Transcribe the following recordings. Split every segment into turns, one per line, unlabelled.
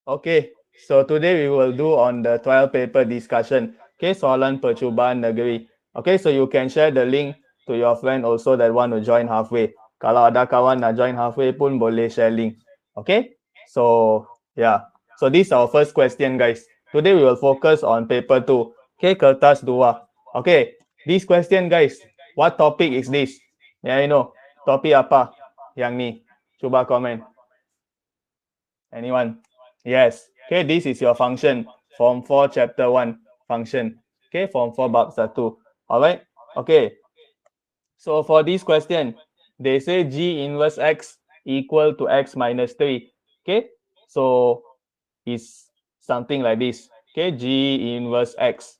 Okay, so today we will do on the trial paper discussion. Okay, soalan percubaan negeri. Okay, so you can share the link to your friend also that want to join halfway. Kalau ada kawan nak join halfway pun boleh share link. Okay, so yeah, so this is our first question, guys. Today we will focus on paper 2. Okay, kertas 2. Okay, this question, guys, what topic is this? Yeah, you know, topik apa? Yang ni. Cuba komen. Anyone? Yes. Okay, this is your function. Form 4, chapter 1, function. Okay, form 4, bab 1. Alright? Okay. So for this question, they say G inverse X equal to X minus 3. Okay? So is something like this. Okay, G inverse X.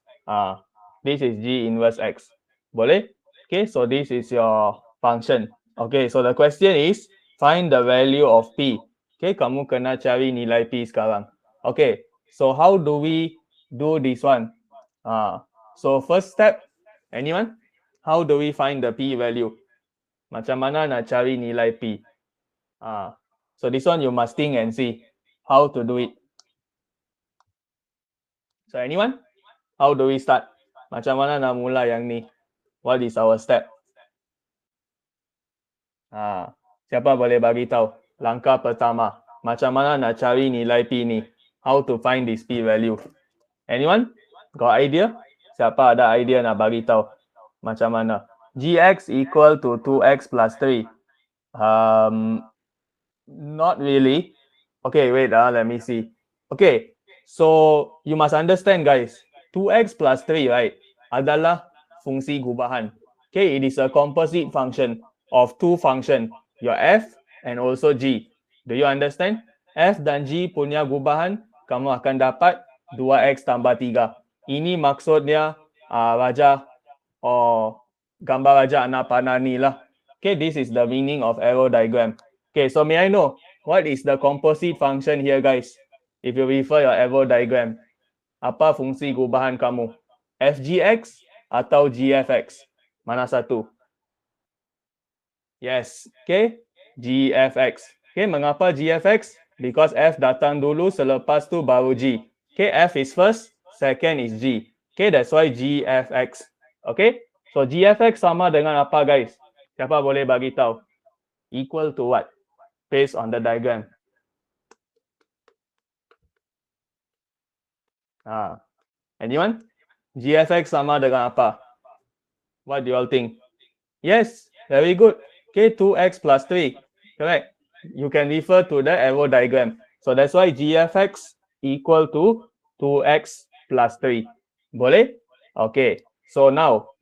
This is G inverse X. Boleh? Okay, so this is your function. Okay, so the question is find the value of P. Okay, kamu kena cari nilai P sekarang. Okay, so how do we do this one? So first step, anyone? How do we find the P value? Macam mana nak cari nilai P? So this one you must think and see how to do it. So anyone? How do we start? Macam mana nak mula yang ni? What is our step? Siapa boleh bagi tahu? Langkah pertama, macam mana nak cari nilai P ni? How to find this P value? Anyone? Got idea? Siapa ada idea nak bagi tahu? Macam mana? Gx equal to 2x plus 3. Not really. Okay, wait, let me see. Okay, so you must understand, guys. 2x plus 3, right, adalah fungsi gubahan. Okay, it is a composite function of two function, your f and also g. Do you understand? F dan g punya gubahan, kamu akan dapat 2x tambah 3. Ini maksudnya raja gambar raja anak panah ni lah. Okay, this is the meaning of arrow diagram. Okay, so may I know what is the composite function here, guys? If you refer your arrow diagram, apa fungsi gubahan kamu? Fgx atau gfx? Mana satu? Yes, okay, gfx. Okay, mengapa gfx? Because f datang dulu, selepas tu baru g. Okay, f is first, second is g. Okay, that's why gfx. Okay, so gfx sama dengan apa, guys? Siapa boleh bagi tahu? Equal to what? Based on the diagram. Anyone? GFX sama dengan apa? What do you all think? Yes, very good. Okay, 2x plus 3. Correct. You can refer to the arrow diagram. So that's why GFX equal to 2x plus 3. Boleh? Okay. So now,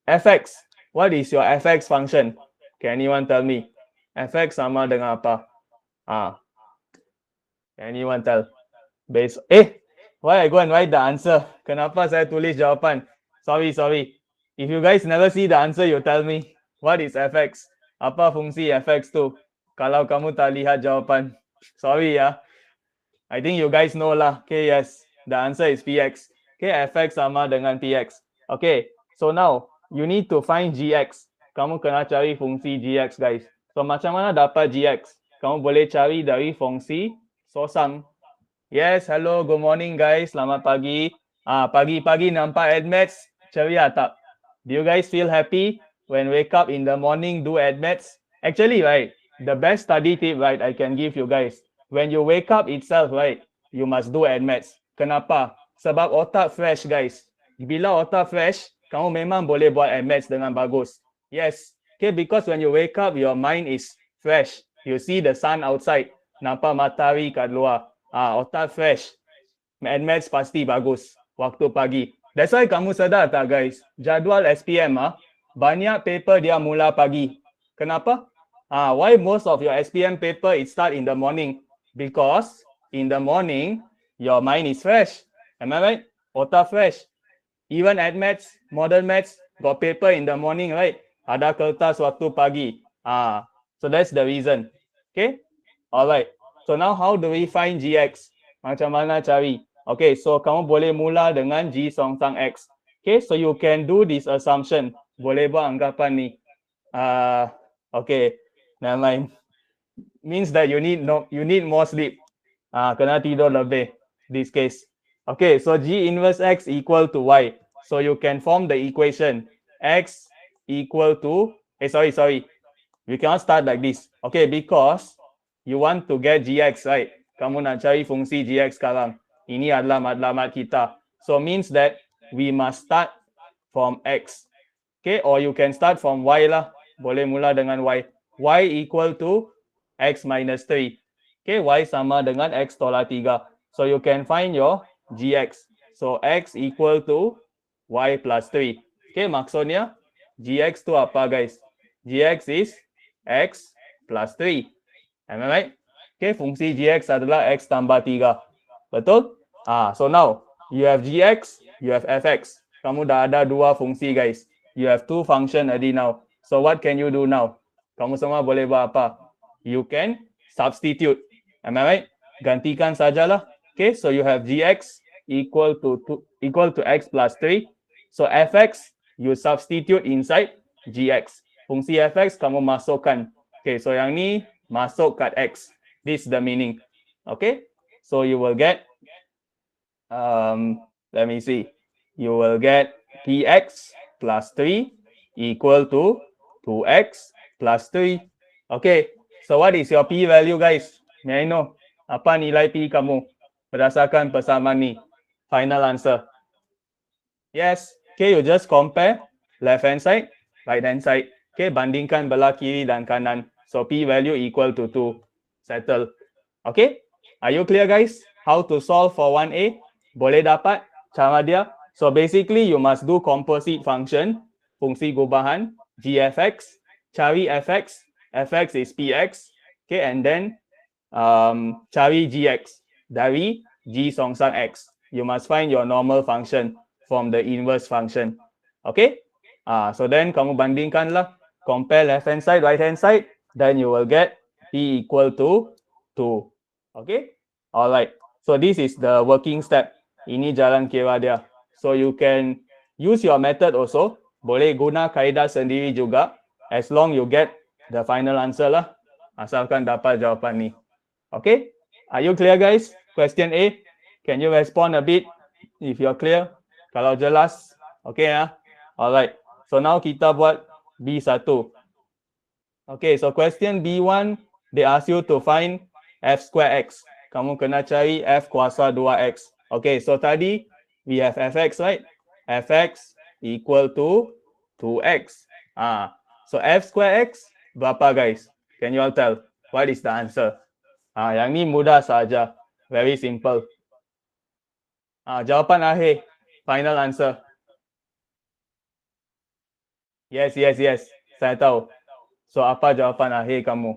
fx. What is your fx function? Can anyone tell me? Fx sama dengan apa? Anyone tell? Base. Why I go and write the answer? Kenapa saya tulis jawapan? Sorry. If you guys never see the answer, you tell me. What is fx? Apa fungsi fx tu? Kalau kamu tak lihat jawapan. Sorry ya. I think you guys know lah. Okay, yes. The answer is px. Okay, fx sama dengan px. Okay, so now you need to find gx. Kamu kena cari fungsi gx, guys. So macam mana dapat gx? Kamu boleh cari dari fungsi sosang. Yes, hello, good morning, guys. Selamat pagi. Pagi-pagi nampak admits, ceria tak? Do you guys feel happy when wake up in the morning do admits? Actually, right, the best study tip, right, I can give you guys. When you wake up itself, right, you must do admits. Kenapa? Sebab otak fresh, guys. Bila otak fresh, kamu memang boleh buat admits dengan bagus. Yes, okay, because when you wake up, your mind is fresh. You see the sun outside, nampak matahari kat luar. Otak fresh. Admits pasti bagus waktu pagi. That's why kamu sedar tak, guys? Jadual SPM banyak paper dia mula pagi. Kenapa? Why most of your SPM paper it start in the morning? Because in the morning your mind is fresh. Am I right? Otak fresh. Even admits, modern maths got paper in the morning, right? Ada kertas waktu pagi. So that's the reason. Okay? Alright. So now how do we find GX? Macam mana cari? Okay, so kamu boleh mula dengan G songsang X. Okay, so you can do this assumption. Boleh buat anggapan ni. Okay, never mind. Means that you need more sleep. Kena tidur lebih this case. Okay, so G inverse X equal to Y. So you can form the equation X equal to, sorry. You cannot start like this. Okay, because you want to get Gx, right? Kamu nak cari fungsi Gx sekarang. Ini adalah matlamat kita. So means that we must start from X. Okay, or you can start from Y lah. Boleh mula dengan Y. Y equal to X minus 3. Okay, Y sama dengan X tolak 3. So you can find your Gx. So X equal to Y plus 3. Okay, maksudnya Gx tu apa guys? Gx is X plus 3. Am I right? Okay, fungsi Gx adalah X tambah 3. Betul? So now, you have Gx, you have Fx. Kamu dah ada dua fungsi guys. You have two function already now. So what can you do now? Kamu semua boleh buat apa? You can substitute. Am I right? Gantikan sajalah. Okay, so you have Gx equal to X plus 3. So Fx, you substitute inside Gx. Fungsi Fx kamu masukkan. Okay, so yang ni masuk kat X. This is the meaning. Okay, so you will get, let me see. You will get Px plus 3 equal to 2x plus 3. Okay, so what is your P value guys? May I know? Apa nilai P kamu berdasarkan persamaan ni? Final answer. Yes. Okay, you just compare left hand side, right hand side. Okay, bandingkan belah kiri dan kanan. So P value equal to 2. Settle. Okay, are you clear guys? How to solve for 1A? Boleh dapat cara dia? So basically you must do composite function, fungsi gubahan, gfx, cari fx, fx is px, okay, and then cari gx dari g songsang x. You must find your normal function from the inverse function. Okay, so then kamu bandingkanlah, compare left hand side, right hand side, then you will get p equal to 2. Okay, alright. So this is the working step. Ini jalan kira dia. So you can use your method also. Boleh guna kaedah sendiri juga. As long you get the final answer lah. Asalkan dapat jawapan ni. Okay, are you clear guys? Question A. Can you respond a bit if you're clear? Kalau jelas, okay ya. Alright. So now kita buat B1. Okay, so question B1, they ask you to find F square X. Kamu kena cari F kuasa 2X. Okay, so tadi we have Fx, right? Fx equal to 2X. So F square X berapa guys? Can you all tell? What is the answer? Yang ni mudah saja. Very simple. Jawapan akhir. Final answer. Yes. Saya tahu. So apa jawapan akhir kamu?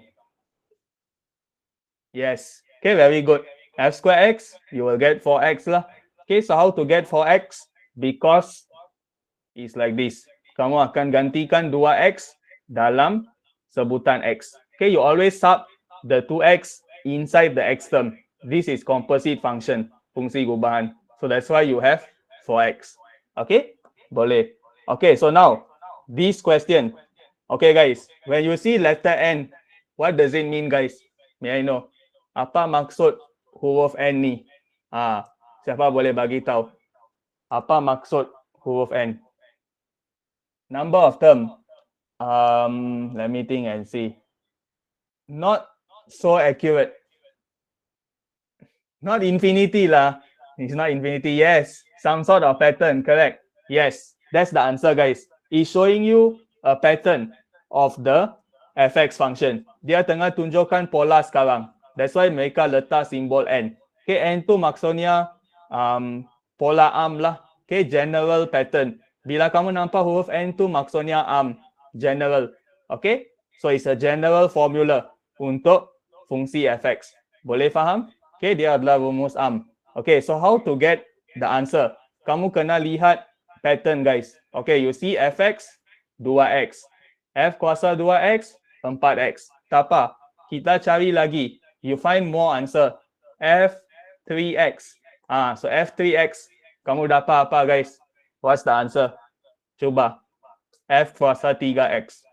Yes. Okay, very good. F square X, you will get 4X lah. Okay, so how to get 4X? Because it's like this. Kamu akan gantikan 2X dalam sebutan X. Okay, you always sub the 2X inside the X term. This is composite function, fungsi gubahan. So that's why you have 4X. Okay, boleh. Okay, so now, this question. Okay guys, when you see letter N, what does it mean guys? May I know? Apa maksud huruf N ni? Siapa boleh bagi tahu? Apa maksud huruf N? Number of term. Let me think and see. Not so accurate. Not infinity lah. It's not infinity. Yes, some sort of pattern. Correct. Yes, that's the answer guys. It's showing you a pattern of the fx function. Dia tengah tunjukkan pola sekarang. That's why mereka letak simbol N. Okay, N tu maksudnya pola arm lah. Okay, general pattern. Bila kamu nampak huruf N tu maksudnya arm. General. Okay, so it's a general formula untuk fungsi fx. Boleh faham? Okay, dia adalah rumus arm. Okay, so how to get the answer? Kamu kena lihat pattern guys. Okay, you see fx 2x. F kuasa 2x 4x. Tak apa, kita cari lagi. You find more answer. F 3x. So F 3x. Kamu dapat apa guys? What's the answer? Cuba. F kuasa 3x.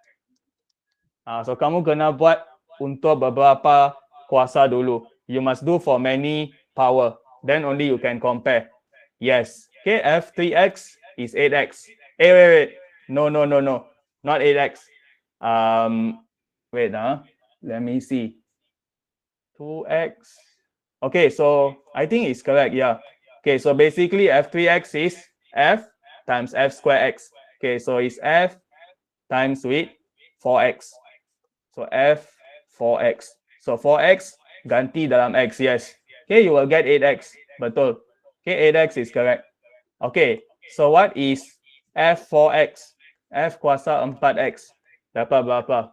So kamu kena buat untuk beberapa kuasa dulu. you must do for many power. Then only you can compare. Yes. Okay, f3x is 8x. Hey, wait. No. Not 8x. Wait, let me see. 2x. Okay, so I think it's correct. Yeah. Okay, so basically f3x is f times f square x. Okay, so it's f times with 4x. So f 4x. So 4x ganti dalam x. Yes. Okay, you will get 8x. Betul. Okay, 8x is correct. Okay, so what is f 4x? F kuasa 4x. Dapat berapa?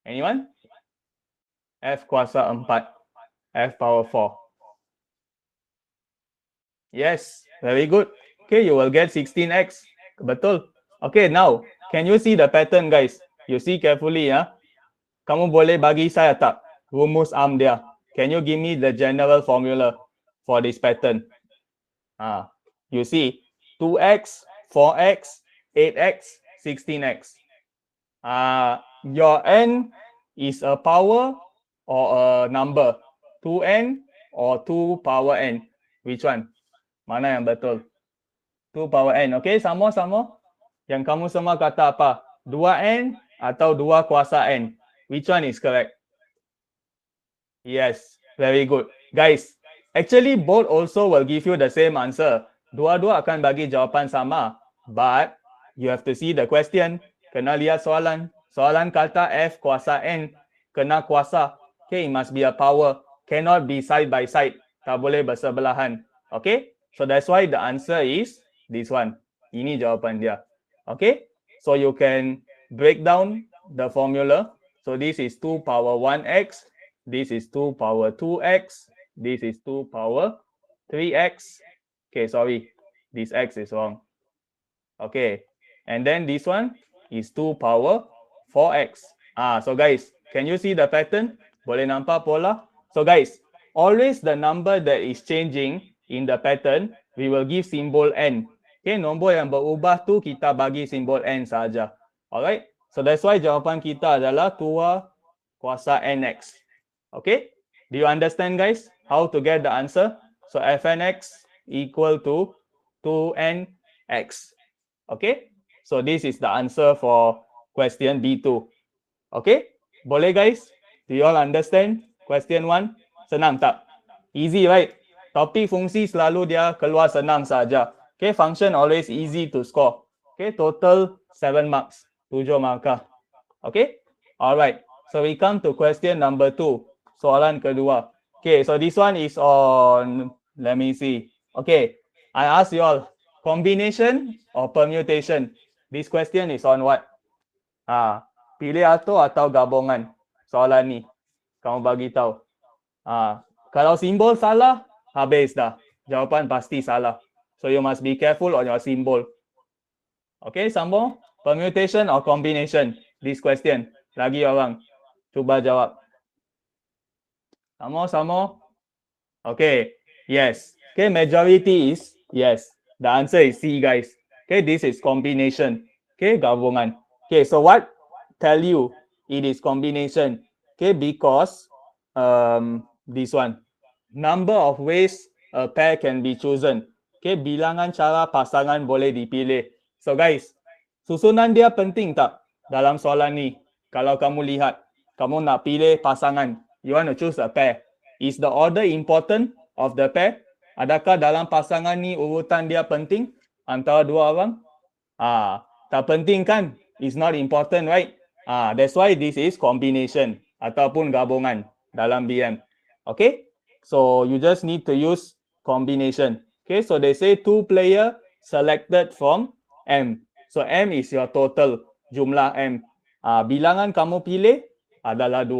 Anyone? F kuasa 4. F power 4. Yes, very good. Okay, you will get 16x. Betul. Okay, now, can you see the pattern, guys? You see carefully, ya. Kamu boleh bagi saya tak rumus dia? Can you give me the general formula for this pattern? You see, 2x, 4x, 8x, 16x. Your n is a power or a number? 2n or 2 power n? Which one? Mana yang betul? 2 power n. Okay, sama. Yang kamu semua kata apa? 2n atau 2 kuasa n? Which one is correct? Yes, very good. Guys, actually both also will give you the same answer. Dua-dua akan bagi jawapan sama. But you have to see the question. Kena lihat soalan. Soalan kata F kuasa N. Kena kuasa. Okay, it must be a power. Cannot be side by side. Tak boleh bersebelahan. Okay, so that's why the answer is this one. Ini jawapan dia. Okay, so you can break down the formula. So this is 2 power 1x. This is 2 power 2x. This is 2 power 3x. Okay, sorry. This x is wrong. Okay. And then this one is 2 power 4x. So guys, can you see the pattern? Boleh nampak pola? So guys, always the number that is changing in the pattern, we will give symbol n. Okay, nombor yang berubah tu kita bagi simbol n saja. Alright? So that's why jawapan kita adalah 2 kuasa nx. Okay? Do you understand, guys, how to get the answer? So fnx equal to 2nx. Okay? So this is the answer for question B2. Okay? Boleh, guys? Do you all understand question 1? Senang tak? Easy, right? Topik fungsi selalu dia keluar senang saja. Okay, function always easy to score. Okay, total 7 marks. 7 markah. Okay? Alright. So we come to question number 2. Soalan kedua. Okay, so this one is on, let me see. Okay, I ask you all, combination or permutation? This question is on what? Pilih atau gabungan. Soalan ni. Kamu bagi tahu. Kalau simbol salah, habis dah. Jawapan pasti salah. So you must be careful on your symbol. Okay, sambung. Permutation or combination? This question. Lagi orang. Cuba jawab. Sama. Okay. Yes. Okay, majority is yes. The answer is C, guys. Okay, this is combination. Okay, gabungan. Okay, so what tell you it is combination? Okay, because this one. Number of ways a pair can be chosen. Okay, bilangan cara pasangan boleh dipilih. So guys, susunan dia penting tak dalam soalan ni? Kalau kamu lihat, kamu nak pilih pasangan, you want to choose a pair. Is the order important of the pair? Adakah dalam pasangan ni urutan dia penting antara dua orang? Tak penting kan? It's not important, right? That's why this is combination ataupun gabungan dalam BM. Okay? So you just need to use combination. Okay, so they say 2 player selected from M. So M is your total, jumlah M. Bilangan kamu pilih adalah 2,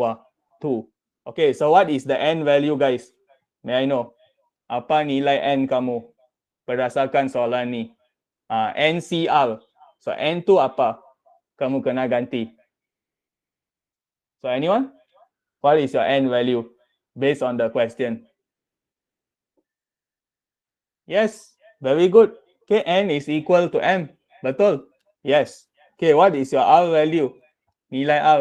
2. Okay, so what is the N value, guys? May I know? Apa nilai N kamu berdasarkan soalan ni? NCR. So N tu apa? Kamu kena ganti. So anyone? What is your N value based on the question? Yes, very good. Okay, N is equal to M. Betul? Yes. Okay, what is your R value? Nilai R.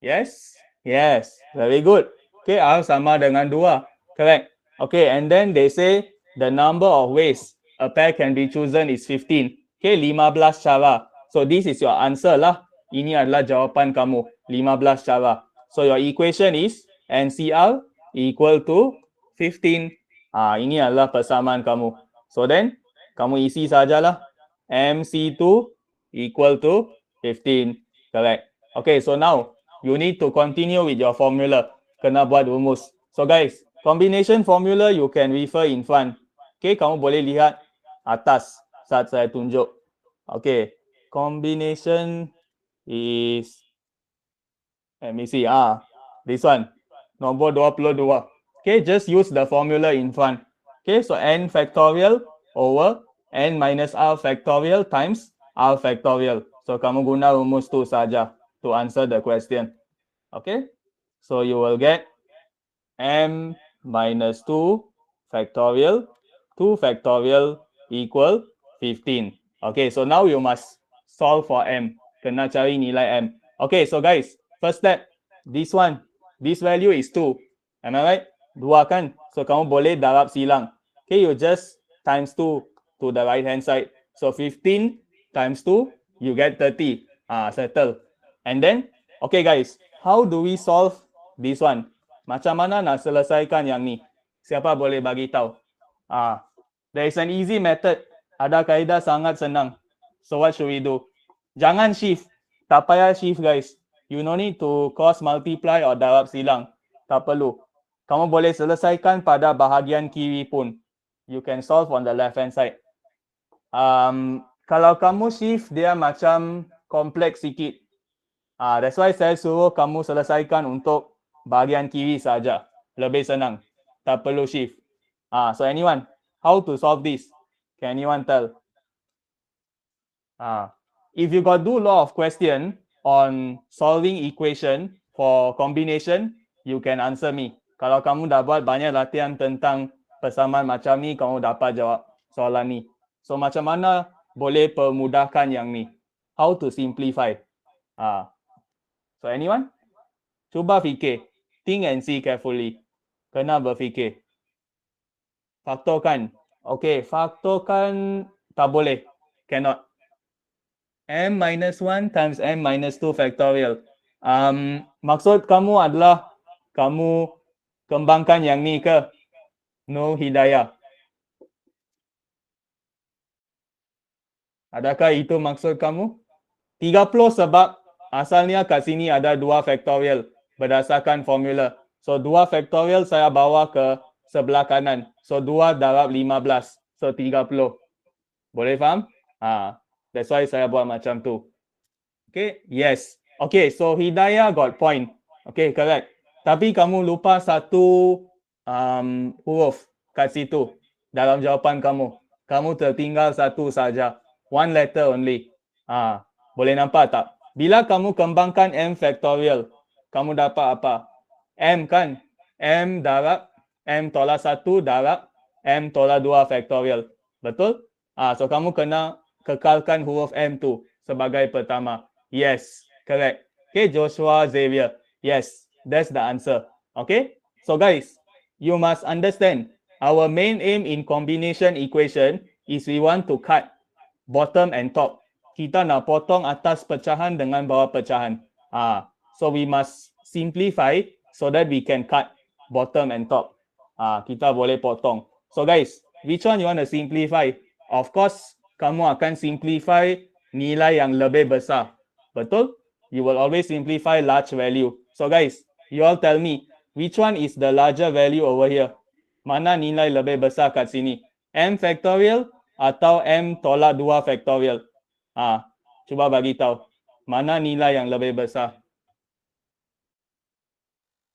Yes? Yes. Very good. Okay, R sama dengan 2. Correct. Okay, and then they say the number of ways a pair can be chosen is 15. Okay, 15 cara. So this is your answer lah. Ini adalah jawapan kamu. 15 cara. So your equation is NCR equal to 15. Ini adalah persamaan kamu. So then, kamu isi sajalah. MC2 equal to 15. Correct. Okay, so now you need to continue with your formula. Kena buat rumus. So guys, combination formula you can refer in front. Okay, kamu boleh lihat atas saat saya tunjuk. Okay, combination is, let me see, this one, nombor 22. Okay, just use the formula in front. Okay, so n factorial over n minus r factorial times r factorial. So kamu guna rumus tu saja to answer the question. Okay, so you will get m minus 2 factorial 2 factorial equal 15. Okay, so now you must solve for m. Kena cari nilai m. Okay, so guys, first step, this one, this value is 2. Am I right? 2 kan? So kamu boleh darab silang. Okay, you just times 2 to the right hand side. So 15 times 2, you get 30. Settle. And then, okay guys, how do we solve this one? Macam mana nak selesaikan yang ni? Siapa boleh bagi tahu? There is an easy method. Ada kaedah sangat senang. So what should we do? Jangan shift. Tak payah shift guys. You no need to cross multiply or darab silang. Tak perlu. Kamu boleh selesaikan pada bahagian kiri pun. You can solve on the left hand side. Kalau kamu shift, dia macam kompleks sikit. That's why saya suruh kamu selesaikan untuk bahagian kiri saja. Lebih senang. Tak perlu shift. So anyone, how to solve this? Can anyone tell? If you got do lot of question on solving equation for combination, you can answer me. Kalau kamu dah buat banyak latihan tentang persamaan macam ni, kamu dapat jawab soalan ni. So macam mana boleh permudahkan yang ni? How to simplify? So anyone? Cuba fikir. Think and see carefully. Kena berfikir. Faktorkan. Okay, faktorkan tak boleh. Cannot. M minus 1 times M minus 2 factorial. Maksud kamu adalah kamu kembangkan yang ni ke? No Hidayah. Adakah itu maksud kamu? 30 sebab asalnya kat sini ada 2 factorial berdasarkan formula. So 2 factorial saya bawa ke sebelah kanan. So 2 darab 15. So 30. Boleh faham? That's why saya buat macam tu. Okay, yes. Okay, so Hidayah got point. Okay, correct. Tapi kamu lupa satu huruf kat situ dalam jawapan kamu. Kamu tertinggal satu saja. One letter only. Boleh nampak tak? Bila kamu kembangkan M factorial, kamu dapat apa? M kan? M darab M tolak 1 darab M tolak 2 factorial. Betul? So kamu kena kekalkan huruf M tu sebagai pertama. Yes, correct. Okay, Joshua Xavier. Yes, that's the answer. Okay, so guys, you must understand our main aim in combination equation is we want to cut bottom and top. Kita nak potong atas pecahan dengan bawah pecahan. So we must simplify so that we can cut bottom and top. Kita boleh potong. So guys, which one you want to simplify? Of course, kamu akan simplify nilai yang lebih besar. Betul? You will always simplify large value. So guys, you all tell me, which one is the larger value over here? Mana nilai lebih besar kat sini? M factorial atau M tolak 2 factorial? Cuba bagi tahu. Mana nilai yang lebih besar?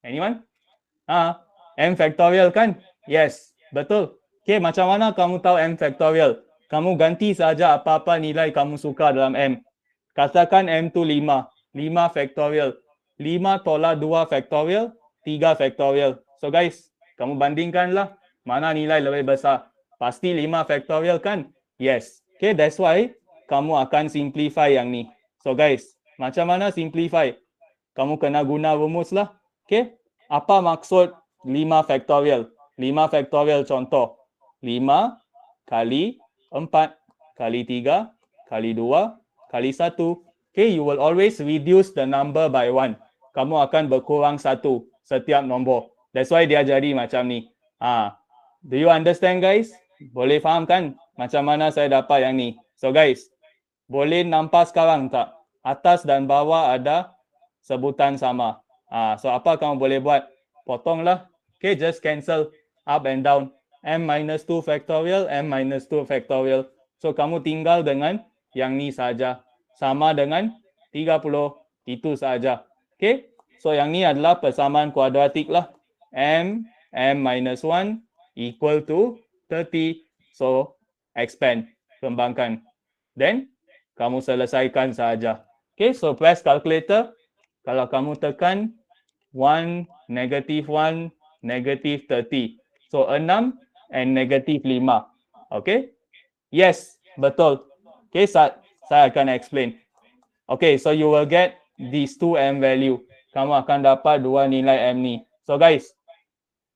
Anyone? M factorial kan? Yes, betul. Okay, macam mana kamu tahu M factorial? Kamu ganti saja apa-apa nilai kamu suka dalam M. Katakan M tu 5. 5 factorial. 5 tolak 2 factorial. 3 factorial. So guys, kamu bandingkanlah mana nilai lebih besar. Pasti 5 factorial kan? Yes. Okay, that's why kamu akan simplify yang ni. So guys, macam mana simplify? kamu kena guna rumus lah. Okay, apa maksud 5 factorial? 5 factorial contoh. 5 kali 4 kali 3 kali 2 kali 1. Okay, you will always reduce the number by 1. Kamu akan berkurang 1 setiap nombor. That's why dia jadi macam ni. Do you understand guys? Boleh faham kan macam mana saya dapat yang ni? So guys, boleh nampak sekarang tak? Atas dan bawah ada sebutan sama. So apa kamu boleh buat? Potonglah. Okay, just cancel up and down. M minus 2 factorial, M minus 2 factorial. So kamu tinggal dengan yang ni saja. Sama dengan 30. Itu saja. Okay, so yang ni adalah persamaan kuadratik lah. M minus 1 equal to 30. So expand, kembangkan. Then kamu selesaikan saja. Okay, so press calculator. Kalau kamu tekan 1, -1, -30. So 6 and -5. Okay. Yes, betul. Okay, saya akan explain. Okay, so you will get these 2 M value. Kamu akan dapat 2 nilai M ni. So guys,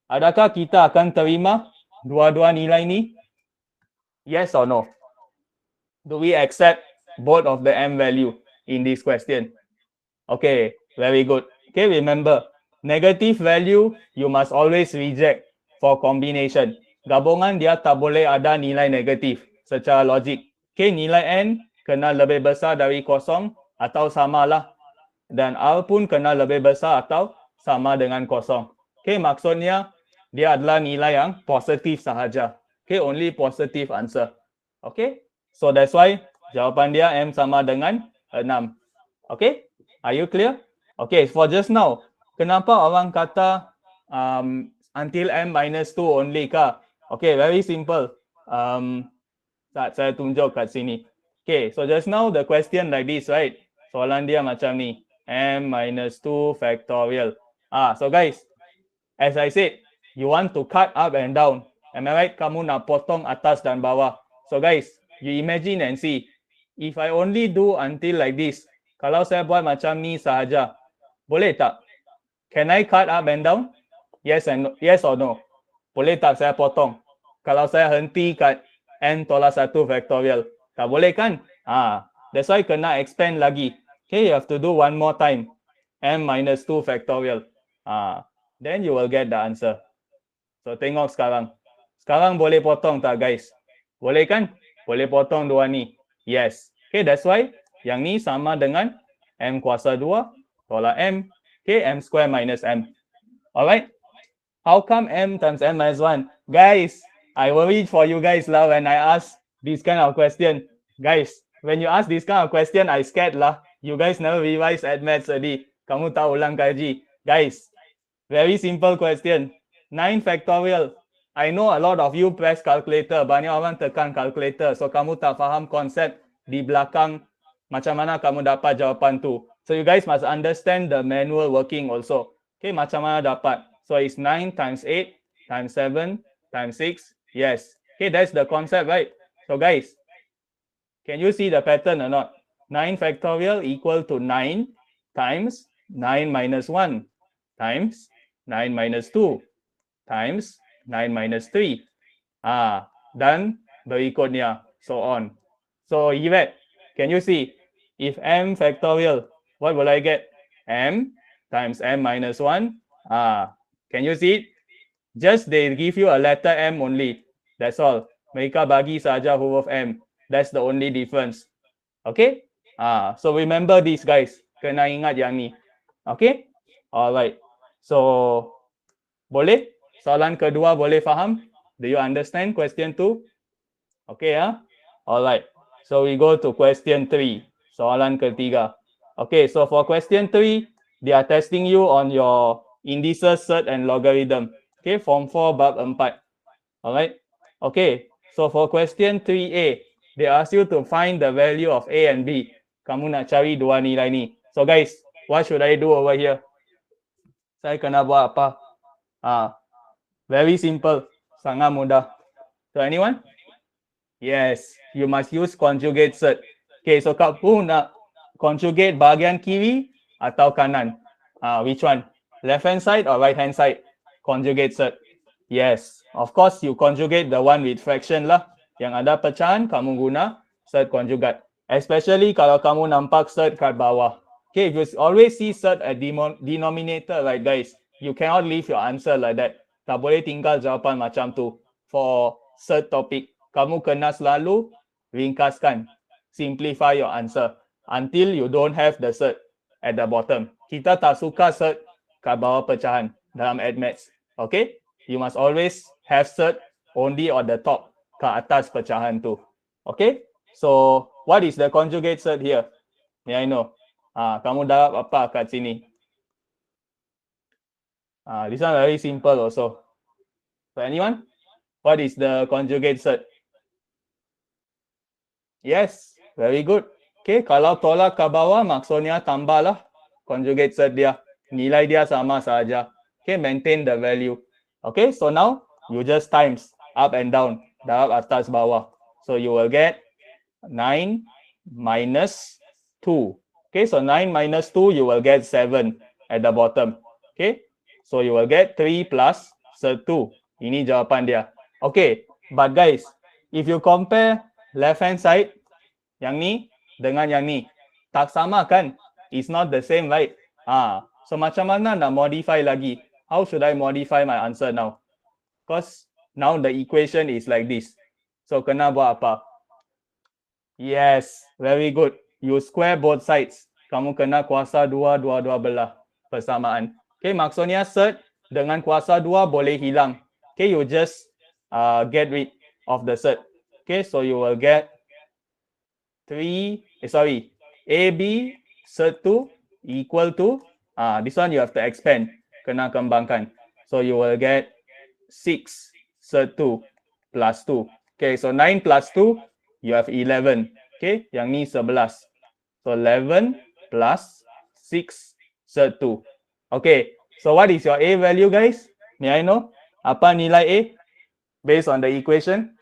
adakah kita akan terima dua-dua nilai ni? Yes or no? Do we accept both of the M value in this question? Okay, very good. Okay, remember, negative value you must always reject for combination. Gabungan dia tak boleh ada nilai negatif secara logik. Okay, nilai N kena lebih besar dari kosong atau samalah. Dan R pun kena lebih besar atau sama dengan kosong. Okay, maksudnya dia adalah nilai yang positif sahaja. Okay, only positive answer. Okay, so that's why jawapan dia M sama dengan 6. Okay, are you clear? Okay, for just now, kenapa orang kata until M minus 2 only kah? Okay, very simple. Saya tunjuk kat sini. Okay, so just now the question like this, right? Soalan dia macam ni. M minus 2 factorial. So guys, as I said, you want to cut up and down. Am I right? Kamu nak potong atas dan bawah. So guys, you imagine and see. If I only do until like this, kalau saya buat macam ni sahaja, boleh tak? Can I cut up and down? Yes or no? Boleh tak saya potong? Kalau saya henti kat N tolak 1 factorial, tak boleh kan? That's why kena expand lagi. Okay, you have to do one more time. M minus 2 factorial. Then you will get the answer. So tengok sekarang. Sekarang boleh potong tak guys? Boleh kan? Boleh potong dua ni. Yes. Okay, that's why yang ni sama dengan M kuasa 2 tolak M. Okay, M square minus M. Alright. How come M times M minus 1? Guys, I worried for you guys lah when I ask this kind of question. Guys, when you ask this kind of question, I scared lah. You guys never revise at maths already. Kamu tak ulang kaji. Guys, very simple question. 9 factorial. I know a lot of you press calculator. Banyak orang tekan calculator. So, kamu tak faham konsep di belakang macam mana kamu dapat jawapan tu. So, you guys must understand the manual working also. Okay, macam mana dapat. So, it's 9 times 8 times 7 times 6. Yes. Okay, that's the concept, right? So, guys, can you see the pattern or not? 9 factorial equal to 9 times 9 minus 1 times 9 minus 2 times 9 minus 3. Dan berikutnya, so on. So, Yvette, can you see? If M factorial, what will I get? M times M minus 1. Can you see it? Just they give you a letter M only. That's all. Mereka bagi saja huruf M. That's the only difference. Okay? So remember this guys. Kena ingat yang ni. Okay? Alright. So, boleh? Soalan kedua boleh faham? Do you understand question 2? Okay Alright. So we go to question 3. Soalan ketiga. Okay, so for question 3, they are testing you on your indices, surd and logarithm. Okay, form 4 bab 4. Alright. Okay, so for question 3A, they ask you to find the value of A and B. Kamu nak cari dua nilai ni. So guys, what should I do over here? Saya kena buat apa? Very simple. Sangat mudah. So anyone? Yes, you must use conjugate surd. Okay, so kamu nak conjugate bahagian kiri atau kanan? Which one? Left hand side or right hand side? Conjugate cert. Yes, of course you conjugate the one with fraction lah. Yang ada pecahan, kamu guna cert conjugate. Especially kalau kamu nampak cert kat bawah. Okay, if you always see cert at denominator, right guys, you cannot leave your answer like that. Tak boleh tinggal jawapan macam tu. For cert topic, kamu kena selalu ringkaskan, simplify your answer until you don't have the cert at the bottom. Kita tak suka cert kat bawah pecahan dalam admaths. Okay? You must always have cert only on the top, ke atas pecahan tu. Okay? So, what is the conjugate cert here? May I know? Kamu darab apa kat sini? This one very simple also. So, anyone? What is the conjugate cert? Yes, very good. Okay, kalau tolak ke bawah, maksudnya tambahlah conjugate cert dia. Nilai dia sama saja. Okay, maintain the value. Okay, so now you just times up and down, darab atas bawah. So you will get 9 minus 2. Okay, so 9 minus 2, you will get 7 at the bottom. Okay, so you will get 3 plus 2. Ini jawapan dia. Okay, but guys, if you compare left hand side, yang ni dengan yang ni, tak sama kan? It's not the same, right? So macam mana nak modify lagi? How should I modify my answer now? Because now the equation is like this. So kena buat apa? Yes, very good. You square both sides. Kamu kena kuasa dua belah persamaan. Okay, maksudnya cert dengan kuasa 2 boleh hilang. Okay, you just get rid of the cert. Okay, so you will get AB cert 2 equal to, this one you have to expand. Kena kembangkan. So you will get 6 cert 2 plus 2. Okay, so 9 plus 2, you have 11. Okay, yang ni 11. So 11 plus 6 cert 2. Okay, so what is your A value, guys? May I know? Apa nilai A based on the equation?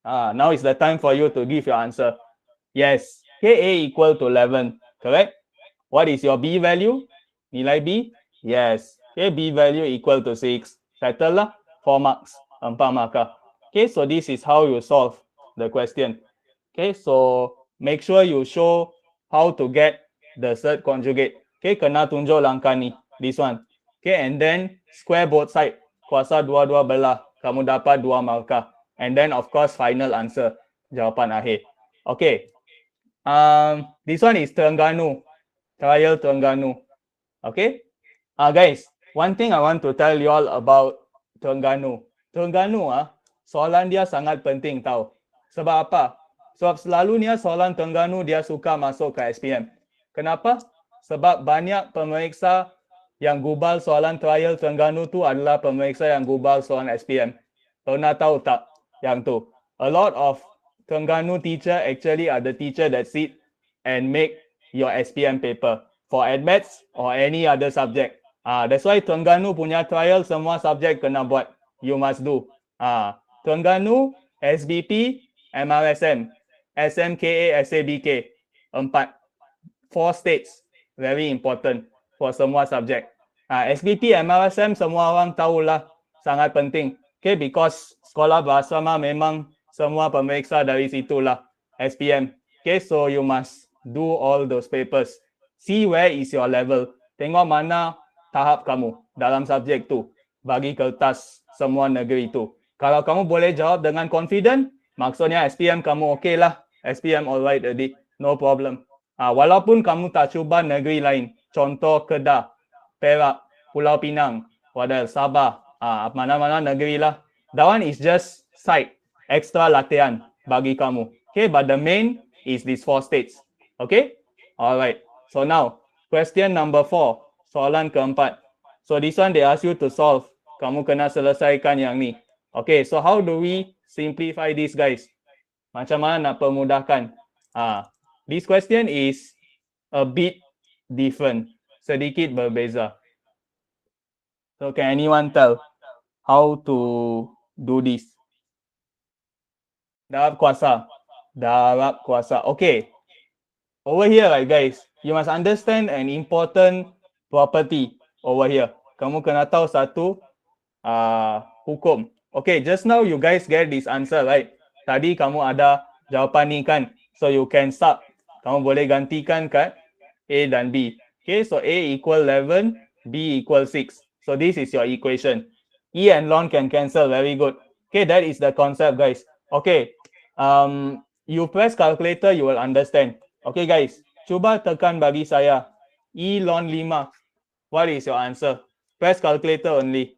Now is the time for you to give your answer. Yes, okay, A equal to 11, correct? What is your B value? Nilai B? Yes, okay, B value equal to 6. Settle lah, 4 marks, 4 markah. Okay, so this is how you solve the question. Okay, so make sure you show how to get the cert conjugate. Okay, kena tunjuk langkah ni, this one. Okay, and then square both side, kuasa dua-dua belah, kamu dapat 2 markah. And then of course final answer, jawapan akhir. Okay, this one is Terengganu, trial Terengganu. Okay, guys, one thing I want to tell you all about Terengganu. Terengganu, soalan dia sangat penting tau. Sebab apa? Sebab selalunya soalan Terengganu dia suka masuk ke SPM. Kenapa? Sebab banyak pemeriksa yang gubal soalan trial Terengganu tu adalah pemeriksa yang gubal soalan SPM. Pernah tahu tak yang tu? A lot of Terengganu teacher actually are the teacher that sit and make your SPM paper for admaths or any other subject. That's why Terengganu punya trial semua subjek kena buat. You must do. Terengganu, SBP, MRSM, SMKA, SABK. 4 states. Very important for semua subjek. SBP, MRSM semua orang tahulah sangat penting. Okay, because sekolah berasrama memang semua pemeriksa dari situlah SPM. Okay, so you must do all those papers. See where is your level. Tengok mana tahap kamu dalam subjek tu. Bagi kertas semua negeri tu. Kalau kamu boleh jawab dengan confident, maksudnya SPM kamu okey lah. SPM alright already. No problem. Walaupun kamu tak cuba negeri lain. Contoh Kedah, Perak, Pulau Pinang, Sabah. Mana-mana negeri lah. That one is just side. Extra latihan bagi kamu. Okay, but the main is these 4 states. Okay? Alright. So now, question number 4. Soalan keempat. So this one they ask you to solve. Kamu kena selesaikan yang ni. Okay, so how do we simplify this, guys? Macam mana nak permudahkan? This question is a bit different. Sedikit berbeza. So can anyone tell how to do this? Darab kuasa. Darab kuasa. Okay. Over here, right, guys, you must understand an important property over here. Kamu kena tahu satu hukum. Okay, just now you guys get this answer, right? Tadi kamu ada jawapan ni kan? So you can sub. Kamu boleh gantikan kat A dan B. Okay, so A equal 11, B equal 6. So this is your equation. E and ln can cancel, very good. Okay, that is the concept, guys. Okay, you press calculator, you will understand. Okay, guys, cuba tekan bagi saya. E ln 5. What is your answer? Press calculator only.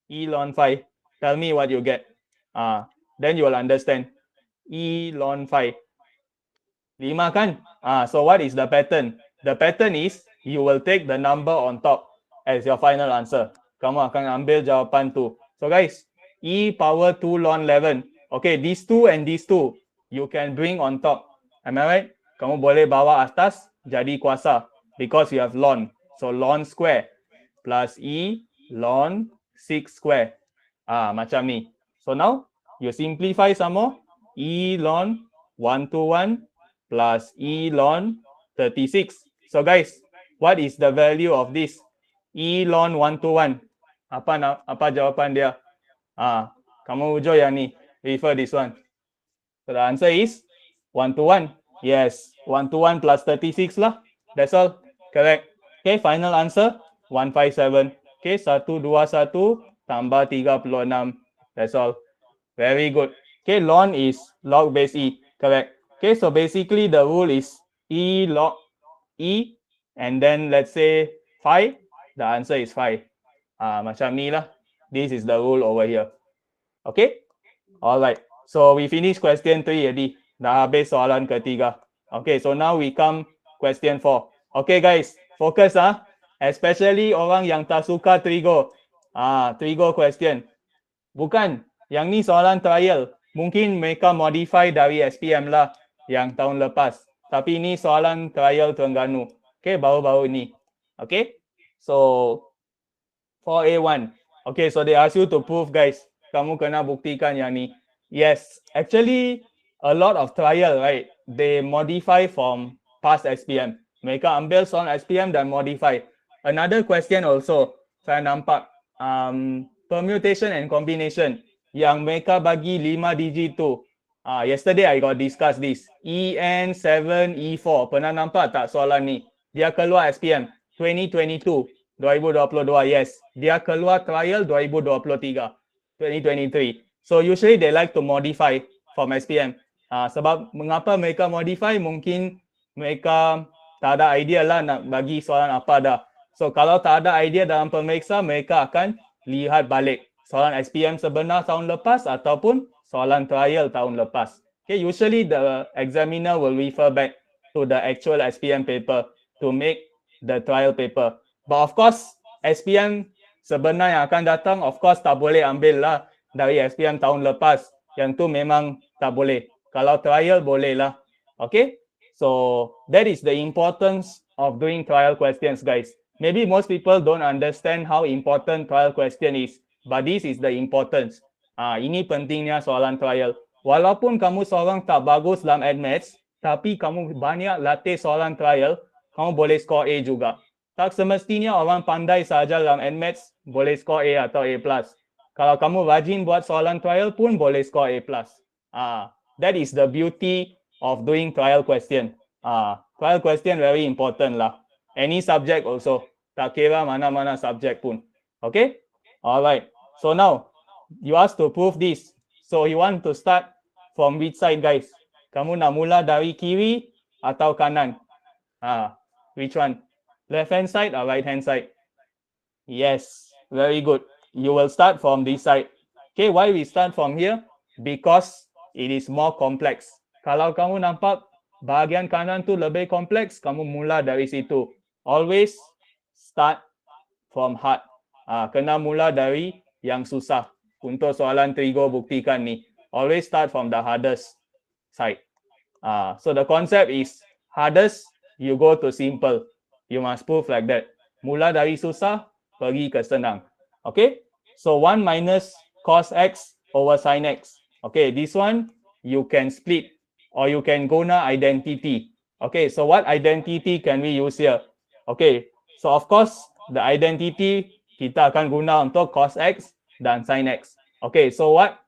E ln 5. Tell me what you get. Then you will understand. E ln 5. 5 kan? So what is the pattern? The pattern is you will take the number on top as your final answer. Kamu akan ambil jawapan tu. So guys, E power 2 ln 11. Okay, these two and these two you can bring on top. Am I right? Kamu boleh bawa atas jadi kuasa because you have ln. So ln square plus E ln 6 square. Macam ni. So now you simplify some more. E ln 121 plus E ln 36. So guys, what is the value of this? E ln 121. Apa jawapan dia? Kamu ujo yang ni. Refer this one. So the answer is 121. Yes, 121 plus 36 lah. That's all. Correct. Okay, final answer 157. Okay, 121 tambah 36. That's all. Very good. Okay, ln is log base E. Correct. Okay, so basically the rule is E log E and then let's say 5. The answer is 5. Macam ni lah. This is the rule over here. Okay. Alright. So we finish question 3 already. Dah habis soalan ketiga. Okay, so now we come question 4. Okay guys, focus especially orang yang tak suka trigo. Trigo question. Bukan, yang ni soalan trial. Mungkin mereka modify dari SPM lah yang tahun lepas. Tapi ini soalan trial Terengganu. Okay, baru-baru ni. Okay, so 4A1. Okay, so they ask you to prove guys. Kamu kena buktikan yang ni. Yes, actually a lot of trial, right? They modify from past SPM. Mereka ambil soalan SPM dan modify. Another question also, saya nampak permutation and combination yang mereka bagi 5 digit tu. Yesterday I got discuss this. EN7 E4. Pernah nampak tak soalan ni? Dia keluar SPM 2022. 2022, yes. Dia keluar trial 2023. 2023. So usually they like to modify from SPM. Sebab mengapa mereka modify? Mungkin mereka tak ada idea lah nak bagi soalan apa dah. So kalau tak ada idea dalam pemeriksa, mereka akan lihat balik soalan SPM sebenar tahun lepas ataupun soalan trial tahun lepas. Okay, usually the examiner will refer back to the actual SPM paper to make the trial paper. But of course, SPM sebenar yang akan datang, of course tak boleh ambil lah dari SPM tahun lepas. Yang tu memang tak boleh. Kalau trial boleh lah. Okay, so that is the importance of doing trial questions guys. Maybe most people don't understand how important trial question is, but this is the importance. Ini pentingnya soalan trial. Walaupun kamu seorang tak bagus dalam admaths, tapi kamu banyak latih soalan trial, kamu boleh score A juga. Tak semestinya orang pandai saja dalam admaths boleh score A atau A+. Kalau kamu rajin buat soalan trial pun boleh score A+. That is the beauty of doing trial question. Trial question very important lah. Any subject also. Tak kira mana-mana subject pun. Okay? Alright. So now, you ask to prove this. So you want to start from which side guys? Kamu nak mula dari kiri atau kanan? Which one? Left hand side or right hand side? Yes. Very good. You will start from this side. Okay, why we start from here? Because it is more complex. Kalau kamu nampak bahagian kanan tu lebih kompleks, kamu mula dari situ. Always start from hard. Kena mula dari yang susah. Untuk soalan trigo buktikan ni. Always start from the hardest side. So the concept is hardest, you go to simple. You must prove like that. Mula dari susah, pergi ke senang. Okay? So 1 minus cos x over sin x. Okay, this one you can split or you can guna identity. Okay, so what identity can we use here? Okay, So of course, the identity kita akan guna untuk cos X dan sin X. Okay, so what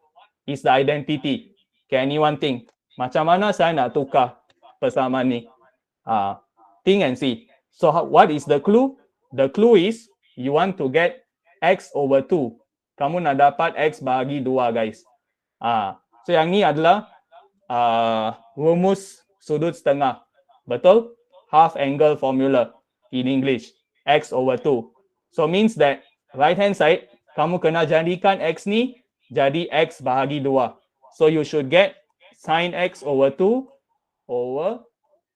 is the identity? Can anyone think? Macam mana saya nak tukar persamaan ni? Think and see. So what is the clue? The clue is you want to get X over 2. Kamu nak dapat X bahagi 2, guys. So yang ni adalah rumus sudut setengah. Betul? Half angle formula in English. X over 2. So means that right hand side, kamu kena jadikan X ni jadi X bahagi 2. So you should get sin X over 2 over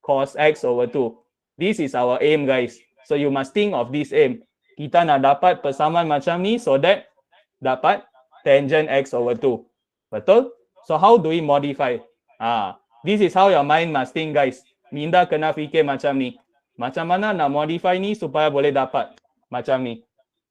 cos X over 2. This is our aim, guys. So you must think of this aim. Kita nak dapat persamaan macam ni so that dapat tangent X over 2. Betul? So how do we modify? This is how your mind must think, guys. Minda kena fikir macam ni. Macam mana nak modify ni supaya boleh dapat macam ni?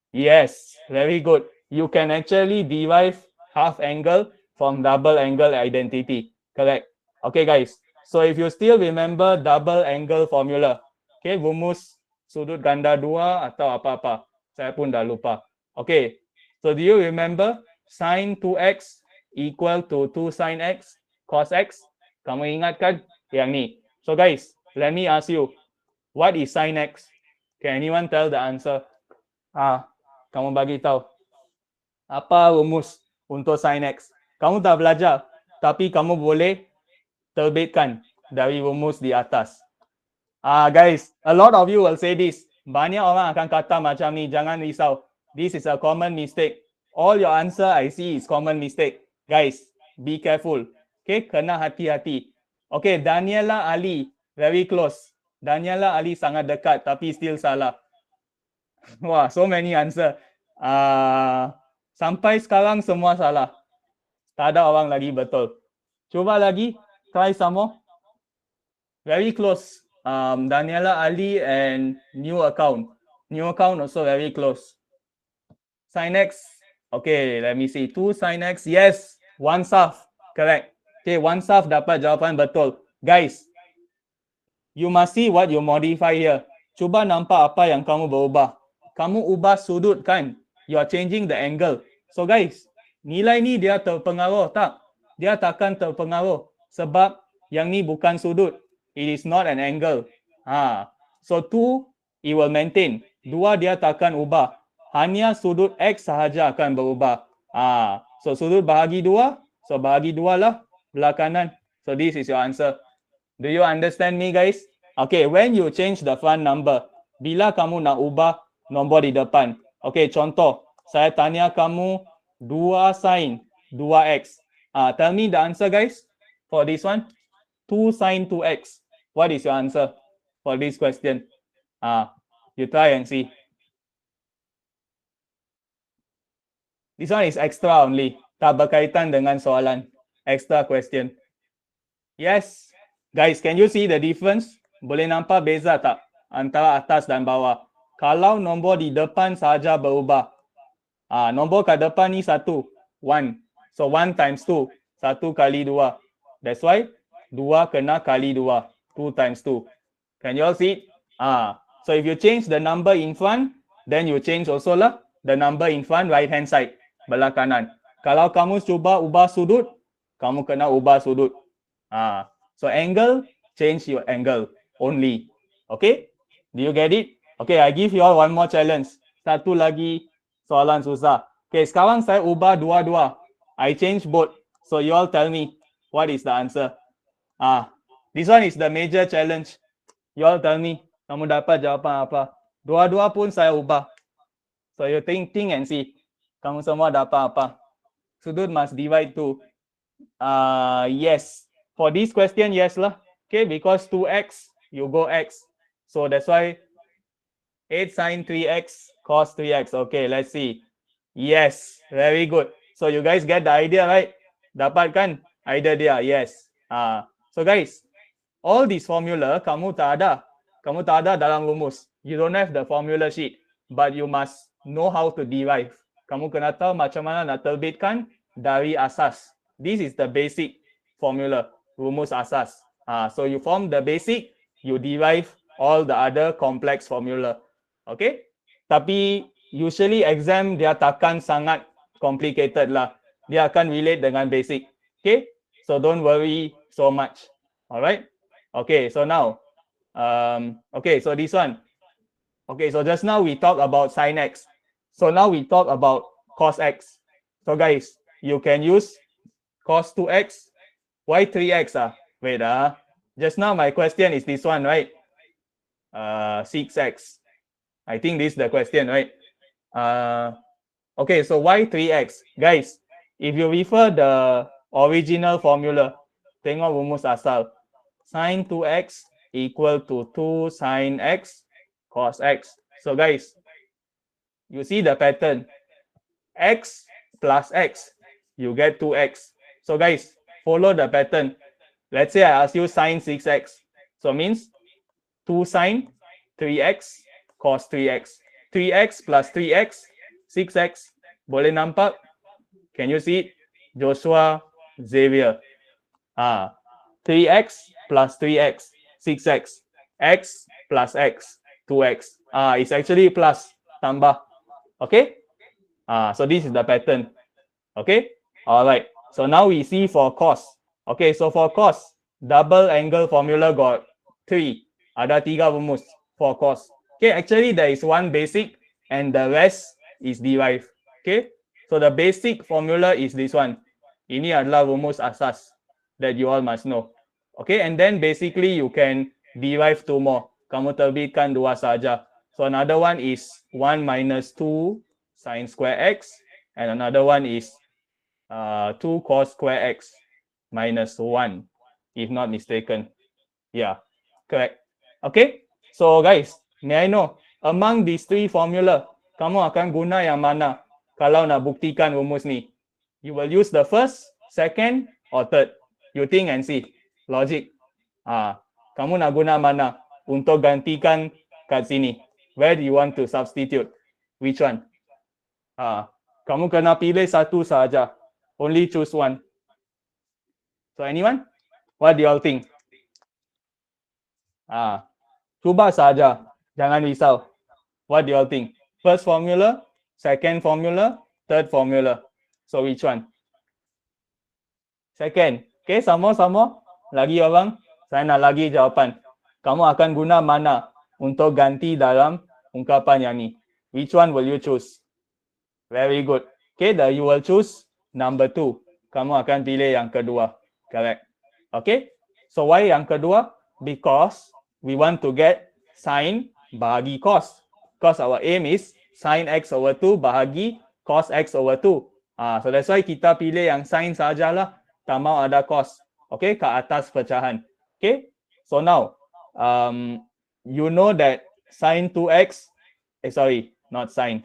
Yes, very good. You can actually derive half angle from double angle identity. Correct. Okay, guys. So if you still remember double angle formula, okay, rumus sudut ganda 2 atau apa-apa. Saya pun dah lupa. Okay. So do you remember sin 2x equal to 2 sin x cos x? Kamu ingat kan yang ni? So guys, let me ask you, what is sin x? Can anyone tell the answer? Kamu bagi tahu. Apa rumus untuk sin x? Kamu tak belajar, tapi kamu boleh terbitkan dari rumus di atas. Guys, a lot of you will say this. Banyak orang akan kata macam ni, jangan risau. This is a common mistake. All your answer I see is common mistake. Guys, be careful. Okay, kena hati-hati. Okay, Daniela Ali, very close. Daniela Ali sangat dekat, tapi still salah. Wah, so many answer. Sampai sekarang semua salah. Tak ada orang lagi betul. Cuba lagi, try some more. Very close. Daniela Ali and new account. New account also very close. Sin X. Okay, let me see. 2 sin X. Yes, 1/2. Correct. Okay, 1/2 dapat jawapan betul. Guys, you must see what you modify here. Cuba nampak apa yang kamu berubah. Kamu ubah sudut kan? You are changing the angle. So guys, nilai ni dia terpengaruh tak? Dia takkan terpengaruh sebab yang ni bukan sudut. It is not an angle. So 2, it will maintain. 2 dia takkan ubah. Hanya sudut X sahaja akan berubah. So sudut bahagi 2. So bahagi 2 lah belah kanan. So this is your answer. Do you understand me, guys? Okay, when you change the front number, bila kamu nak ubah nombor di depan. Okay, contoh. Saya tanya kamu 2 sin 2x. Tell me the answer, guys, for this one. 2 sin 2x. What is your answer for this question? You try and see. This one is extra only. Tak berkaitan dengan soalan. Extra question. Yes. Guys, can you see the difference? Boleh nampak beza tak antara atas dan bawah? Kalau nombor di depan sahaja berubah. Nombor kat depan ni 1. 1. So 1 times 2. 1 kali 2. That's why 2 kena kali 2. 2 times 2. Can you all see it? So if you change the number in front, then you change also lah the number in front right hand side. Belah kanan. Kalau kamu cuba ubah sudut, kamu kena ubah sudut. So angle, change your angle only. Okay? Do you get it? Okay, I give you all one more challenge. Satu lagi soalan susah. Okay, sekarang saya ubah dua-dua. I change both. So you all tell me what is the answer. This one is the major challenge. You all tell me, kamu dapat jawapan apa? Dua-dua pun saya ubah. So you think and see. Kamu semua dapat apa? Sudut must divide 2. Yes. For this question, yes lah. Okay, because 2x, you go x. So that's why 8 sin 3x cos 3x. Okay, let's see. Yes, very good. So you guys get the idea, right? Dapat kan idea dia? Yes. So guys, all this formula kamu tak ada. Kamu tak ada dalam rumus. You don't have the formula sheet, but you must know how to derive. Kamu kena tahu macam mana nak terbitkan dari asas. This is the basic formula, rumus asas. So you form the basic, you derive all the other complex formula. Okay? Tapi usually exam dia takkan sangat complicated lah. Dia akan relate dengan basic. Okay? So don't worry so much. Alright? Okay, so now, okay, so this one. Okay, so just now we talked about sin x. So now we talk about cos x. So guys, you can use cos 2x. Why 3x? Wait, just now my question is this one, right? 6x. I think this is the question, right? Okay, so why 3x? Guys, if you refer the original formula, tengok rumus asal. Sin 2x equal to 2 sin x cos x. So guys, you see the pattern. X plus x, you get 2x. So guys, follow the pattern. Let's say I ask you sin 6x. So means 2 sin 3x cos 3x. 3x plus 3x, 6x. Boleh nampak? Can you see it? Joshua, Xavier. 3x plus 3x, 6x. X plus x, 2x. It's actually plus, tambah. Okay? So this is the pattern. Okay? Alright. So now we see for cos. Okay, so for cos, double angle formula got 3. Ada 3 rumus for cos. Okay, actually there is one basic and the rest is derived. Okay? So the basic formula is this one. Ini adalah rumus asas that you all must know. Okay, and then basically you can derive 2 more. Kamu terbitkan 2 saja. So another one is 1 minus 2 sin square x, and another one is 2 cos square x minus 1, if not mistaken. Yeah, correct. Okay, so guys, may I know, among these 3 formula, kamu akan guna yang mana kalau nak buktikan rumus ni? You will use the first, second, or third? You think and see. Logic. Kamu nak guna mana untuk gantikan kat sini? Where do you want to substitute? Which one? Kamu kena pilih satu saja. Only choose one. So anyone? What do you all think? Cuba saja. Jangan risau. What do you all think? First formula, second formula, third formula. So which one? Second. Okay, sama-sama. Lagi orang? Saya nak lagi jawapan. Kamu akan guna mana untuk ganti dalam ungkapan yang ni? Which one will you choose? Very good. Okay, you will choose number 2. Kamu akan pilih yang kedua. Correct. Okay. So why yang kedua? Because we want to get sin bahagi cos. Because our aim is sin x over 2 bahagi cos x over 2. So that's why kita pilih yang sin sajalah. Tak mau ada cos. Okay, ke atas pecahan. Okay. So now, you know that sin 2x, not sin,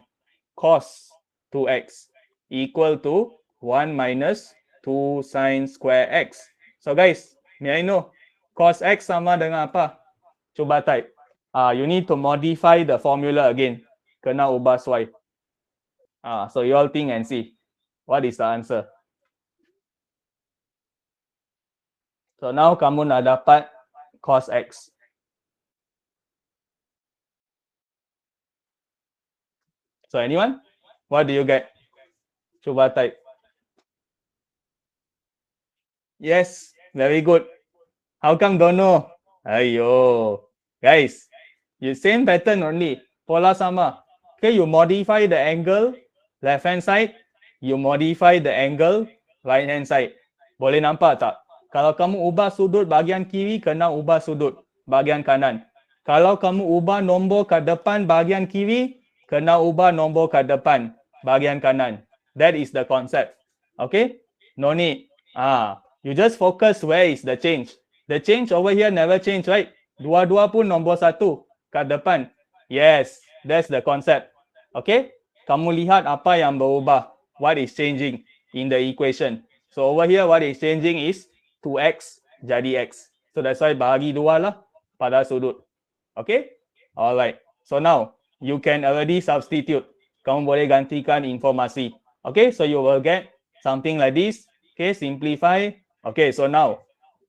cos 2x equal to 1 minus 2 sin square x. So guys, may I know cos x sama dengan apa? Cuba type. You need to modify the formula again. Kena ubah y. So you all think and see. What is the answer? So now kamu nak dapat cos x. So anyone? What do you get? Cuba type. Yes, very good. How come don't know? Ayo. Guys, you same pattern only. Pola sama. Okay, you modify the angle left hand side, you modify the angle right hand side. Boleh nampak tak? Kalau kamu ubah sudut bahagian kiri, kena ubah sudut bahagian kanan. Kalau kamu ubah nombor ke depan bahagian kiri, kena ubah nombor ke depan bahagian kanan. That is the concept. Okay? No need. You just focus where is the change. The change over here never change, right? Dua-dua pun nombor 1 kat depan. Yes, that's the concept. Okay? Kamu lihat apa yang berubah. What is changing in the equation. So over here, what is changing is 2x jadi x. So that's why bahagi 2 lah pada sudut. Okay? Alright. So now, you can already substitute. Kamu boleh gantikan informasi. Okay? So you will get something like this. Okay? Simplify. Okay, so now,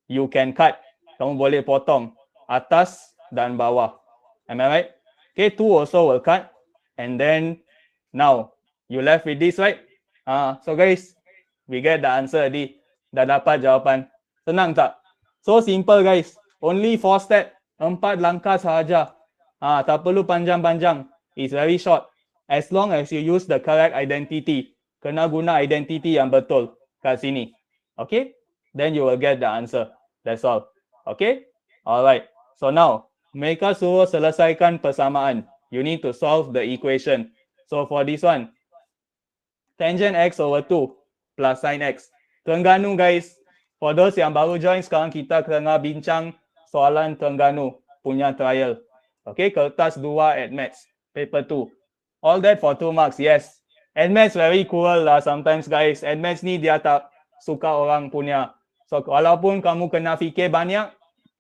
you can cut. Kamu boleh potong atas dan bawah. Am I right? Okay, 2 also will cut. And then now you left with this, right? So guys, we get the answer already. Dah dapat jawapan. Senang tak? So simple guys. Only 4 step. 4 langkah sahaja. Tak perlu panjang-panjang. It's very short. As long as you use the correct identity. Kena guna identity yang betul kat sini. Okay? Then you will get the answer. That's all. Okay? Alright. So now, mereka suruh selesaikan persamaan. You need to solve the equation. So for this one, tangent x over 2 plus sin x. Terengganu guys. For those yang baru join, sekarang kita tengah bincang soalan Terengganu punya trial. Okay, kertas 2 at maths, paper 2. All that for 2 marks, yes. And maths very cool lah sometimes guys. And maths ni dia tak suka orang punya. So walaupun kamu kena fikir banyak,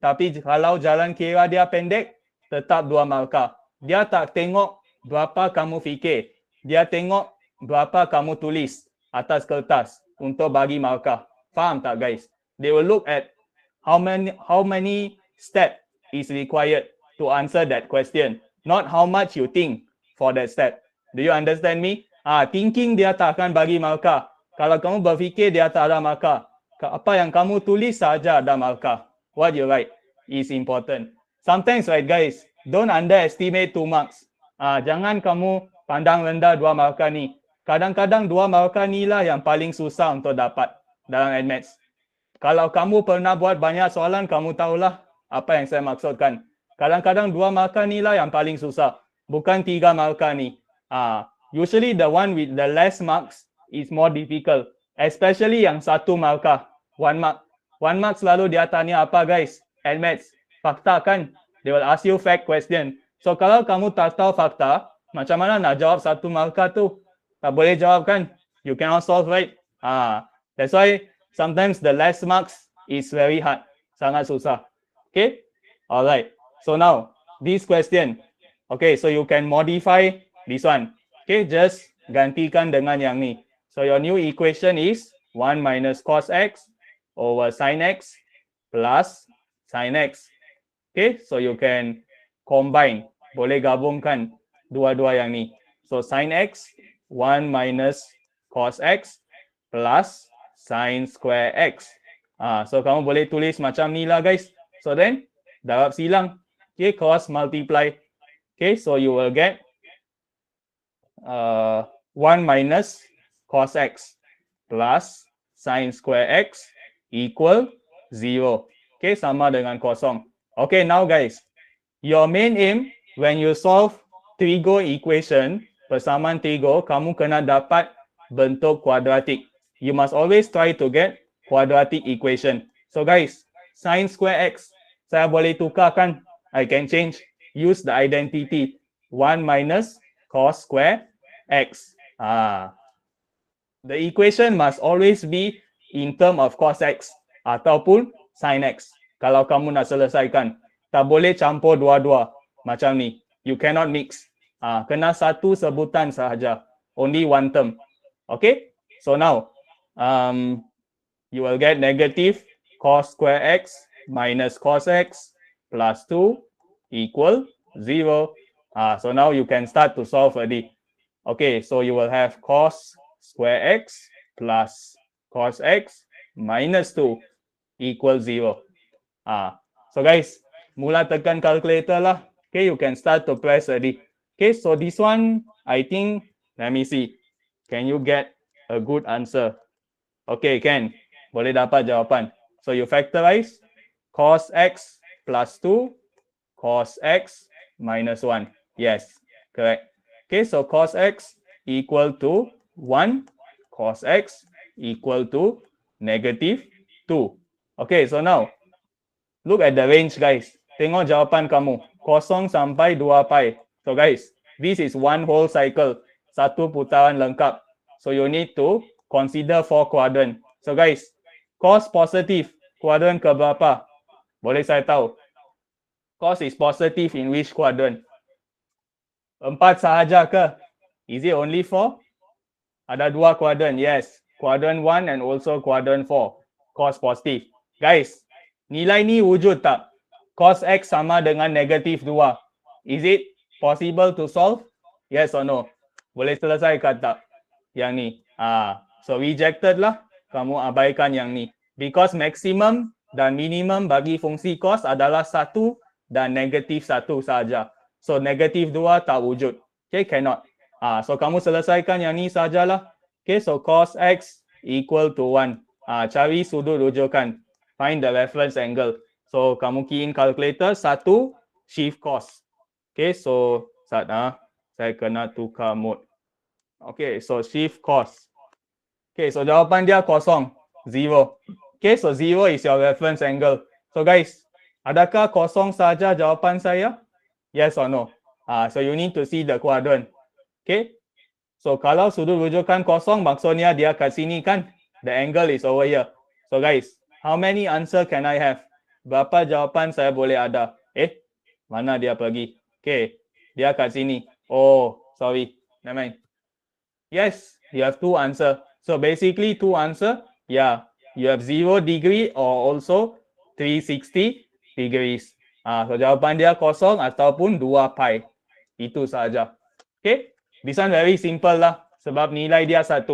tapi kalau jalan kira dia pendek, tetap 2 markah. Dia tak tengok berapa kamu fikir. Dia tengok berapa kamu tulis atas kertas untuk bagi markah. Faham tak guys? They will look at how many step is required to answer that question, not how much you think for that step. Do you understand me? Thinking dia tak akan bagi markah. Kalau kamu berfikir dia tak ada markah. Apa yang kamu tulis saja ada markah. What you write is important. Sometimes right guys, don't underestimate 2 marks. Jangan kamu pandang rendah 2 markah ni. Kadang-kadang 2 markah ni lah yang paling susah untuk dapat dalam NMATS. Kalau kamu pernah buat banyak soalan, kamu tahulah apa yang saya maksudkan. Kadang-kadang 2 markah ni lah yang paling susah. Bukan 3 markah ni. Usually the one with the less marks is more difficult. Especially yang 1 markah. 1 mark. 1 mark selalu dia tanya apa guys? NMATS. Fakta kan? They will ask you fact question. So kalau kamu tak tahu fakta, macam mana nak jawab 1 markah tu? Tak boleh jawab kan? You cannot solve, right? That's why sometimes the less marks is very hard. Sangat susah. Okay? Alright. So now, this question. Okay, so you can modify this one. Okay, just gantikan dengan yang ni. So your new equation is 1 minus cos x over sin x plus sin x. Okay, so you can combine. Boleh gabungkan dua-dua yang ni. So sin x, 1 minus cos x plus sin square x. So kamu boleh tulis macam ni lah guys. So then, darab silang. Okay, cos multiply. Okay, so you will get 1 minus cos x plus sin square x equal 0. Okay, sama dengan kosong. Okay, now guys, your main aim when you solve trigo equation, persamaan trigo, kamu kena dapat bentuk kuadratik. You must always try to get quadratic equation. So guys, sin square x, saya boleh tukarkan. I can change, use the identity 1 minus cos square x. The equation must always be in term of cos x ataupun sin x. Kalau kamu nak selesaikan, tak boleh campur dua-dua macam ni. You cannot mix. Kena satu sebutan sahaja. Only one term. Okay? So now, you will get negative cos square x minus cos x plus 2 equal 0. So now you can start to solve already. Okay, so you will have cos square x plus cos x minus 2 equal 0. So guys, mula tekan calculator lah. Okay, you can start to press already. Okay, so this one, I think, let me see. Can you get a good answer? Okay, can. Boleh dapat jawapan. So you factorize cos x plus 2, cos x minus 1. Yes, correct. Okay, so cos x equal to 1, cos x equal to negative 2. Okay, so now, look at the range guys. Tengok jawapan kamu. 0 sampai 2 pi. So guys, this is one whole cycle. Satu putaran lengkap. So you need to consider 4 quadrant. So guys, cos positive, quadrant ke berapa? Boleh saya tahu? Cos is positive in which quadrant? 4 sahaja ke? Is it only 4? Ada 2 quadrant, yes. Quadrant 1 and also quadrant 4. Cos positive. Guys, nilai ni wujud tak? Cos x sama dengan negatif 2. Is it? Possible to solve? Yes or no? Boleh selesaikan tak? Yang ni. So rejected lah. Kamu abaikan yang ni. Because maximum dan minimum bagi fungsi cos adalah 1 dan negatif 1 saja. So negatif 2 tak wujud. Okay, cannot. So kamu selesaikan yang ni sajalah. Okay, so cos x equal to 1. Cari sudut rujukan. Find the reference angle. So kamu key in calculator 1 shift cos. Okay, so saat saya kena tukar mode. Okay, so shift cos. Okay, so jawapan dia kosong. 0. Okay, so 0 is your reference angle. So guys, adakah kosong saja jawapan saya? Yes or no? So you need to see the quadrant. Okay, so kalau sudut rujukan kosong, maksudnya dia kat sini kan? The angle is over here. So guys, how many answer can I have? Berapa jawapan saya boleh ada? Mana dia pergi? Okay, dia kat sini. Oh, sorry. Never mind. Yes, you have 2 answer. So basically 2 answer. Yeah, you have 0 degree or also 360 degrees. So jawapan dia kosong ataupun 2 pi. Itu saja. Okay, this one very simple lah. Sebab nilai dia 1.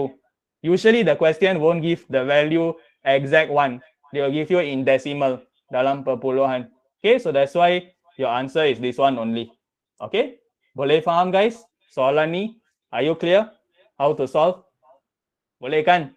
Usually the question won't give the value exact 1. They will give you in decimal dalam perpuluhan. Okay, so that's why your answer is this one only. Okay, boleh faham guys soalan ni? Are you clear how to solve? Boleh kan?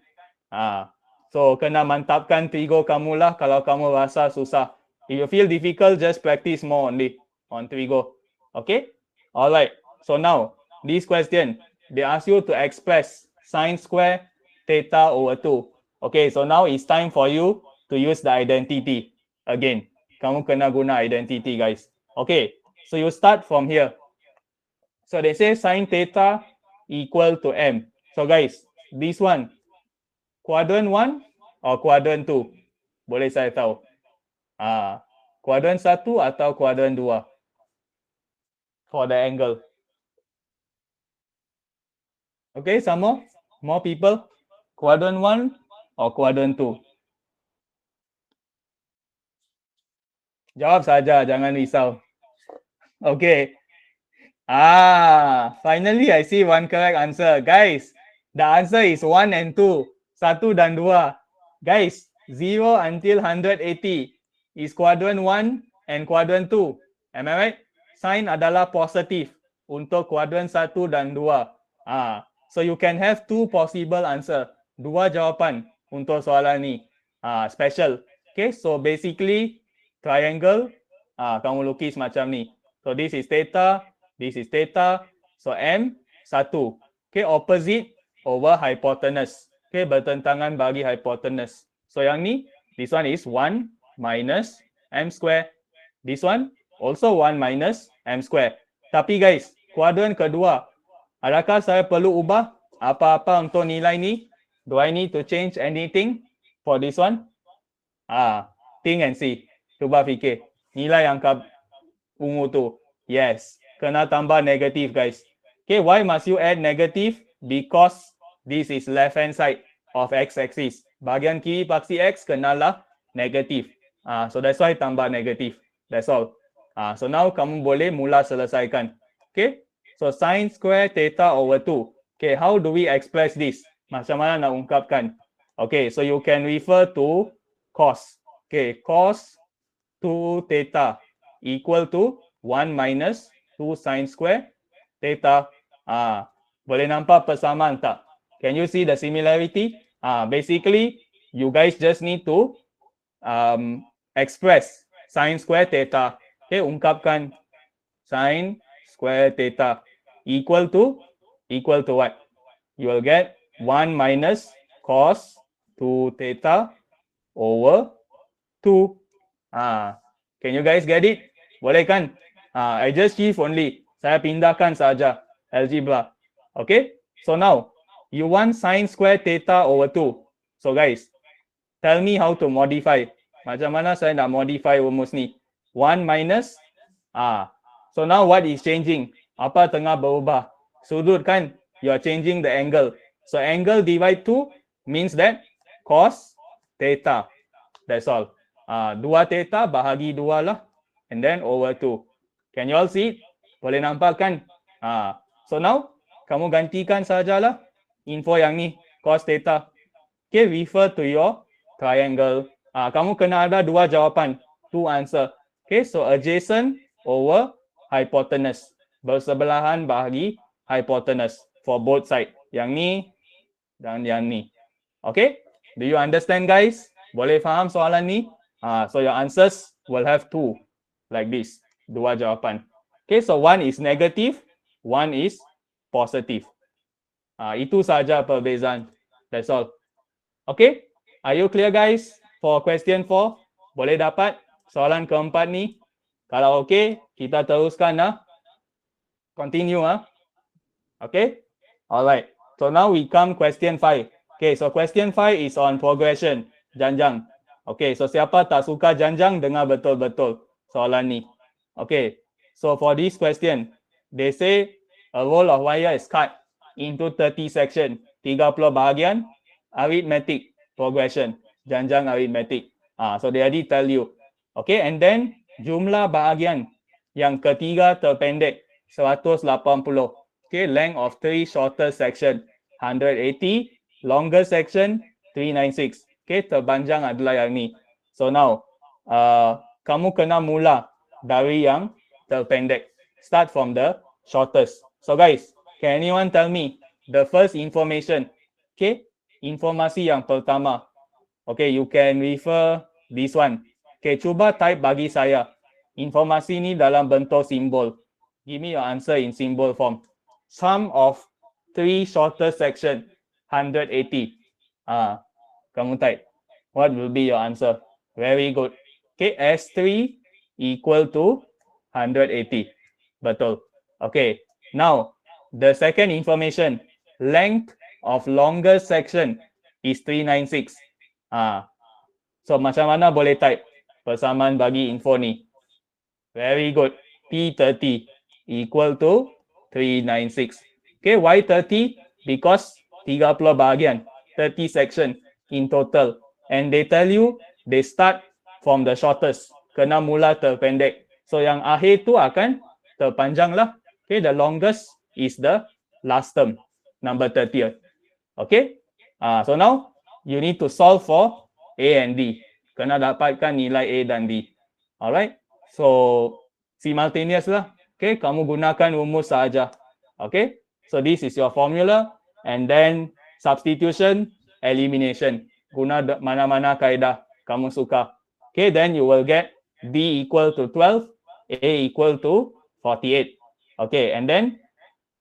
So kena mantapkan trigo kamu lah kalau kamu rasa susah. If you feel difficult, just practice more only on trigo. Okay, alright. So now this question, they ask you to express sine square theta over 2. Okay, so now it's time for you to use the identity. Again, kamu kena guna identity guys. Okay, so you start from here. So they say sine theta equal to m. So guys, this one, quadrant 1 or quadrant 2? Boleh saya tahu? Quadrant 1 atau quadrant 2? For the angle. Okay, some more? More people? Quadrant 1 or quadrant 2? Jawab saja, jangan risau. Okay. Finally I see one correct answer. Guys, the answer is 1 and 2. 1 dan 2. Guys, 0 until 180 is quadrant 1 and quadrant 2. Am I right? Sign adalah positif untuk quadrant 1 dan 2. So you can have 2 possible answer. 2 jawapan untuk soalan ni. Special. Okay, so basically triangle, kamu lukis macam ni. So this is theta, this is theta. So M 1. Okay, opposite over hypotenuse. Okay, bertentangan bagi hypotenuse. So yang ni, this one is 1 minus M square. This one also 1 minus M square. Tapi guys, kuadran kedua, adakah saya perlu ubah apa-apa untuk nilai ni? Do I need to change anything for this one? Think and see. Cuba fikir. Nilai angka ungu tu. Yes. Kena tambah negatif guys. Okay, why must you add negative? Because this is left hand side of x-axis. Bahagian kiri paksi x kenalah negatif. So that's why tambah negatif. That's all. So now kamu boleh mula selesaikan. Okay. So sin square theta over 2. Okay, how do we express this? Macam mana nak ungkapkan? Okay, so you can refer to cos. Okay, cos 2 theta equal to 1 minus 2 sin square theta. Boleh nampak persamaan tak? Can you see the similarity? Basically, you guys just need to express sin square theta. Okay, ungkapkan sin square theta equal to what? You will get 1 minus cos 2 theta over 2. Can you guys get it? Boleh kan? I just shift only. Saya pindahkan saja algebra. Okay? So now, you want sin square theta over 2. So guys, tell me how to modify. Macam mana saya nak modify rumus ni? 1 minus. So now what is changing? Apa tengah berubah? Sudut kan? You are changing the angle. So angle divide 2 means that cos theta. That's all. 2 theta bahagi 2 lah. And then over 2. Can you all see it? Boleh nampak kan? So now, kamu gantikan sajalah info yang ni, cos theta. Okay, refer to your triangle. Kamu kena ada dua jawapan, two answer. Okay, so adjacent over hypotenuse. Bersebelahan bahagi hypotenuse for both side. Yang ni dan yang ni. Okay, do you understand guys? Boleh faham soalan ni? So your answers will have two, like this, dua jawapan. Okay, so one is negative, one is positive. Itu saja perbezaan. That's all. Okay, are you clear guys for question 4? Boleh dapat soalan keempat ni? Kalau okay, kita teruskan Continue Okay, alright. So now we come question 5. Okay, so question 5 is on progression, janjang. Okay, so siapa tak suka janjang, dengar betul-betul soalan ni. Okay, so for this question, they say a roll of wire is cut into 30 section, 30 bahagian, arithmetic progression, janjang arithmetic. So they already tell you. Okay, and then jumlah bahagian yang ketiga terpendek 180. Okay, length of 3 shorter section 180, longer section 396. Okay, terpanjang adalah yang ni. So now, kamu kena mula dari yang terpendek. Start from the shortest. So guys, can anyone tell me the first information? Okay, informasi yang pertama. Okay, you can refer this one. Okay, cuba type bagi saya. Informasi ni dalam bentuk simbol. Give me your answer in symbol form. Sum of 3 shorter section 180. Kamu type. What will be your answer? Very good. Okay, S3 equal to 180. Betul. Okay, now the second information, length of longer section is 396. So macam mana boleh type? Persamaan bagi info ni. Very good. P30 equal to 396. Okay, why 30? Because 30 bahagian, 30 section in total. And they tell you they start from the shortest. Kena mula terpendek. So yang akhir tu akan terpanjang lah. Okay, the longest is the last term, number 30th. Okay, so now you need to solve for A and D. Kena dapatkan nilai A dan D. Alright, so simultaneous lah. Okay, kamu gunakan rumus sahaja. Okay, so this is your formula, and then substitution, elimination. Guna mana-mana kaedah kamu suka. Okay, then you will get D equal to 12, A equal to 48. Okay, and then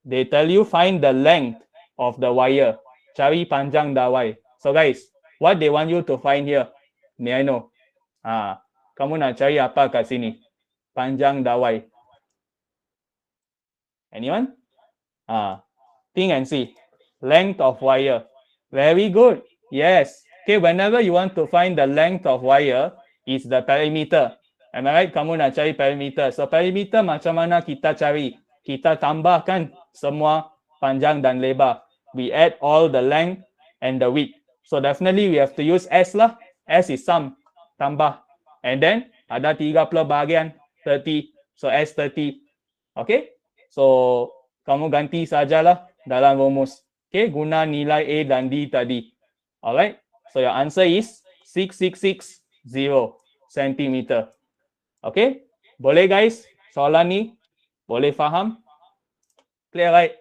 they tell you find the length of the wire. Cari panjang dawai. So guys, what they want you to find here? May I know? Kamu nak cari apa kat sini? Panjang dawai. Anyone? Think and see. Length of wire. Very good. Yes. Okay, whenever you want to find the length of wire, is the perimeter. Am I right? Kamu nak cari perimeter. So perimeter macam mana kita cari? Kita tambahkan semua panjang dan lebar. We add all the length and the width. So definitely we have to use S lah. S is sum. Tambah. And then ada 30 bahagian. 30. So S30. Okay. So kamu ganti sajalah dalam rumus. Okay. Guna nilai A dan D tadi. Alright. So your answer is 6660 cm. Okay. Boleh guys? Soalan ni? Boleh faham? Clear right?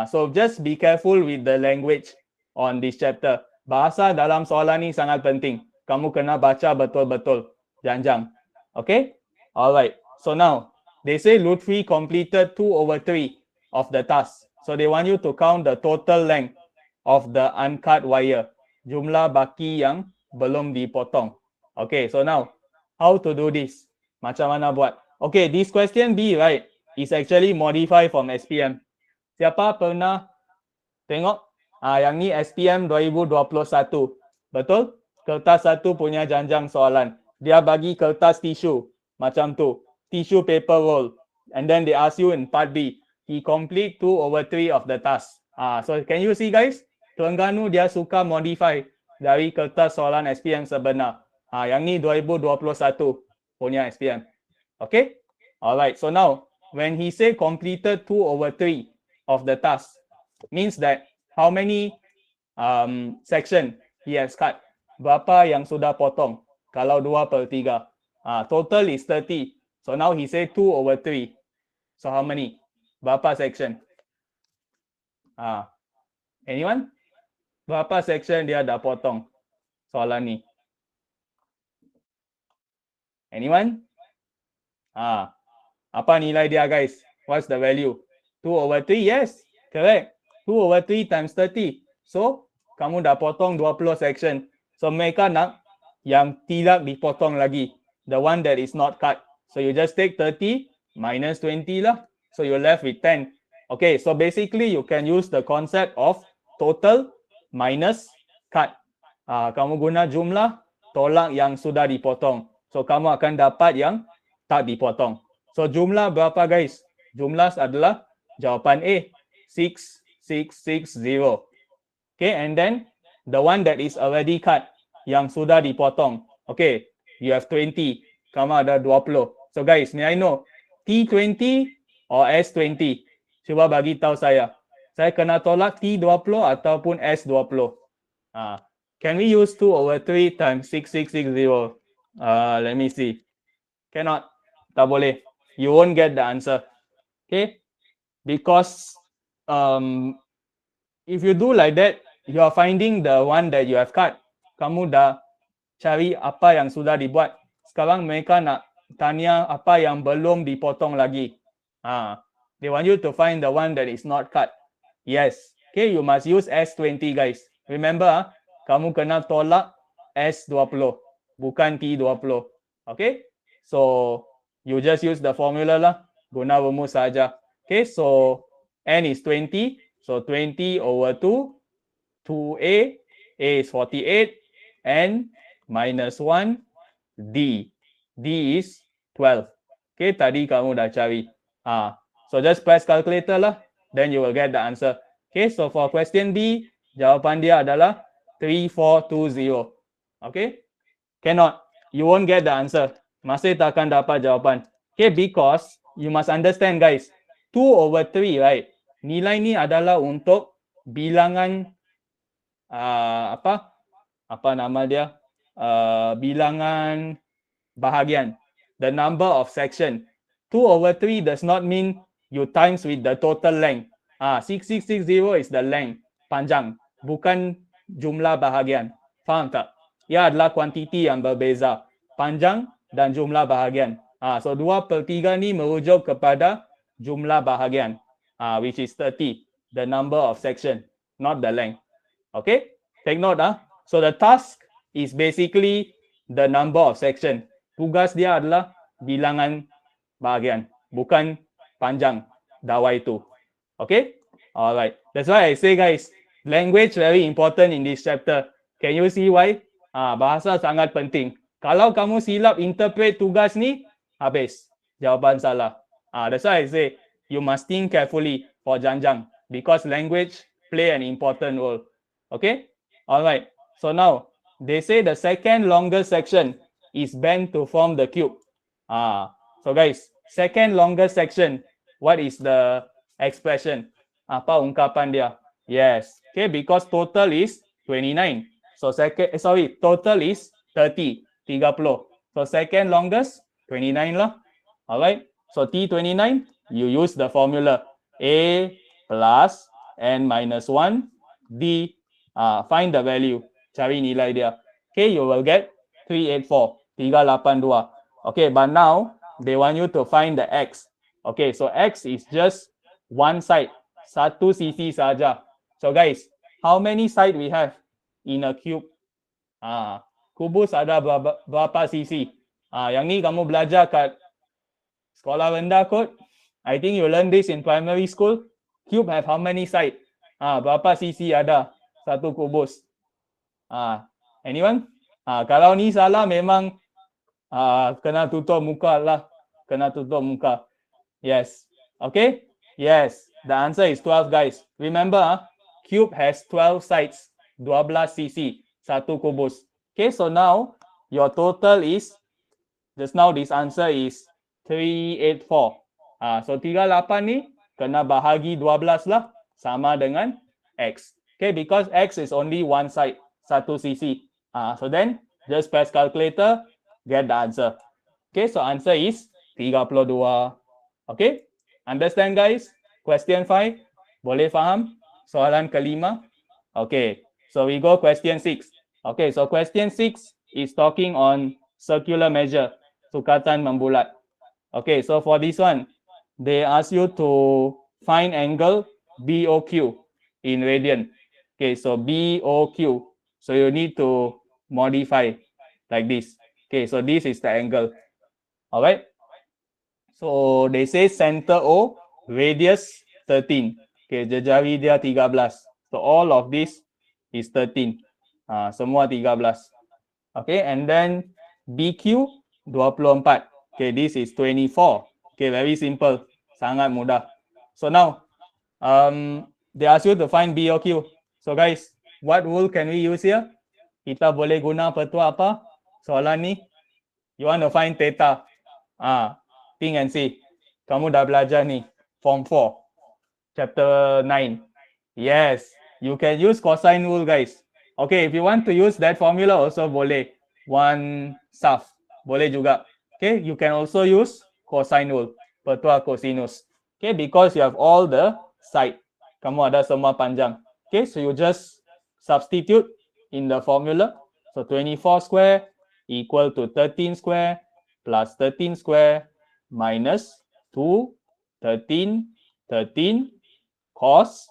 So just be careful with the language on this chapter. Bahasa dalam soalan ni sangat penting. Kamu kena baca betul-betul. Janjang. Okay? Alright. So now, they say Lutfi completed 2/3 of the task. So they want you to count the total length of the uncut wire. Jumlah baki yang belum dipotong. Okay, so now, how to do this? Macam mana buat? Okay, this question B, right, is actually modified from SPM. Siapa pernah tengok? Yang ni SPM 2021. Betul? Kertas satu punya janjang soalan. Dia bagi kertas tisu. Macam tu. Tissue paper roll. And then they ask you in part B. He complete 2/3 of the task. So can you see guys? Terengganu dia suka modify dari kertas soalan SPM sebenar. Yang ni 2021 punya SPM. Okay? Alright. So now, when he say completed 2/3 of the task, means that how many section he has cut. Berapa yang sudah potong? Kalau 2/3. Total is 30. So now he say 2/3. So how many? Berapa section? Anyone? Berapa section dia dah potong? Soalan ni. Anyone? Apa nilai dia guys? What's the value? 2/3, yes. Correct. 2/3 times 30. So, kamu dah potong 20 section. So, mereka nak yang tidak dipotong lagi. The one that is not cut. So, you just take 30 minus 20 lah. So, you're left with 10. Okay, so basically you can use the concept of total minus cut. Kamu guna jumlah tolak yang sudah dipotong. So, kamu akan dapat yang tak dipotong. So, jumlah berapa guys? Jumlah adalah jawapan A. 6660. Okay, and then the one that is already cut, yang sudah dipotong. Okay, you have 20. Kamu ada 20. So guys, may I know T20 or S20? Cuba bagi tahu saya. Saya kena tolak T20 ataupun S20. Can we use 2/3 times 6660? Let me see. Cannot. Tak boleh. You won't get the answer. Okay? Because if you do like that, you are finding the one that you have cut. Kamu dah cari apa yang sudah dibuat. Sekarang mereka nak tanya apa yang belum dipotong lagi. They want you to find the one that is not cut. Yes. Okay, you must use S20 guys. Remember, kamu kena tolak S20, bukan T20. Okay? So, you just use the formula lah. Guna rumus saja. Okay, so N is 20. So 20/2. 2A. A is 48. N minus 1. D. D is 12. Okay, tadi kamu dah cari. So just press calculator lah. Then you will get the answer. Okay, so for question B, jawapan dia adalah 3420. Okay? Cannot. You won't get the answer. Masih takkan dapat jawapan. Okay, because you must understand guys. 2/3, right? Nilai ni adalah untuk bilangan apa nama dia? Bilangan bahagian. The number of section. 2/3 does not mean you times with the total length. 6660 is the length, panjang, bukan jumlah bahagian. Faham tak? Ia adalah kuantiti yang berbeza, panjang dan jumlah bahagian. So 2/3 ni merujuk kepada jumlah bahagian, which is 30, the number of section, not the length. Okay, take note. So the task is basically the number of section. Tugas dia adalah bilangan bahagian, bukan panjang dawai itu. Okay, alright. That's why I say guys, language very important in this chapter. Can you see why? Bahasa sangat penting. Kalau kamu silap interpret tugas ni, habis. Jawapan salah. That's why I say, you must think carefully for Janjang. Because language play an important role. Okay? Alright. So now, they say the second longest section is bent to form the cube. So guys, second longest section, what is the expression? Apa ungkapan dia? Yes. Okay, because total is 29. So total is 30. So second longest, 29 lah. Alright. So T29, you use the formula A plus N minus 1 D. Find the value. Cari nilai dia. Okay, you will get 384. 382. Okay, but now they want you to find the X. Okay, so X is just one side. Satu sisi saja. So guys, how many side we have in a cube? Kubus ada berapa sisi? Yang ni kamu belajar kat sekolah rendah kot. I think you learn this in primary school. Cube have how many side? Berapa sisi ada satu kubus? Anyone? Kalau ni salah memang kena tutup muka lah. Kena tutup muka. Yes. Okay? Yes. The answer is 12 guys. Remember, cube has 12 sides. 12 sisi. Satu kubus. Okay, so now your total is, just now this answer is 384. So 38 ni kena bahagi 12 lah, sama dengan X. Okay, because X is only one side, satu sisi. So then just press calculator, get the answer. Okay, so answer is 32. Okay, understand guys? Question 5, boleh faham? Soalan kelima. Okay, so we go question 6. Okay, so question 6 is talking on circular measure, sukatan membulat. Okay, so for this one, they ask you to find angle BOQ in radian. Okay, so BOQ. So you need to modify like this. Okay, so this is the angle. All right. So they say center O, radius 13. Okay, jejari dia 13. So all of this is 13. Semua 13. Okay, and then BQ 24. Okay, this is 24. Okay, very simple. Sangat mudah. So now, they ask you to find BOQ. So guys, what rule can we use here? Kita boleh guna petua apa? Soalan ni, you want to find theta. Think and see. Kamu dah belajar ni, Form 4, Chapter 9. Yes, you can use cosine rule guys. Okay, if you want to use that formula also boleh. 1 saf, boleh juga. Okay, you can also use cosine rule, petua cosinus. Okay, because you have all the side. Kamu ada semua panjang. Okay, so you just substitute in the formula. So 24 square equal to 13 square plus 13 square minus 2, 13, 13 cos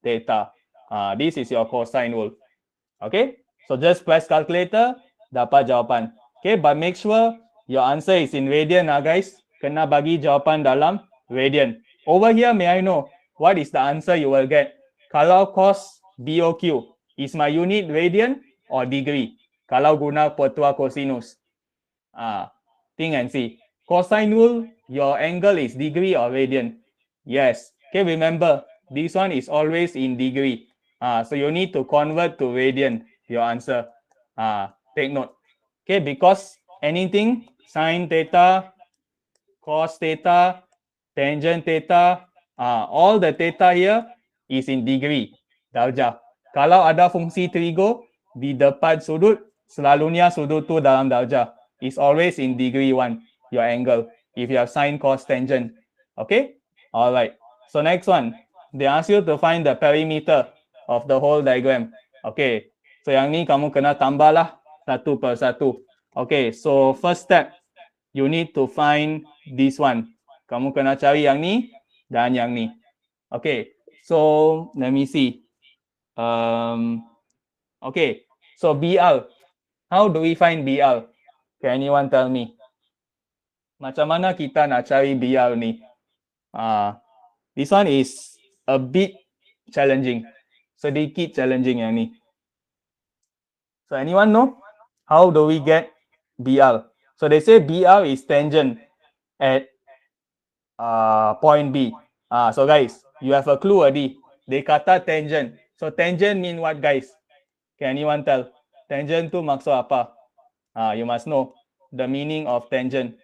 theta. This is your cosine rule. Okay, so just press calculator, dapat jawapan. Okay, but make sure your answer is in radian guys. Kena bagi jawapan dalam radian. Over here, may I know what is the answer you will get? Kalau cos BOQ, is my unit radian or degree? Kalau guna petua cosinus. Think and see. Cosine rule, your angle is degree or radian? Yes. Okay, remember, this one is always in degree. So you need to convert to radian, your answer. Take note. Okay, because anything, sine theta, cos theta, tangent theta, all the theta here is in degree, darjah. Kalau ada fungsi trigo di depan sudut, selalunya sudut tu dalam darjah. It's always in degree 1, your angle, if you have sine, cos, tangent. Okay? Alright. So next one, they ask you to find the perimeter of the whole diagram. Okay. So yang ni kamu kena tambah lah satu per satu. Okay, so first step, you need to find this one. Kamu kena cari yang ni dan yang ni. Okay, so let me see. Okay, so BL. How do we find BL? Can anyone tell me? Macam mana kita nak cari BL ni? This one is a bit challenging. Sedikit challenging yang ni. So anyone know? How do we get BL? So they say BL is tangent at point B. So guys, you have a clue already. They kata tangent. So tangent mean what guys? Can anyone tell? Tangent tu maksud apa? You must know the meaning of tangent.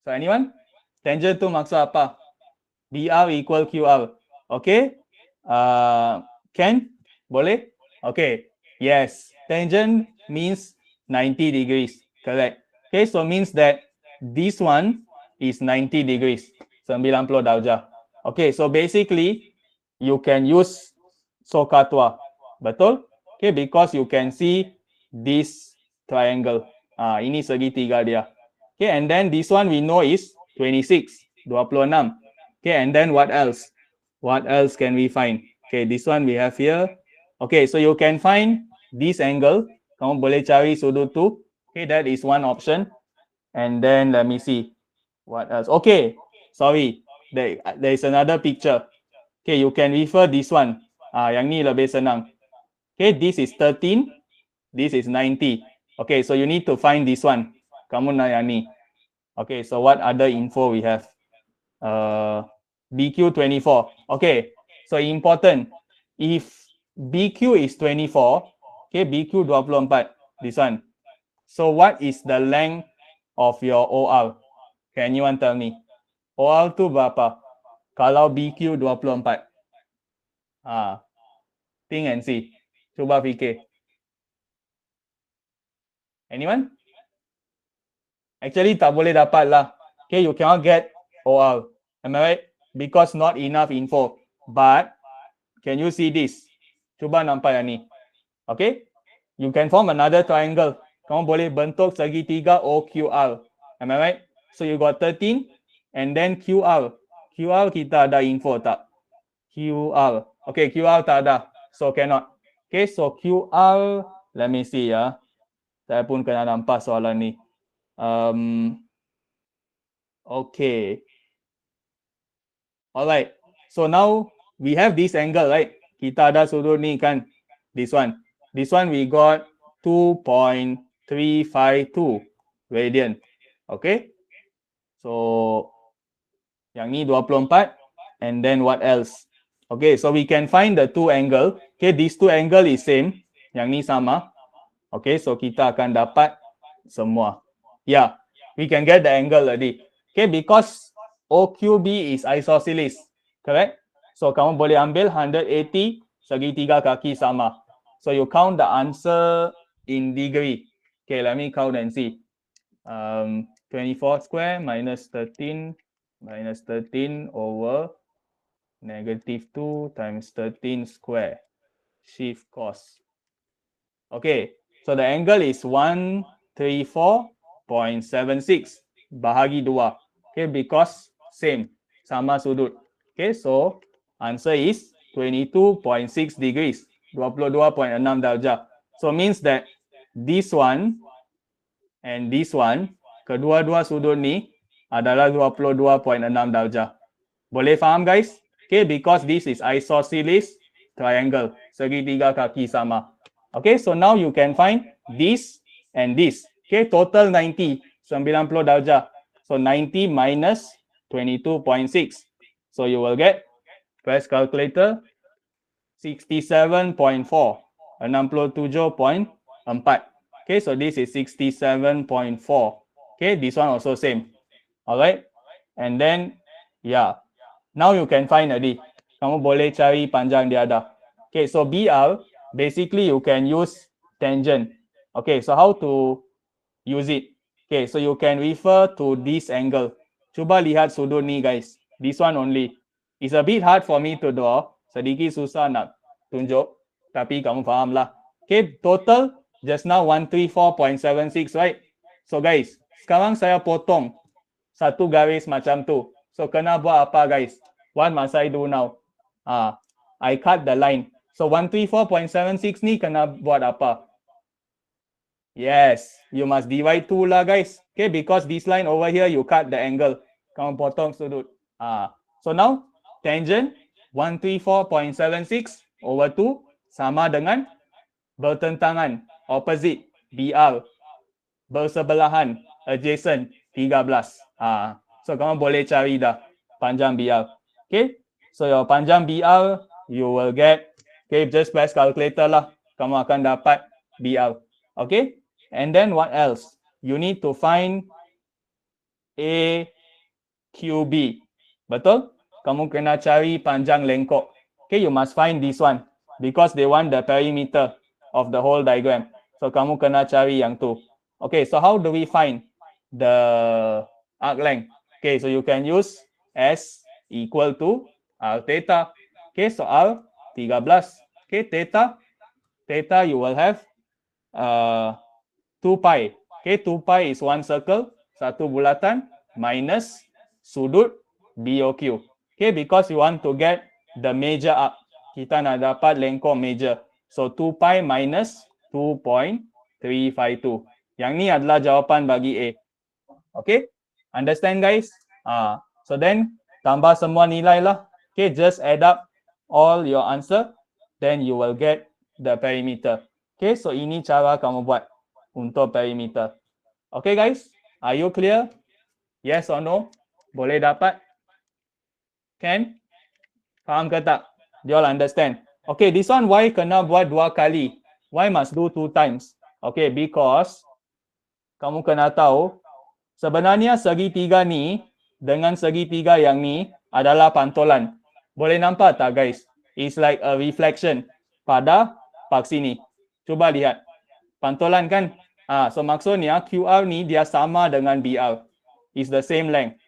So anyone? Tangent tu maksud apa? BR equal QR. Okay? Ken? Boleh? Okay. Yes. Tangent means 90 degrees. Correct. Okay, so means that this one is 90 degrees. 90 darjah. Okay, so basically, you can use sokatua. Betul? Okay, because you can see this triangle. Ini segitiga dia. Okay, and then this one we know is 26. 26. Okay, and then what else? What else can we find? Okay, this one we have here. Okay, so you can find this angle. Kamu boleh cari sudut tu. Okay, that is one option. And then let me see. What else? Okay, sorry. There is another picture. Okay, you can refer this one. Yang ni lebih senang. Okay, this is 13. This is 90. Okay, so you need to find this one. Kamu nak yang ni. Okay, so what other info we have? BQ 24. Okay, so important. If BQ is 24, okay, BQ 24, this one. So what is the length of your OR? Can anyone tell me? OL tu berapa? Kalau BQ 24. Think and see. Cuba fikir. Anyone? Actually, tak boleh dapat lah. Okay, you cannot get OL. Am I right? Because not enough info. But, can you see this? Cuba nampak yang ni. Okay? You can form another triangle. Kamu boleh bentuk segitiga OQR. Am I right? So, you got 13 and then QR. QR kita ada info tak? QR. Okay, QR tak ada. So, cannot. Okay, so QR, let me see ya. Saya pun kena nampak soalan ni. Okay. Alright. So now we have this angle, right? Kita ada sudut ni kan. This one. This one we got 2.352 radian. Okay. So yang ni 24. And then what else? Okay, so we can find the two angle. Okay, these two angle is same. Yang ni sama. Okay, so kita akan dapat semua. Yeah, we can get the angle already. Okay, because OQB is isosceles, correct? So kamu boleh ambil 180 segitiga kaki sama. So you count the answer in degree. Okay, let me count and see. 24 square minus 13 over -2 times 13 square. Shift cos. Okay, so the angle is 134.76 bahagi 2. Okay, because same, sama sudut. Okay, so answer is 22.6 degrees, 22.6 darjah. So means that this one and this one, kedua-dua sudut ni adalah 22.6 darjah. Boleh faham guys? Okay, because this is isosceles triangle, segitiga kaki sama. Okay, so now you can find this and this. Okay, total 90 darjah. So 90 minus 22.6. So you will get, press calculator, 67.4, 67.4. Okay, so this is 67.4. Okay, this one also same. Alright, and then, yeah. Now you can find already. Kamu boleh cari panjang dia ada. Okay, so BR, basically you can use tangent. Okay, so how to use it? Okay, so you can refer to this angle. Cuba lihat sudut ni guys. This one only. It's a bit hard for me to draw. Sedikit susah nak tunjuk. Tapi kamu faham lah. Okay, total just now 134.76, right? So guys, sekarang saya potong satu garis macam tu. So kena buat apa guys? What must I do now? I cut the line. So 134.76 ni kena buat apa? Yes, you must divide 2 lah guys. Okay, because this line over here you cut the angle. Kamu potong sudut. So now tangent 134.76 over 2 sama dengan bertentangan, opposite, BR, bersebelahan, adjacent, 13. So kamu boleh cari dah panjang BR. Okay, so your panjang BR you will get, okay, just press calculator lah. Kamu akan dapat BR. Okay, and then what else? You need to find AQB. Betul? Kamu kena cari panjang lengkok. Okay, you must find this one because they want the perimeter of the whole diagram. So kamu kena cari yang tu. Okay, so how do we find the arc length? Okay, so you can use S equal to R theta. Okay, so R 13. Okay, theta you will have 2 pi. Okay, 2 pi is one circle, satu bulatan, minus sudut BOQ. Okay, because you want to get the major arc. Kita nak dapat lengkok major. So 2 pi minus 2.352. Yang ni adalah jawapan bagi A. Okay, understand guys? So then tambah semua nilai lah. Okay, just add up all your answer, then you will get the perimeter. Okay, so ini cara kamu buat untuk perimeter. Okay guys, are you clear? Yes or no? Boleh dapat? Can? Faham ke tak? You all understand? Okay, this one why kena buat 2 kali? Why must do 2 times? Okay, because kamu kena tahu sebenarnya segitiga ni dengan segitiga yang ni adalah pantulan. Boleh nampak tak guys? It's like a reflection pada part sini. Cuba lihat. Pantulan kan? So maksudnya QR ni dia sama dengan BR. It's the same length.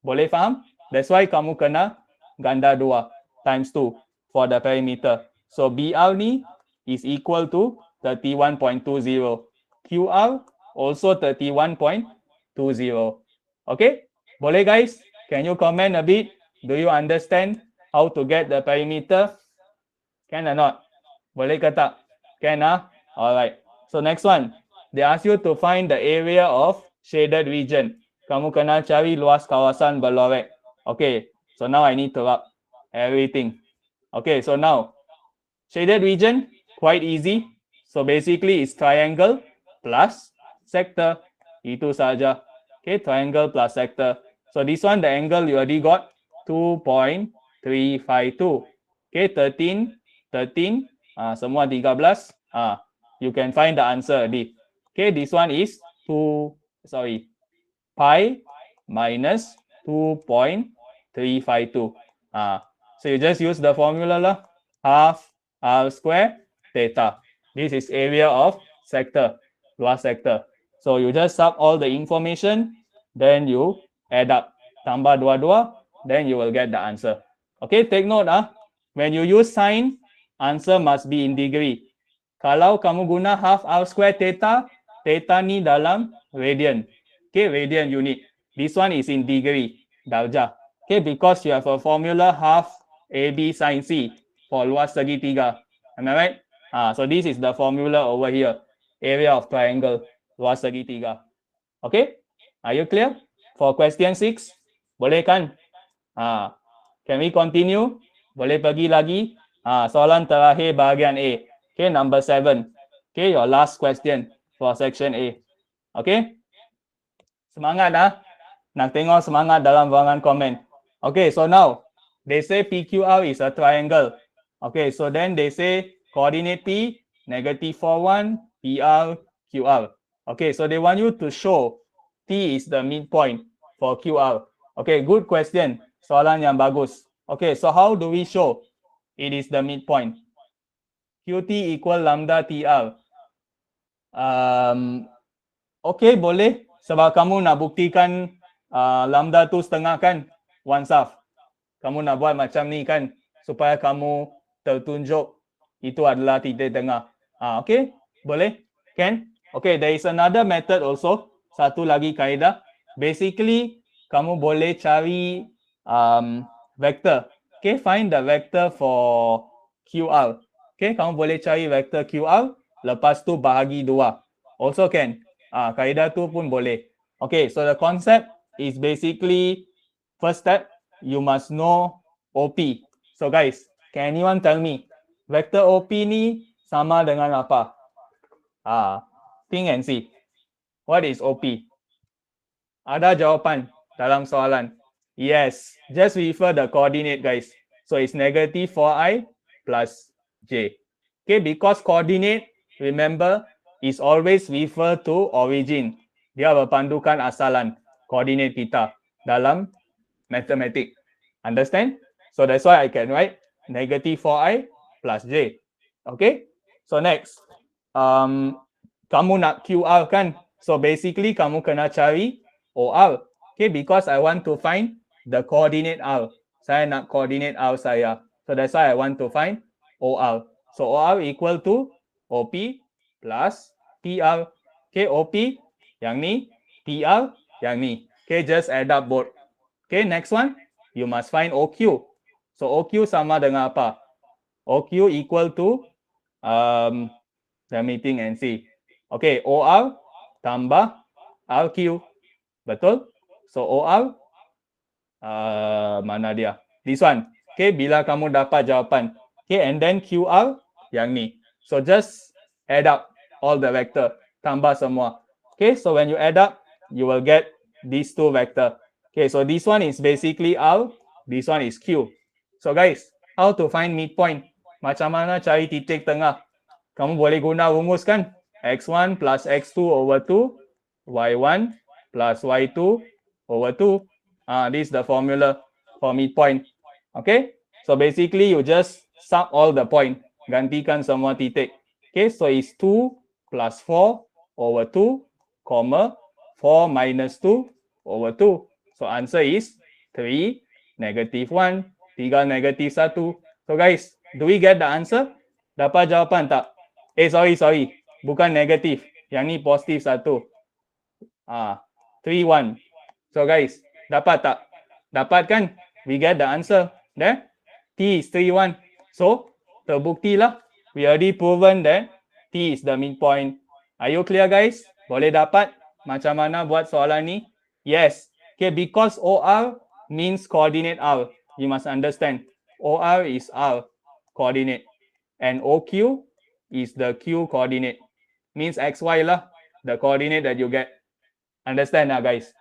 Boleh faham? That's why kamu kena ganda 2 times 2 for the perimeter. So BR ni is equal to 31.20. QR also 31.20. Okay? Boleh guys? Can you comment a bit? Do you understand how to get the perimeter? Can or not? Boleh ke tak? Can Alright. So next one. They ask you to find the area of shaded region. Kamu kena cari luas kawasan berlorek. Okay. So now I need to wrap everything. Okay. So now shaded region, quite easy. So basically it's triangle plus sector. Itu saja. Okay. Triangle plus sector. So this one, the angle you already got 2.352. Okay. 13. Semua 13. You can find the answer already. Okay. This one is pi minus 2.352. So you just use the formula lah. Half r square theta. This is area of sector, luas sector. So you just sub all the information, then you add up. Tambah dua-dua, then you will get the answer. Okay, take note when you use sign, answer must be in degree. Kalau kamu guna half r square theta, theta ni dalam radian. Okay, radian unit. This one is in degree, darjah. Okay, because you have a formula half AB sin C for luas segitiga. Am I right? So this is the formula over here. Area of triangle, luas segitiga. Okay? Are you clear? For question 6, boleh kan? Can we continue? Boleh pergi lagi? Soalan terakhir bahagian A. Okay, number 7. Okay, your last question for section A. Okay? Semangat Nak tengok semangat dalam ruangan komen. Okay, so now they say PQR is a triangle. Okay, so then they say coordinate P, negative 41, PR, QR. Okay, so they want you to show T is the midpoint for QR. Okay, good question. Soalan yang bagus. Okay, so how do we show it is the midpoint? QT equal lambda TR. Okay, boleh. Sebab kamu nak buktikan lambda tu setengah kan? 1/2. Kamu nak buat macam ni kan? Supaya kamu tertunjuk itu adalah titik tengah. Okay, boleh? Can? Okay, there is another method also. Satu lagi kaedah. Basically, kamu boleh cari vector. Okay, find the vector for QR. Okay, kamu boleh cari vector QR. Lepas tu bahagi 2. Also can. Kaedah tu pun boleh. Okay, so the concept is basically first step, you must know OP. So guys, can anyone tell me vector OP ni sama dengan apa? Think and see. What is OP? Ada jawapan dalam soalan? Yes, just refer the coordinate guys. So it's negative 4i plus j. Okay, because coordinate, remember, is always refer to origin. Dia berpandukan asalan koordinat kita dalam mathematics. Understand? So that's why I can write negative 4i plus j. Okay? So next, kamu nak QR kan? So basically kamu kena cari OR. Okay, because I want to find the coordinate R. Saya nak coordinate R saya. So that's why I want to find OR. So OR equal to OP plus PR. Okay, OP yang ni, PR yang ni. Okay, just add up both. Okay, next one, you must find OQ. So OQ sama dengan apa? OQ equal to, let me think and see. Okay, OR tambah RQ. Betul? So OR, mana dia? This one. Okay, bila kamu dapat jawapan. Okay, and then QR yang ni. So just add up all the vector. Tambah semua. Okay, so when you add up, you will get these two vector. Okay, so this one is basically R. This one is Q. So guys, how to find midpoint? Macam mana cari titik tengah? Kamu boleh guna rumus kan? X1 plus X2 over 2. Y1 plus Y2 over 2. This is the formula for midpoint. Okay, so basically you just sum all the point, gantikan semua titik. Okay, so it's 2 plus 4 over 2, comma 4 minus 2 over 2. So answer is 3, negative 1, 3 negative 1. So guys, do we get the answer? Dapat jawapan tak? Sorry. Bukan negatif. Yang ni positif 1. 3, 1. So guys, dapat tak? Dapat kan? We get the answer. There? T is 3, 1. So, terbuktilah. We already proven that T is the midpoint. Are you clear guys? Boleh dapat macam mana buat soalan ni? Yes. Okay, because OR means coordinate R. You must understand. OR is R coordinate. And OQ is the Q coordinate. Means XY lah. The coordinate that you get. Understand lah guys?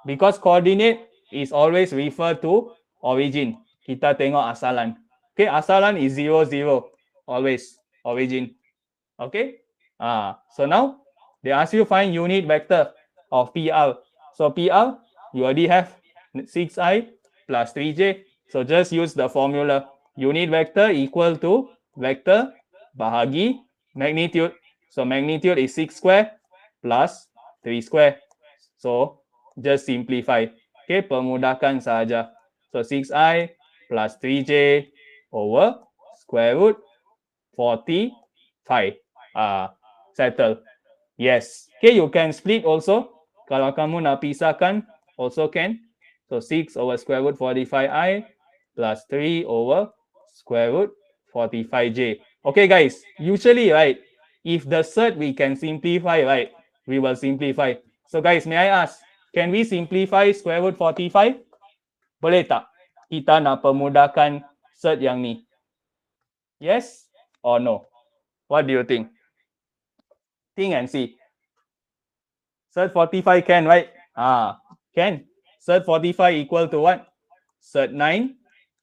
Because coordinate is always refer to origin. Kita tengok asalan. Okay, asalan is 0, 0. Always origin. Okay. So now they ask you find unit vector of PR. So PR, you already have 6i plus 3j. So just use the formula. Unit vector equal to vector bahagi magnitude. So magnitude is 6 square plus 3 square. So just simplify. Okay, permudahkan saja. So 6i plus 3j over square root 45. Settle. Yes. Okay, you can split also. Kalau kamu nak pisahkan, also can. So 6 over square root 45i plus 3 over square root 45j. Okay, guys. Usually, right, if the set we can simplify, right, we will simplify. So, guys, may I ask, can we simplify square root 45? Boleh tak? Kita nak permudahkan set yang ni. Yes or no? What do you think? Think and see. Set 45 can, right? Can. Set 45 equal to what? Set 9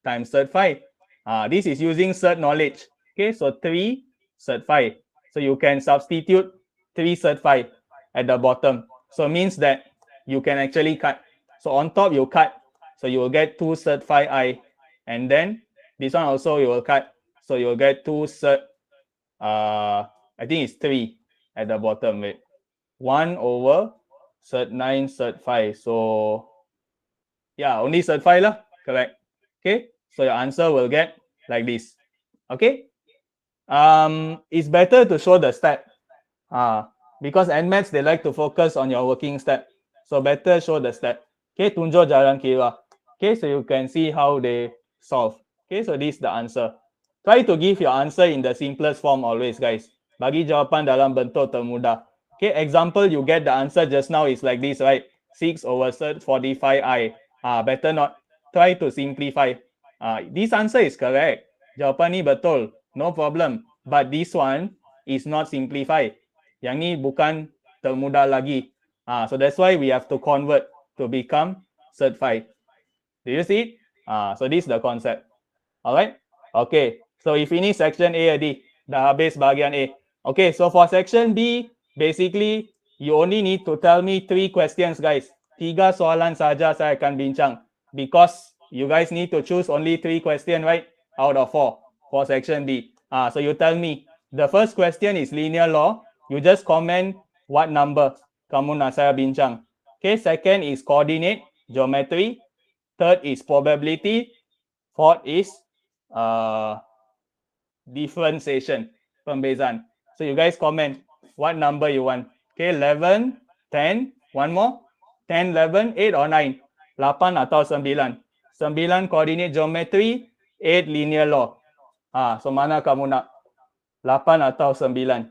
times set 5. This is using set knowledge. Okay, so 3 set 5. So you can substitute 3 set 5 at the bottom. So means that you can actually cut. So on top you cut. So you will get 2 set 5i. And then this one also you will cut. So you will get 2 set, I think it's 3 at the bottom. Wait. 1 over set 9 set 5. So yeah, only set 5 lah. Correct. Okay. So your answer will get like this. Okay. It's better to show the step. Because NMATs, they like to focus on your working step. So better show the step. Okay, tunjuk jalan kira. Okay, so you can see how they solve. Okay, so this is the answer. Try to give your answer in the simplest form always, guys. Bagi jawapan dalam bentuk termudah. Okay, example, you get the answer just now is like this, right? 6 over 45i. Better not. Try to simplify. This answer is correct. Jawapan ni betul. No problem. But this one is not simplified. Yang ni bukan termudah lagi. So that's why we have to convert to become certified. Do you see it? So this is the concept. Alright? Okay. So if finish section A already, dah habis bahagian A. Okay, so for section B, basically, you only need to tell me 3 questions, guys. 3 soalan saja saya akan bincang. Because you guys need to choose only 3 questions, right? Out of 4 for section B. So you tell me, the first question is linear law. You just comment what number kamu nak saya bincang. Okay, second is coordinate, geometry. Third is probability. Fourth is differentiation, pembezaan. So you guys comment what number you want. Okay, 11, 10, one more. 10, 11, 8 or 9? 8 atau 9? 9 coordinate geometry, 8 linear law. So mana kamu nak? 8 atau 9?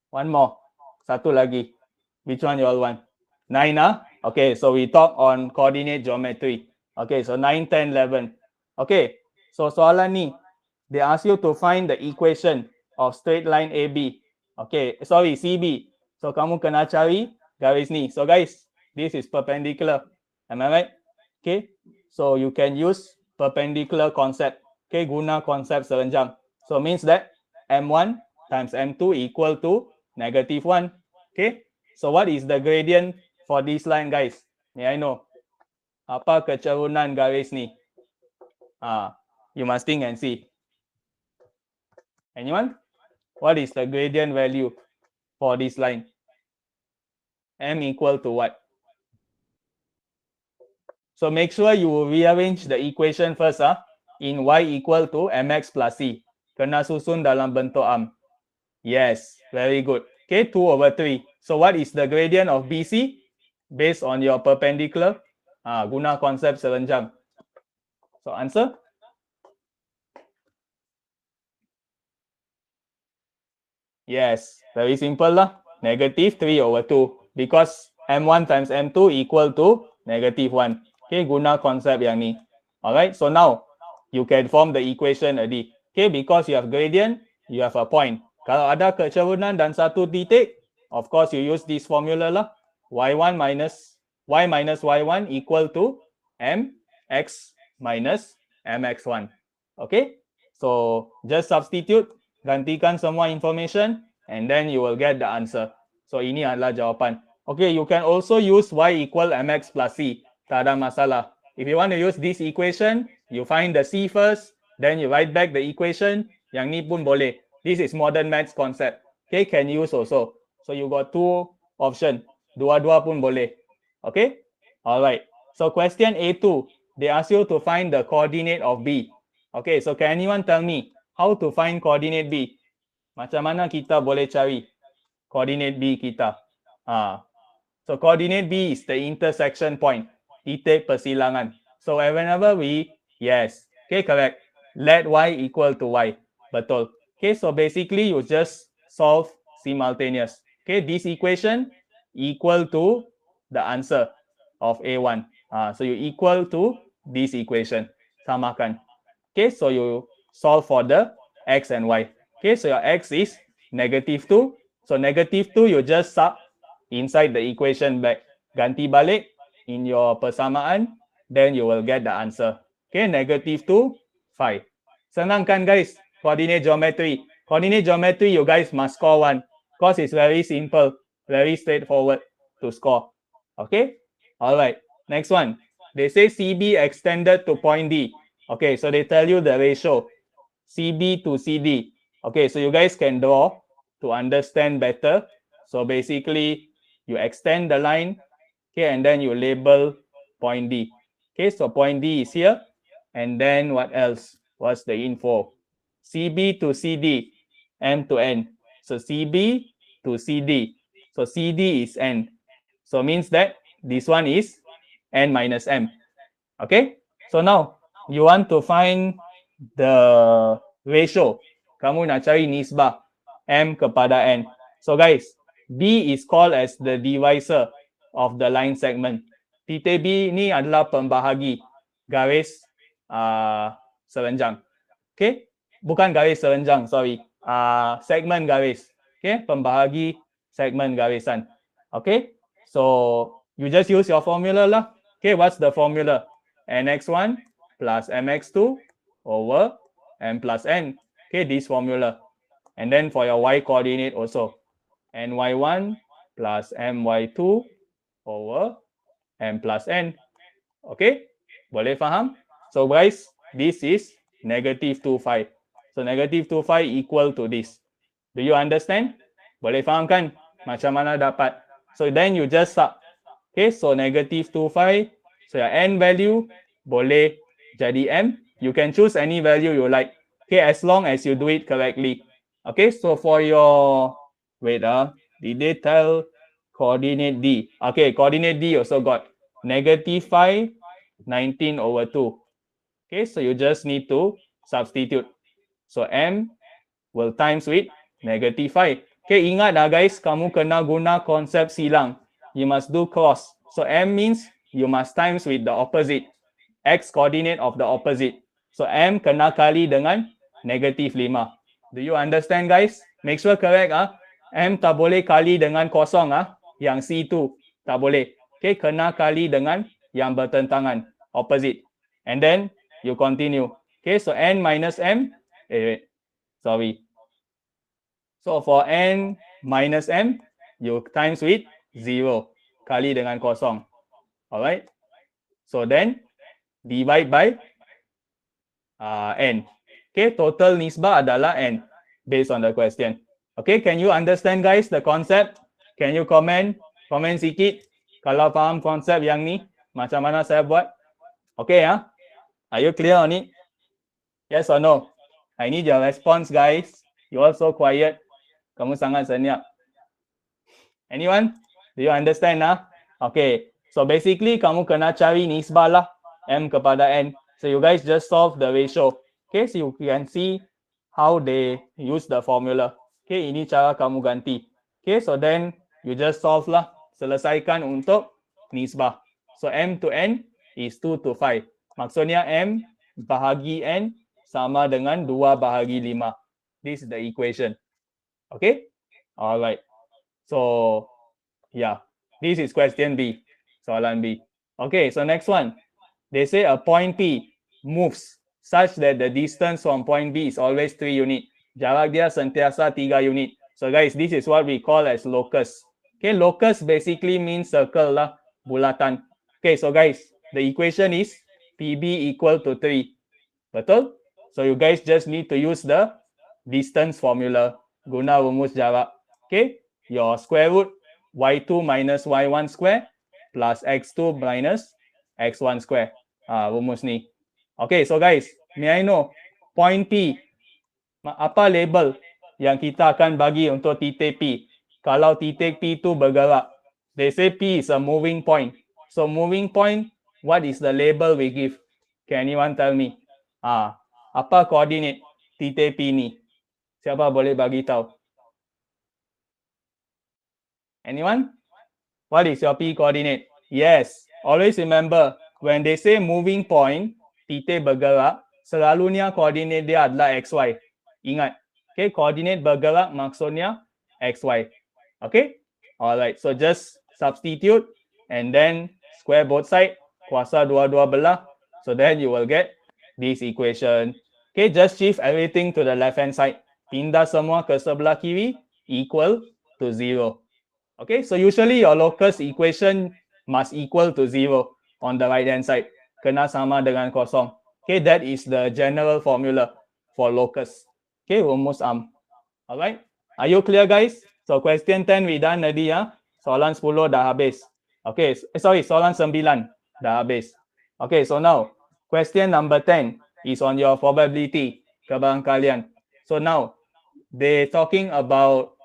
One more. Satu lagi. Which one you all want? 9, Okay, so we talk on coordinate geometry. Okay, so 9, 10, 11. Okay, so soalan ni, they ask you to find the equation of straight line AB. Okay, sorry, CB. So kamu kena cari garis ni. So guys, this is perpendicular. Am I right? Okay, so you can use perpendicular concept. Okay, guna konsep serenjang. So means that M1 times M2 equal to -1. Okay, so what is the gradient for this line, guys? May I know? Apa kecerunan garis ni? You must think and see. Anyone? What is the gradient value for this line? M equal to what? So make sure you rearrange the equation first in y equal to mx plus c. Kena susun dalam bentuk arm. Yes, very good. Okay, 2 over 3. So what is the gradient of BC? Based on your perpendicular, guna konsep serenjang. So answer? Yes, very simple lah. Negative 3 over 2. Because M1 times M2 equal to negative 1. Okay, guna konsep yang ni. Alright, so now you can form the equation already. Okay, because you have gradient, you have a point. Kalau ada kecerunan dan satu titik, of course you use this formula lah. Y1 minus y minus y1 equal to mx minus mx1. Okay, so just substitute, gantikan semua information, and then you will get the answer. So ini adalah jawapan. Okay, you can also use y equal mx plus c. Tak ada masalah. If you want to use this equation, you find the c first, then you write back the equation. Yang ni pun boleh. This is modern maths concept. Okay, can use also. So you got two option. Dua-dua pun boleh. Okay? Alright. So question A2, they ask you to find the coordinate of B. Okay, so can anyone tell me how to find coordinate B? Macam mana kita boleh cari coordinate B kita? So coordinate B is the intersection point, titik persilangan. So whenever we, yes, okay, correct. Let y equal to y. Betul. Okay, so basically you just solve simultaneous. Okay, this equation equal to the answer of A1. So you equal to this equation. Samakan. Okay, so you solve for the x and y. Okay, so your x is negative 2. So negative 2, you just sub inside the equation back. Ganti balik in your persamaan, then you will get the answer. Okay, negative 2, 5. Senang kan guys? Coordinate geometry. Coordinate geometry, you guys must score 1. Because it's very simple, very straightforward to score. Okay? Alright, next one. They say CB extended to point D. Okay, so they tell you the ratio. CB to CD. Okay, so you guys can draw to understand better. So basically, you extend the line, okay, and then you label point D. Okay, so point D is here. And then what else? What's the info? CB to CD, M to N. So CB to CD. So CD is N. So means that this one is N minus M. Okay, so now you want to find the ratio. Kamu nak cari nisbah M kepada N. So guys, B is called as the divisor of the line segment. Titik B ni adalah pembahagi garis serenjang. Okay, bukan garis serenjang, sorry. Segmen garis. Okay, pembahagi segmen garisan. Okay, so you just use your formula lah. Okay, what's the formula? Nx1 plus mx2 over m plus n. Okay, this formula. And then for your y coordinate also, ny1 plus my2 over m plus n. Okay, boleh faham? So guys, this is negative 25. So negative 25 equal to this. Do you understand? Boleh faham kan? Macam mana dapat? So then you just sub. Okay, so negative 25. So your n value boleh jadi m. You can choose any value you like. Okay, as long as you do it correctly. Okay, so for your, wait, did they tell coordinate D? Okay, coordinate D also got negative 5, 19 over 2. Okay, so you just need to substitute. So M will times with negative 5. Okay, ingat guys, kamu kena guna konsep silang. You must do cross. So M means you must times with the opposite. X coordinate of the opposite. So M kena kali dengan negative 5. Do you understand guys? Make sure correct M tak boleh kali dengan kosong yang C2. Tak boleh. Okay, kena kali dengan yang bertentangan. Opposite. And then you continue. Okay, so N minus M. Wait. Sorry. So for N minus M, you times with 0. Kali dengan kosong. Alright. So then divide by n. Okay, total nisbah adalah n based on the question. Okay, can you understand guys the concept? Can you comment? Comment sikit kalau faham konsep yang ni, macam mana saya buat. Okay ya? Are you clear on it? Yes or no? I need your response guys. You all so quiet. Kamu sangat senyap. Anyone? Do you understand nah? Okay. So basically kamu kena cari nisbah lah m kepada n. So you guys just solve the ratio. Okay, so you can see how they use the formula. Okay, ini cara kamu ganti. Okay, so then you just solve lah. Selesaikan untuk nisbah. So m to n is 2 to 5. Maksudnya m bahagi n sama dengan 2 bahagi 5. This is the equation. Okay? Alright. So, yeah. This is question B. Soalan B. Okay, so next one. They say a point P moves such that the distance from point B is always 3 unit. Jarak dia sentiasa 3 unit. So guys, this is what we call as locus. Okay, locus basically means circle lah, bulatan. Okay, so guys, the equation is PB equal to 3. Betul? So you guys just need to use the distance formula. Guna rumus jarak. Okay, your square root y2 minus y1 square plus x2 minus x1 square. Rumus ni. Okay, so guys, may I know point P, apa label yang kita akan bagi untuk titik P? Kalau titik P itu bergerak, they say P is a moving point. So moving point, what is the label we give? Can anyone tell me? Apa koordinat titik P ni? Siapa boleh bagi tahu? Anyone? What is your P coordinate? Yes, always remember, when they say moving point, titik bergerak, selalunya koordinat dia adalah XY. Ingat, okay, koordinat bergerak maksudnya XY. Okay? Alright, so just substitute and then square both sides, kuasa dua-dua belah. So then you will get this equation. Okay, just shift everything to the left-hand side. Pindah semua ke sebelah kiri, equal to 0. Okay, so usually your locus equation must equal to 0 on the right-hand side. Kena sama dengan kosong. Okay, that is the general formula for locus. Okay, rumus Alright, are you clear guys? So question 10 we done tadi ya. Soalan 10 dah habis. Okay, soalan 9 dah habis. Okay, so now question number 10 is on your probability, kebarangkalian. So now they talking about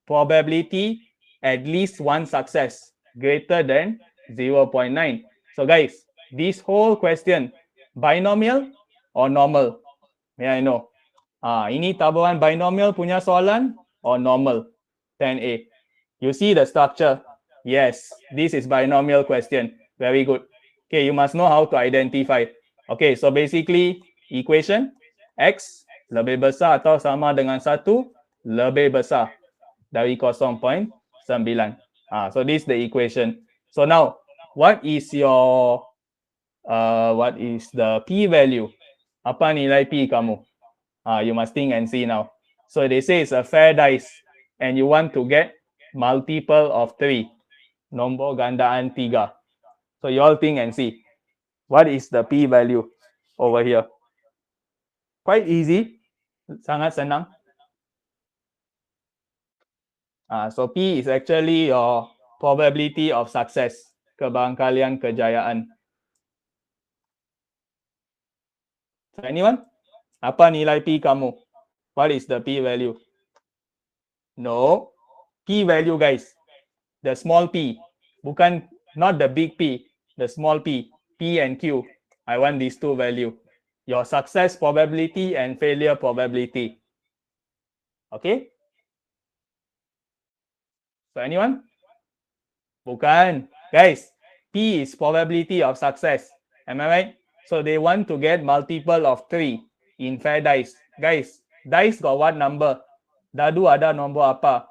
probability at least one success greater than 0.9. So guys, this whole question, binomial or normal? May I know? Ini tabuhan binomial punya soalan or normal? 10A. You see the structure? Yes, this is binomial question. Very good. Okay, you must know how to identify. Okay, so basically equation X lebih besar atau sama dengan 1 lebih besar dari 0.9. So this is the equation. So now, what is your what is the p value? Apa nilai p kamu? You must think and see now. So they say it's a fair dice and you want to get multiple of 3. Nombor gandaan 3. So you all think and see. What is the p value over here? Quite easy. Sangat senang. So P is actually your probability of success, kebarangkalian kejayaan. So anyone? Apa nilai P kamu? What is the P value? No. P value guys. The small p. Bukan, not the big P. The small p. P and Q. I want these two value. Your success probability and failure probability. Okay? So anyone? Bukan. Guys, P is probability of success. Am I right? So they want to get multiple of 3 in fair dice. Guys, dice got what number? Dadu ada nombor apa?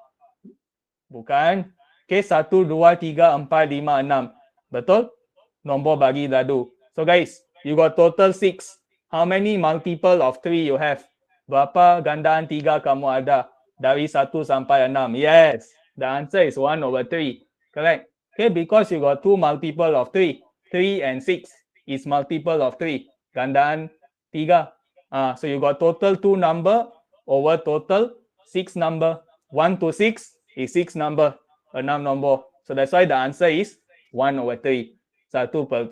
Bukan. Okay, 1, 2, 3, 4, 5, 6. Betul? Nombor bagi dadu. So guys, you got total 6. How many multiple of 3 you have? Berapa gandaan 3 kamu ada? Dari 1 sampai 6. Yes. The answer is 1/3. Correct. Okay, because you got 2 multiple of 3. 3 and 6. is multiple of 3. Gandaan 3. So you got total 2 number over total 6 number. 1 to 6 is 6 number. 6 nombor. So that's why the answer is 1 over 3. 1/3.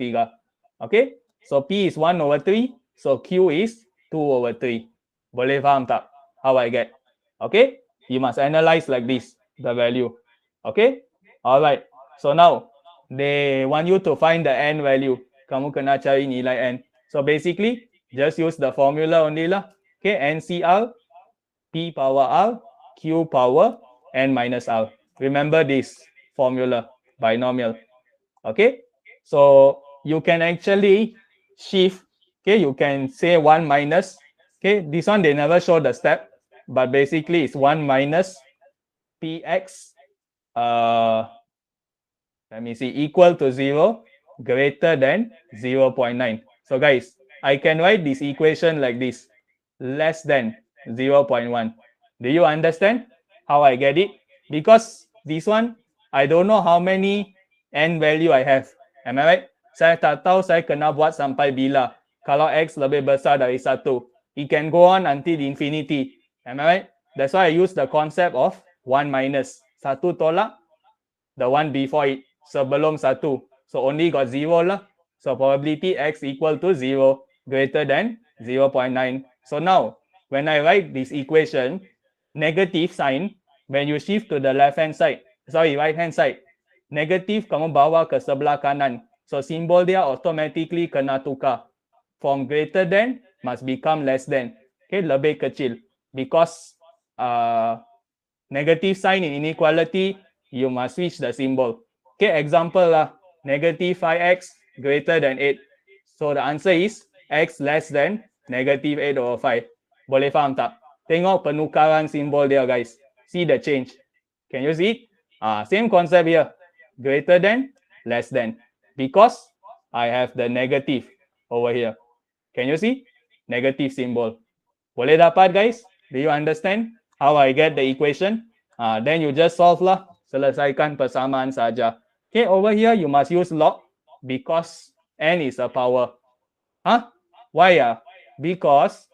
Okay. So P is 1 over 3. So Q is 2 over 3. Boleh faham tak? How I get? Okay. You must analyze like this, the value. Okay. Alright. So now, they want you to find the n value. Kamu kena cari nilai n. So basically, just use the formula only lah. Okay. NCR, P power R, Q power n minus R. Remember this formula, binomial. Okay. So you can actually shift. Okay. You can say 1 minus. Okay. This one, they never show the step. But basically, it's 1 minus Px. Let me see, equal to 0, greater than 0.9. So guys, I can write this equation like this, less than 0.1. Do you understand how I get it? Because this one, I don't know how many n value I have. Am I right? Saya tak tahu saya kena buat sampai bila. Kalau x lebih besar dari 1, it can go on until infinity. Am I right? That's why I use the concept of 1 minus. 1 tolak the one before it, sebelum 1. So only got 0 lah. So probability x equal to 0, greater than 0.9. So now, when I write this equation, negative sign, when you shift to the right-hand side, negative kamu bawa ke sebelah kanan. So simbol dia automatically kena tukar. From greater than must become less than. Okay, lebih kecil. Because negative sign in inequality, you must switch the symbol. Okay, example lah, negative 5x greater than 8. So the answer is x less than negative 8 over 5. Boleh faham tak? Tengok penukaran simbol dia guys. See the change. Can you see it? Same concept here. Greater than, less than. Because I have the negative over here. Can you see? Negative symbol. Boleh dapat guys? Do you understand how I get the equation? Then you just solve lah. Selesaikan persamaan saja. Okay, over here you must use log because n is a power. Why? Because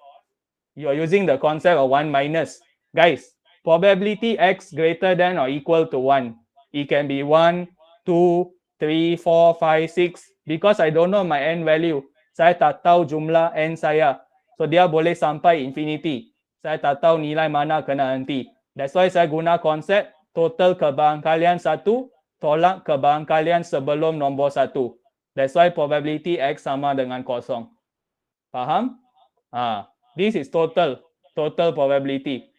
you are using the concept of 1 minus. Guys, probability x greater than or equal to 1. It can be 1, 2, 3, 4, 5, 6. Because I don't know my n value. Saya tak tahu jumlah n saya. So dia boleh sampai infinity. Saya tak tahu nilai mana kena henti. That's why saya guna konsep total kebarangkalian 1 tolak kebarangkalian sebelum nombor 1. That's why probability x sama dengan kosong. Faham? This is total probability.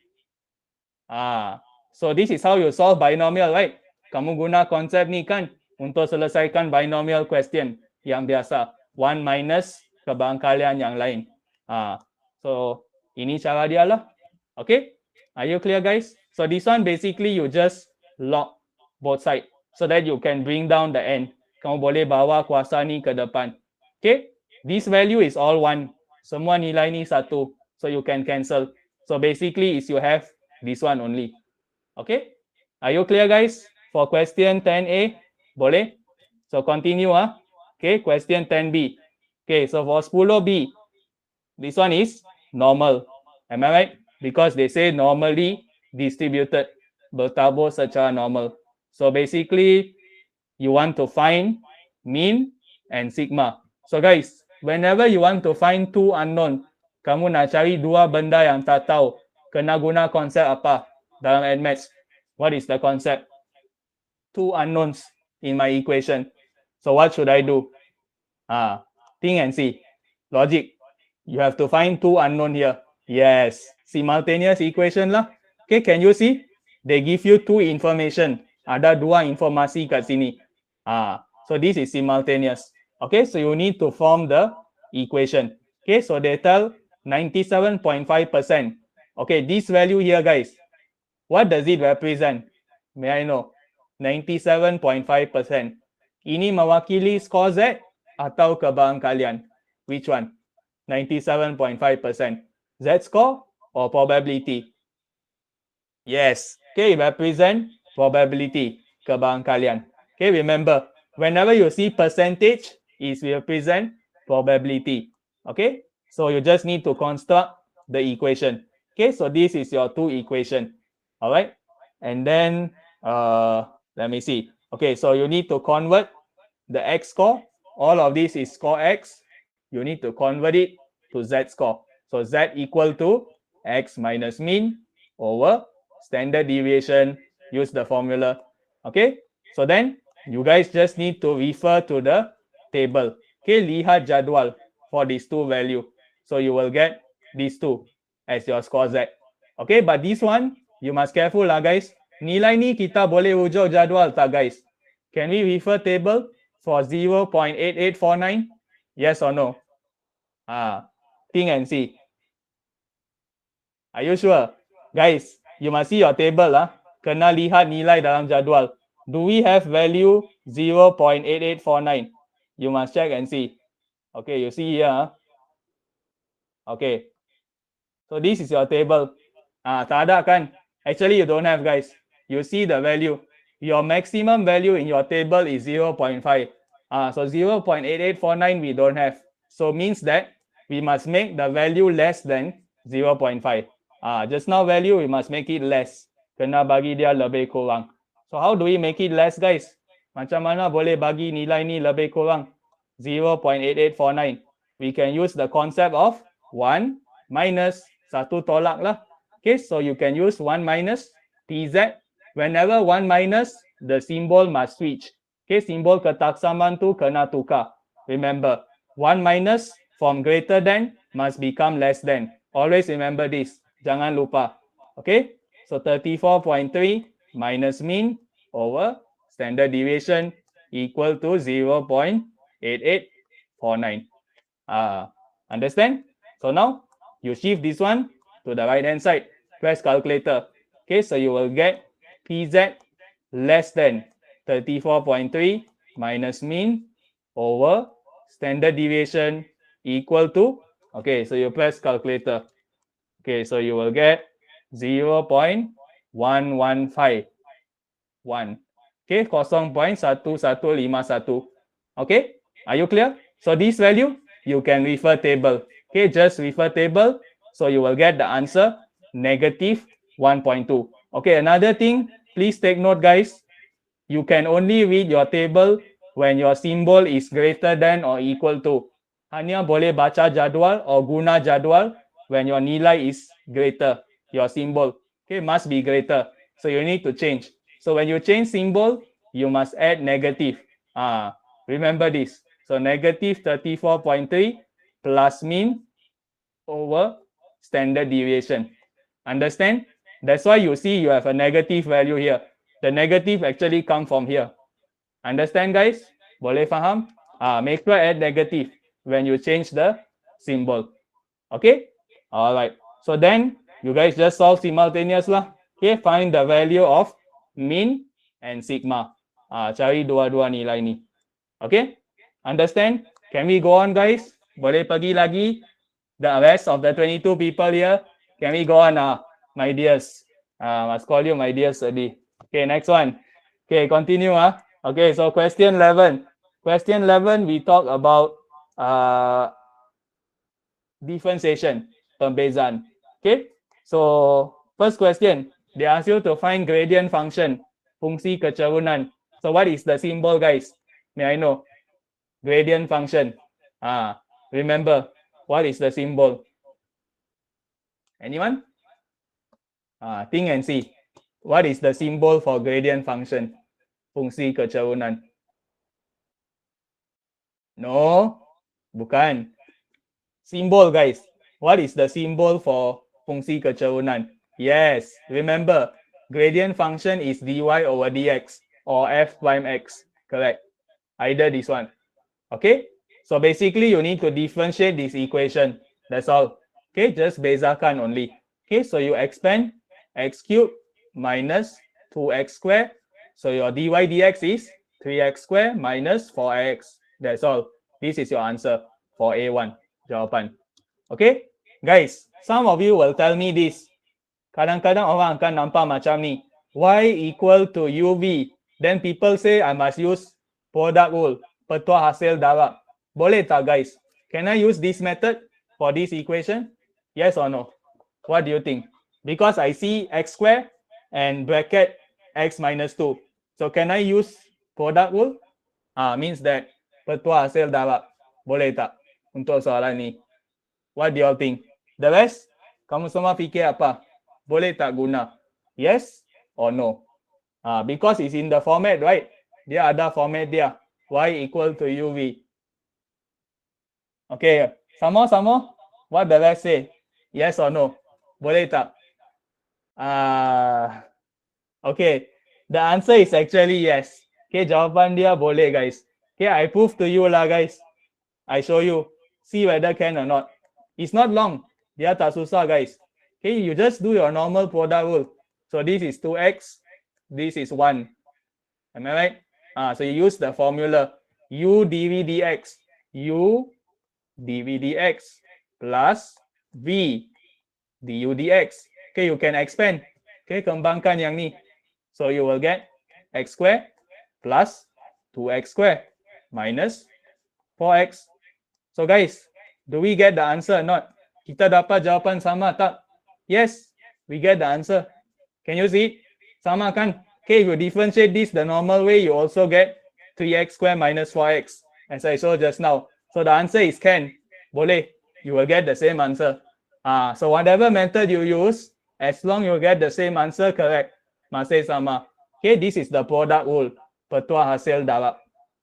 So this is how you solve binomial, right? Kamu guna konsep ni kan untuk selesaikan binomial question yang biasa. 1 minus kebarangkalian yang lain. So ini cara dia lah. Okay? Are you clear guys? So this one basically you just log both sides so that you can bring down the n. Kamu boleh bawa kuasa ni ke depan. Okay? This value is all 1. Semua nilai ni 1. So you can cancel. So basically is you have this one only. Okay? Are you clear guys? For question 10A, boleh? So continue. Okay, question 10B. Okay, so for 10B, this one is normal. Am I right? Because they say normally distributed, bertabur secara normal. So basically, you want to find mean and sigma. So guys, whenever you want to find two unknown, kamu nak cari dua benda yang tak tahu, kena guna konsep apa dalam NMATS? What is the concept? Two unknowns in my equation. So what should I do? Think and see. Logic. You have to find two unknown here. Yes, simultaneous equation lah. Okay, can you see? They give you two information. Ada dua informasi kat sini. So this is simultaneous. Okay, so you need to form the equation. Okay, so they tell 97.5%. Okay, this value here, guys, what does it represent? May I know? 97.5%. Ini mewakili skor Z atau kebarangkalian? Which one? 97.5%. Z score or probability? Yes. Okay, represent probability, kebarangkalian. Okay, remember, whenever you see percentage, is represent probability. Okay, so you just need to construct the equation. Okay, so this is your 2 equation. All right, and then let me see. Okay, so you need to convert the x score. All of this is score x. You need to convert it to z score. So z equal to x minus mean over standard deviation. Use the formula. Okay, so then you guys just need to refer to the table. Okay, lihat jadual for these two value. So you will get these two as your score z. Okay, but this one you must careful lah guys. Nilai ni kita boleh rujuk jadual tak guys? Can we refer table for 0.8849? Yes or no? Think and see. Are you sure? Guys, you must see your table Kena lihat nilai dalam jadual. Do we have value 0.8849? You must check and see. Okay, you see here. Okay. So this is your table. Tak ada kan? Actually, you don't have guys. You see the value. Your maximum value in your table is 0.5. So 0.8849 we don't have. So means that we must make the value less than 0.5. Just now value we must make it less. Kena bagi dia lebih kurang. So how do we make it less guys? Macam mana boleh bagi nilai ni lebih kurang? 0.8849. We can use the concept of 1 minus 1 tolak lah. Okay, so you can use 1 minus TZ. Whenever 1 minus, the symbol must switch. Okay, simbol ketaksaman tu kena tukar. Remember, 1 minus from greater than must become less than. Always remember this. Jangan lupa. Okay, so 34.3 minus mean over standard deviation equal to 0.8849. Understand? So now you shift this one to the right hand side. Press calculator. Okay, so you will get PZ less than 34.3 minus mean over standard deviation equal to, okay, so you press calculator. Okay, so you will get 0.1151. Okay, 0.1151. Okay, are you clear? So this value, you can refer table. Okay, just refer table. So you will get the answer negative 1.2. Okay, another thing, please take note guys. You can only read your table when your symbol is greater than or equal to. Hanya boleh baca jadual or guna jadual when your nilai is greater, your symbol. Okay, must be greater. So you need to change. So when you change symbol, you must add negative. Remember this. So negative 34.3 plus mean over standard deviation. Understand? That's why you see you have a negative value here. The negative actually come from here. Understand guys? Boleh faham? Make sure add negative when you change the symbol. Okay? Alright. So then you guys just solve simultaneous lah. Okay, find the value of mean and sigma. Cari dua-dua nilai ni. Okay? Understand? Can we go on guys? Boleh pergi lagi? The rest of the 22 people here, can we go on? My dears. Must call you my dears already. Okay, next one. Okay, continue. Okay, so question 11. Question 11, we talk about differentiation, pembezaan. Okay, so first question, they ask you to find gradient function, fungsi kecerunan. So what is the symbol guys? May I know? Gradient function. Remember, what is the symbol? Anyone? Think and see. What is the symbol for gradient function? Fungsi kecerunan. No, bukan. Symbol guys. What is the symbol for fungsi kecerunan? Yes, remember, gradient function is dy over dx or f prime x. Correct. Either this one. Okay, so basically you need to differentiate this equation. That's all. Okay, just bezakan only. Okay, so you expand x cubed minus 2x squared. So your dy dx is 3x squared minus 4x. That's all. This is your answer for A1. Jawapan. Okay, guys, some of you will tell me this. Kadang-kadang orang akan nampak macam ni. Y equal to UV. Then people say I must use product rule. Petua hasil darab. Boleh tak guys? Can I use this method for this equation? Yes or no? What do you think? Because I see x square and bracket x minus 2. So can I use product rule? Means that petua hasil darab. Boleh tak untuk soalan ni? What do you all think? The rest? Kamu semua fikir apa? Boleh tak guna? Yes or no? Because it's in the format, right? Dia ada format dia. Y equal to UV. Okay, sama. What the rest say? Yes or no? Boleh tak? Okay, the answer is actually yes. Okay, jawapan dia boleh, guys. Okay, I prove to you lah, guys. I show you. See whether can or not. It's not long. Dia tak susah, guys. Okay, you just do your normal product rule. So this is 2x. This is 1. Am I right? So you use the formula u dv dx. U dv dx plus v du dx. Okay, you can expand. Okay, kembangkan yang ni. So you will get x square plus 2x square minus 4x. So guys, do we get the answer or not? Kita dapat jawapan sama tak? Yes, we get the answer. Can you see? Sama kan? Okay, if you differentiate this the normal way, you also get 3x square minus 4x, as I showed just now. So the answer is can. Boleh. You will get the same answer. So whatever method you use, as long you get the same answer correct, masih sama. Okay, this is the product rule. Petua hasil darab.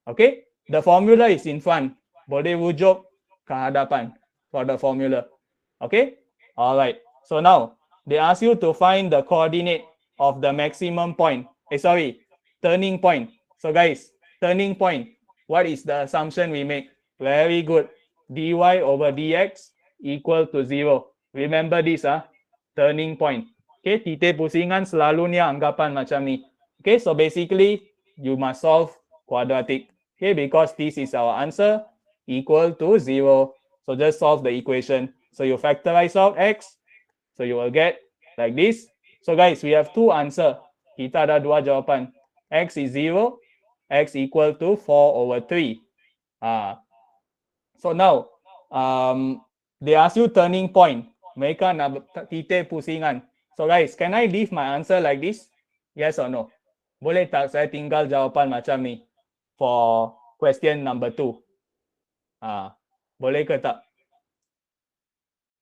Okay, the formula is in front. Boleh rujuk ke hadapan for the formula. Okay, all right. So now they ask you to find the coordinate of the maximum point. Turning point. So guys, turning point. What is the assumption we make? Very good. dy over dx equal to 0. Remember this, turning point. Okay, titik pusingan selalunya anggapan macam ni. Okay, so basically you must solve quadratic. Okay, because this is our answer equal to 0. So just solve the equation. So you factorize out x. So you will get like this. So guys, we have two answer. Kita ada dua jawapan. X is 0. X equal to 4 over 3. So now, they ask you turning point. Mereka nak titik pusingan. So guys, can I leave my answer like this? Yes or no? Boleh tak saya tinggal jawapan macam ni for question number 2? Boleh ke tak?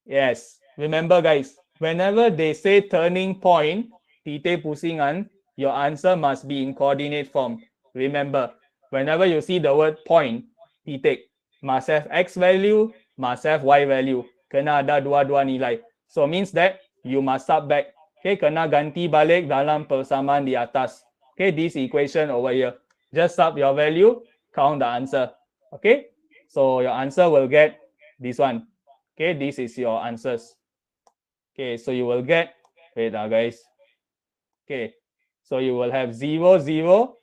Yes. Remember guys, whenever they say turning point, titik pusingan, your answer must be in coordinate form. Remember, whenever you see the word point, titik, must have x value, must have y value. Kena ada dua-dua nilai. So means that you must sub back. Okay, kena ganti balik dalam persamaan di atas. Okay, this equation over here. Just sub your value, count the answer. Okay, so your answer will get this one. Okay, this is your answers. Okay, so you will get, wait guys. Okay, so you will have 0, 0,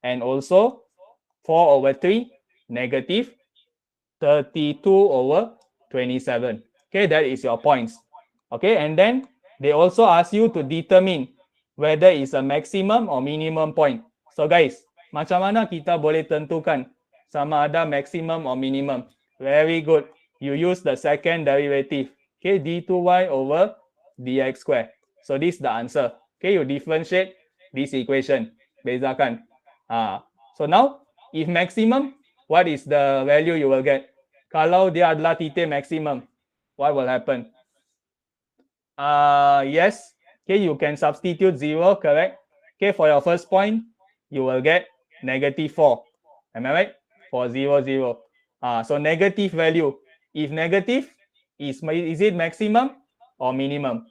and also 4 over 3, negative 32 over 27. Okay, that is your points. Okay, and then they also ask you to determine whether it's a maximum or minimum point. So guys, macam mana kita boleh tentukan sama ada maximum or minimum? Very good. You use the second derivative. Okay, d2y over dx square. So this is the answer. Okay, you differentiate this equation. Bezakan. So now, if maximum, what is the value you will get? Kalau dia adalah titik maximum, what will happen? Yes. Okay, you can substitute 0, correct? Okay, for your first point, you will get negative 4. Am I right? For 0, 0. So negative value. If negative, is it maximum or minimum?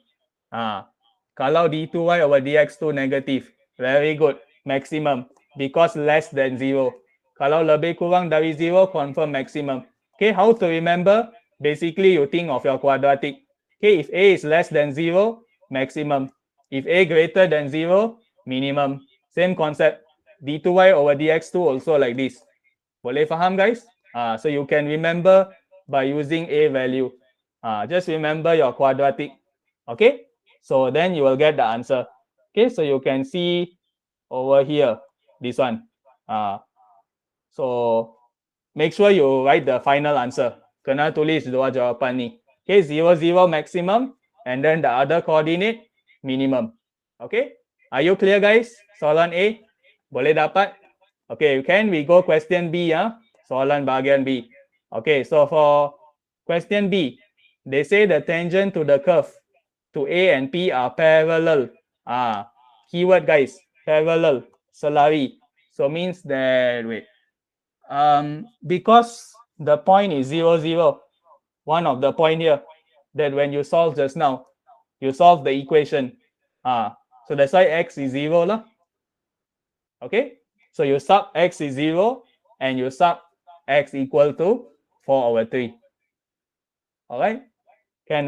Kalau d2y over dx2 negative, very good, maximum, because less than 0. Kalau lebih kurang dari 0, confirm maximum. Okay, how to remember? Basically, you think of your quadratic. Okay, if a is less than 0, maximum. If a greater than 0, minimum. Same concept. d2y over dx2 also like this. Boleh faham, guys? So you can remember by using a value. Just remember your quadratic. Okay, so then you will get the answer. Okay, so you can see over here, this one. So make sure you write the final answer. kena tulis dua jawapan ni. Okay, 0, 0 maximum and then the other coordinate minimum. Okay, are you clear guys? Soalan A, boleh dapat? Okay, can we go question B ya? Soalan bahagian B. Okay, so for question B, they say the tangent to the curve to A and P are parallel. Keyword guys, parallel, selari. So means that, wait, because the point is 0, 0, one of the point here, that when you solve just now, you solve the equation. So that's why x is 0 lah. Okay, so you sub x is 0 and you sub x equal to 4/3. All right, can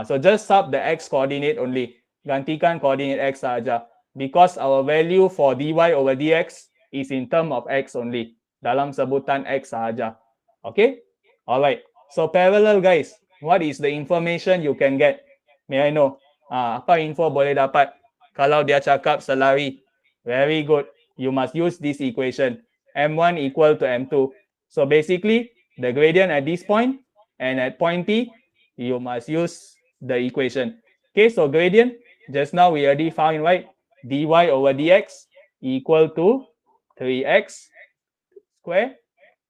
so just sub the x coordinate only. Gantikan coordinate x saja, because our value for dy over dx is in term of x only. Dalam sebutan x saja. Okay, all right. So parallel guys, what is the information you can get? May I know? Apa info boleh dapat kalau dia cakap selari? Very good. You must use this equation. M1 equal to M2. So basically, the gradient at this point and at point P, you must use the equation. Okay, so gradient, just now we already found, right? dy over dx equal to 3x square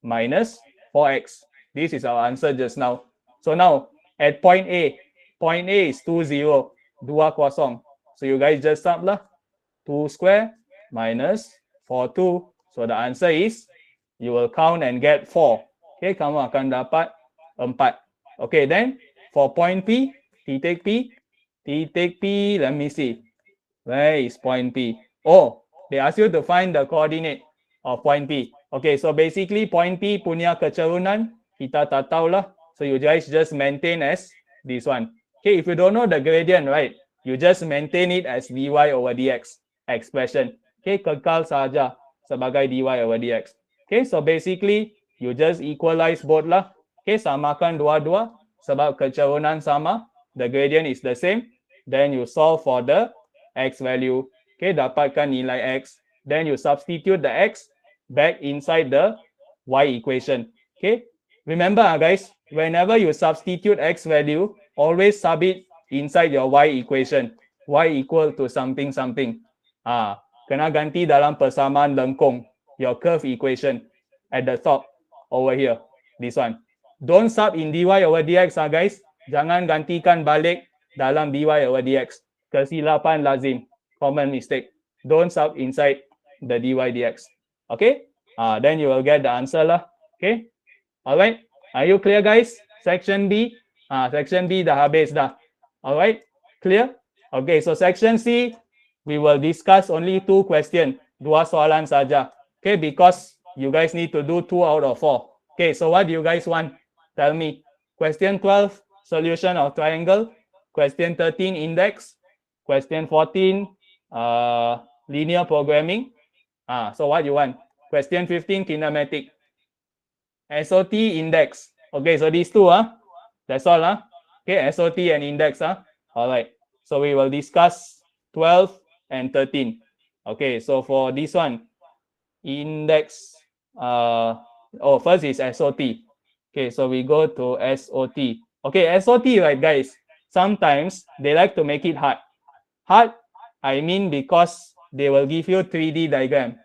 minus 4x. This is our answer just now. So now, at point A is 2, 0, 2 kosong. So you guys just sub lah. 2 square minus 4, 2. So the answer is, you will count and get 4. Okay, kamu akan dapat 4. Okay, then for point P, T take P, let me see. Where is point P? Oh, they ask you to find the coordinate of point P. Okay, so basically point P punya kecerunan, kita tak tahu lah. So you guys just maintain as this one. Okay, if you don't know the gradient, right, you just maintain it as dy over dx expression. Okay, kekal saja sebagai dy over dx. Okay, so basically, you just equalize both lah. Okay, samakan dua-dua sebab kecerunan sama. The gradient is the same. Then you solve for the x value. Okay, dapatkan nilai x. Then you substitute the x back inside the y equation. Okay, remember guys, whenever you substitute x value, always sub it inside your y equation. Y equal to something something. Kena ganti dalam persamaan lengkung. Your curve equation at the top over here. This one. Don't sub in dy over dx guys. Jangan gantikan balik dalam dy over dx. Kesilapan lazim. Common mistake. Don't sub inside the dy dx. Okay? Then you will get the answer lah. Okay? Alright? Are you clear guys? Section B. Section B dah habis dah. Alright? Clear? Okay, so section C, we will discuss only 2 questions. 2 soalan saja. Okay, because you guys need to do 2 out of 4. Okay, so what do you guys want? Tell me. Question 12, solution of triangle. Question 13, index. Question 14, linear programming. So what you want? Question 15, kinematic. SOT, index. Okay, so these 2, that's all, Okay, SOT and index, All right. So we will discuss 12 and 13. Okay, so for this one, index, first is SOT. Okay, so we go to SOT. Okay, SOT, right, guys? Sometimes they like to make it hard. Hard, I mean because they will give you 3D diagram.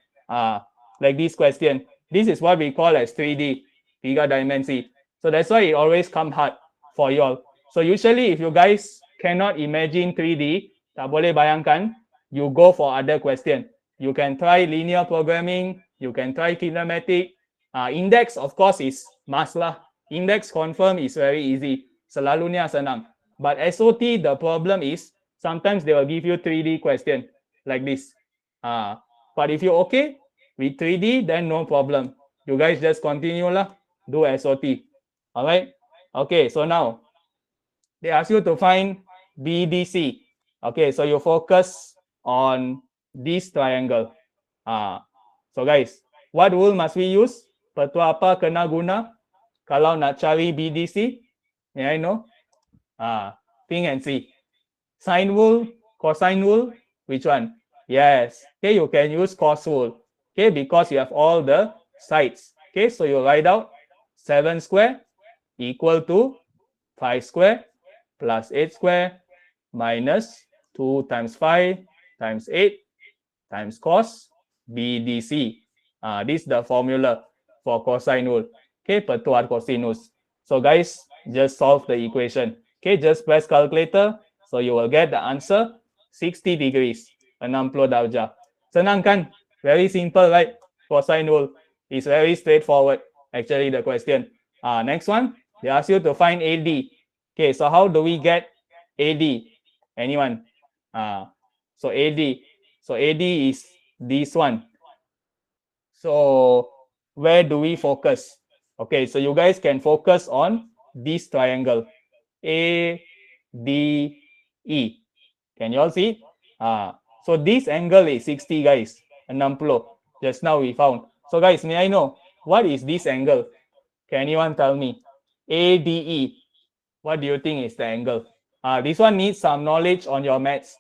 Like this question. This is what we call as 3D, tiga dimensi. So that's why it always come hard for you all. So usually if you guys cannot imagine 3D, tak boleh bayangkan, you go for other question. You can try linear programming, you can try kinematic. Index, of course, is must lah. Index confirm is very easy. Selalunya senang. But SOT, the problem is, sometimes they will give you 3D question like this. But if you're okay with 3D, then no problem. You guys just continue lah, do SOT. All right? Okay, so now, they ask you to find BDC. Okay, so you focus on this triangle. So guys, what rule must we use? Petua apa kena guna kalau nak cari BDC? May I know? Think and see. Sine rule, cosine rule, which one? Yes. Okay, you can use cos rule. Okay, because you have all the sides. Okay, so you write out 7 square equal to 5 square plus 8 square minus 2 times 5 times 8 times cos BDC. This is the formula for cosine rule. Okay, pertuan cosinus. So guys, just solve the equation. Okay, just press calculator. So you will get the answer 60 degrees. 60 darjah. Senang kan? Very simple, right? Cosine rule is very straightforward. Actually, the question. Next one, they ask you to find AD. Okay, so how do we get AD? Anyone? So AD is this one. So where do we focus? Okay, so you guys can focus on this triangle A D E. Can you all see it? So this angle is 60, guys. 60. Just now we found. So guys, may I know what is this angle? Can anyone tell me? ADE. What do you think is the angle? This one needs some knowledge on your maths.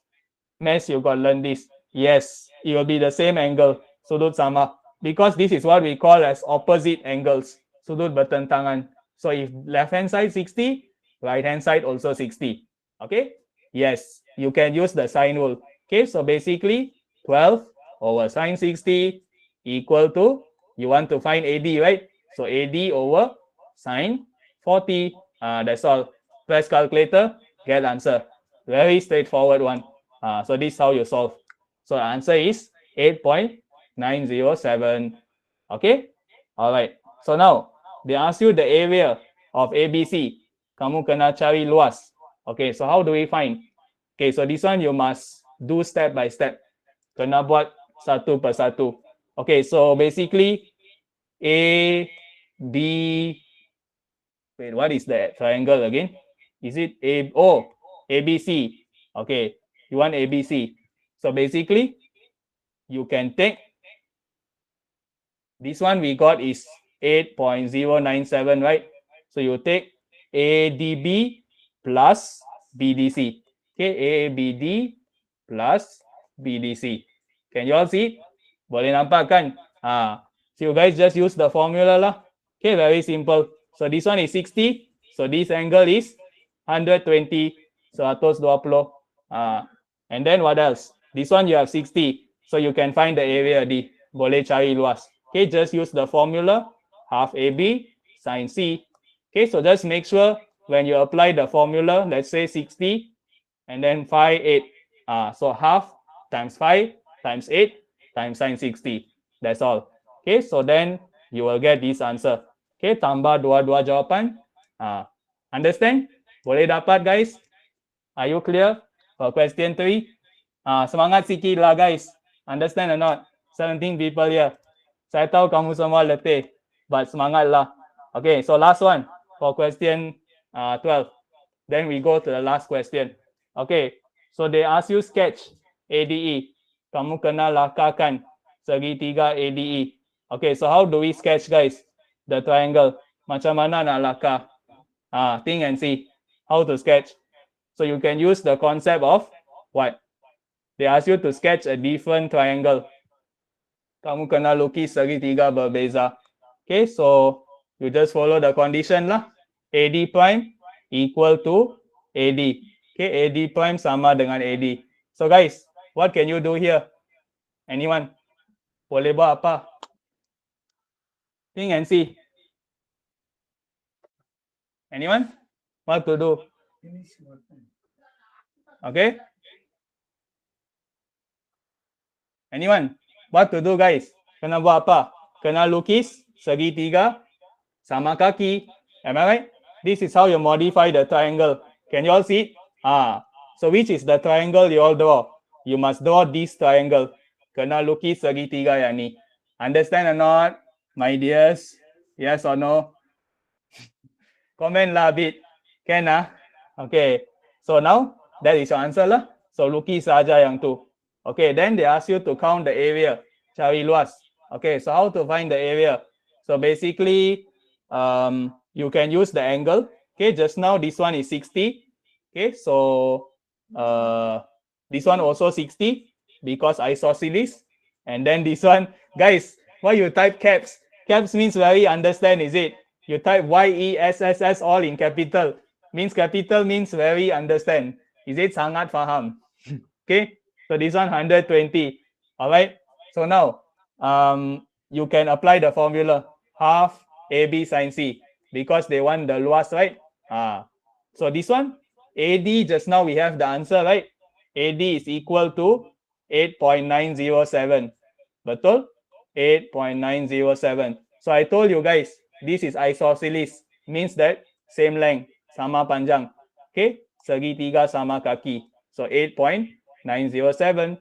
Maths, you got to learn this. Yes, it will be the same angle. Sudut sama. Because this is what we call as opposite angles. Sudut bertentangan. So if left hand side 60, right hand side also 60. Okay? Yes, you can use the sine rule. Okay, so basically 12 over sine 60 equal to, you want to find AD, right? So AD over sine 40. That's all. Press calculator, get answer. Very straightforward one. So this is how you solve. So the answer is 8.907. Okay? All right. So now, they ask you the area of ABC. Kamu kena cari luas. Okay, so how do we find? Okay, so this one you must do step by step. Kena buat satu per satu. Okay, so basically, A, B, wait, what is the triangle again? Is it A? Oh, ABC. Okay, you want ABC. So basically, you can take this one we got is 8.097, right? So you take ADB plus BDC. Okay, ABD plus BDC. Can you all see? Boleh nampak kan? So you guys just use the formula lah. Okay, very simple. So this one is 60. So this angle is 120. So 120. And then what else? This one you have 60. So you can find the area D. Boleh cari luas. Okay, just use the formula half AB sine C. Okay, so just make sure when you apply the formula, let's say 60 and then 5, 8. So half times 5 times 8 times sine 60. That's all. Okay, so then you will get this answer. Okay, tambah dua-dua jawapan. Understand? Boleh dapat, guys? Are you clear for question 3? Semangat sikit lah, guys. Understand or not? 17 people here. Saya tahu kamu semua letih, but semangat lah. Okay, so last one for question 12. Then we go to the last question. Okay, so they ask you sketch ADE. Kamu kena lakarkan segitiga ADE. Okay, so how do we sketch, guys? The triangle. Macam mana nak lakar? Think and see how to sketch. So you can use the concept of what? They ask you to sketch a different triangle. Kamu kena lukis segitiga berbeza. Okay, so you just follow the condition lah. AD prime equal to AD. Okay, AD prime sama dengan AD. So guys, what can you do here? Anyone? Boleh buat apa? Think and see. Anyone? What to do? Okay? Anyone? What to do, guys? Kena buat apa? Kena lukis segitiga sama kaki. Am I right? This is how you modify the triangle. Can you all see it? So which is the triangle you all draw? You must draw this triangle. Kena lukis segitiga yang ni. Understand or not, my dears? Yes or no? Comment lah a bit. Can Okay. So now, that is your answer lah. So lukis saja yang tu. Okay, then they ask you to count the area. Cari luas. Okay, so how to find the area? So basically, you can use the angle. Okay, just now this one is 60. Okay, so this one also 60 because isosceles. And then this one, guys, why you type caps? Caps means very understand, is it? You type YESSS all in capital. Capital means very understand. Is it sangat faham? Okay, so this one 120. All right. So now you can apply the formula half AB sin C because they want the luas, right? So this one AD, just now we have the answer, right? AD is equal to 8.907. Betul? 8.907. So I told you guys, this is isosceles, means that same length, sama panjang. Okay, segitiga sama kaki. So 8.907.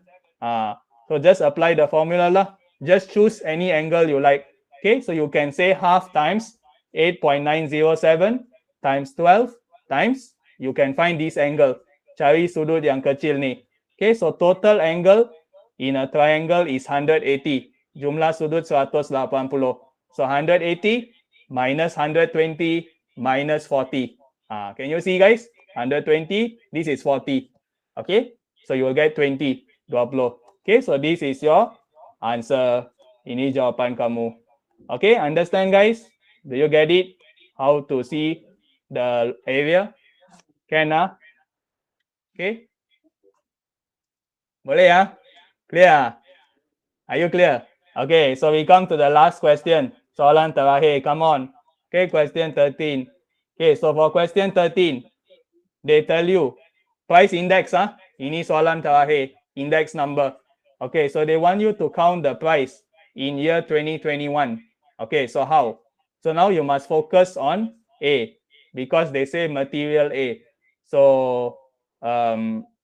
So just apply the formula lah. Just choose any angle you like. Okay, so you can say half times 8.907 times 12 times, you can find this angle. Cari sudut yang kecil ni. Okay, so total angle in a triangle is 180. Jumlah sudut 180. So 180 minus 120 minus 40. Can you see guys? 120, this is 40. Okay, so you will get 20. 20. Okay, so this is your answer. Ini jawapan kamu. Okay, understand guys? Do you get it? How to see the area? Can Okay. Boleh ya? Clear? Are you clear? Okay, so we come to the last question. Soalan terakhir, come on. Okay, question 13. Okay, so for question 13, they tell you price index, ini soalan terakhir, index number. Okay, so they want you to count the price in year 2021. Okay, so how? So now you must focus on A because they say material A. So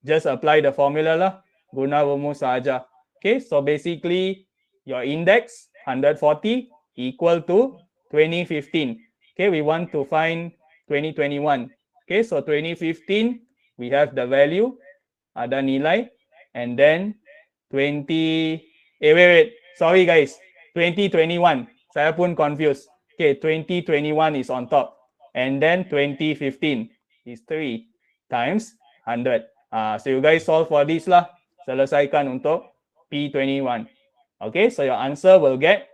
just apply the formula lah, guna rumus saja. Okay, so basically your index 140 equal to 2015. Okay, we want to find 2021. Okay, so 2015 we have the value, ada nilai, and then 20 wait, sorry guys, 2021 saya pun confused. Okay, 2021 is on top, and then 2015 is 3 times 100. So you guys solve for this lah, selesaikan untuk P21. Okay, so your answer will get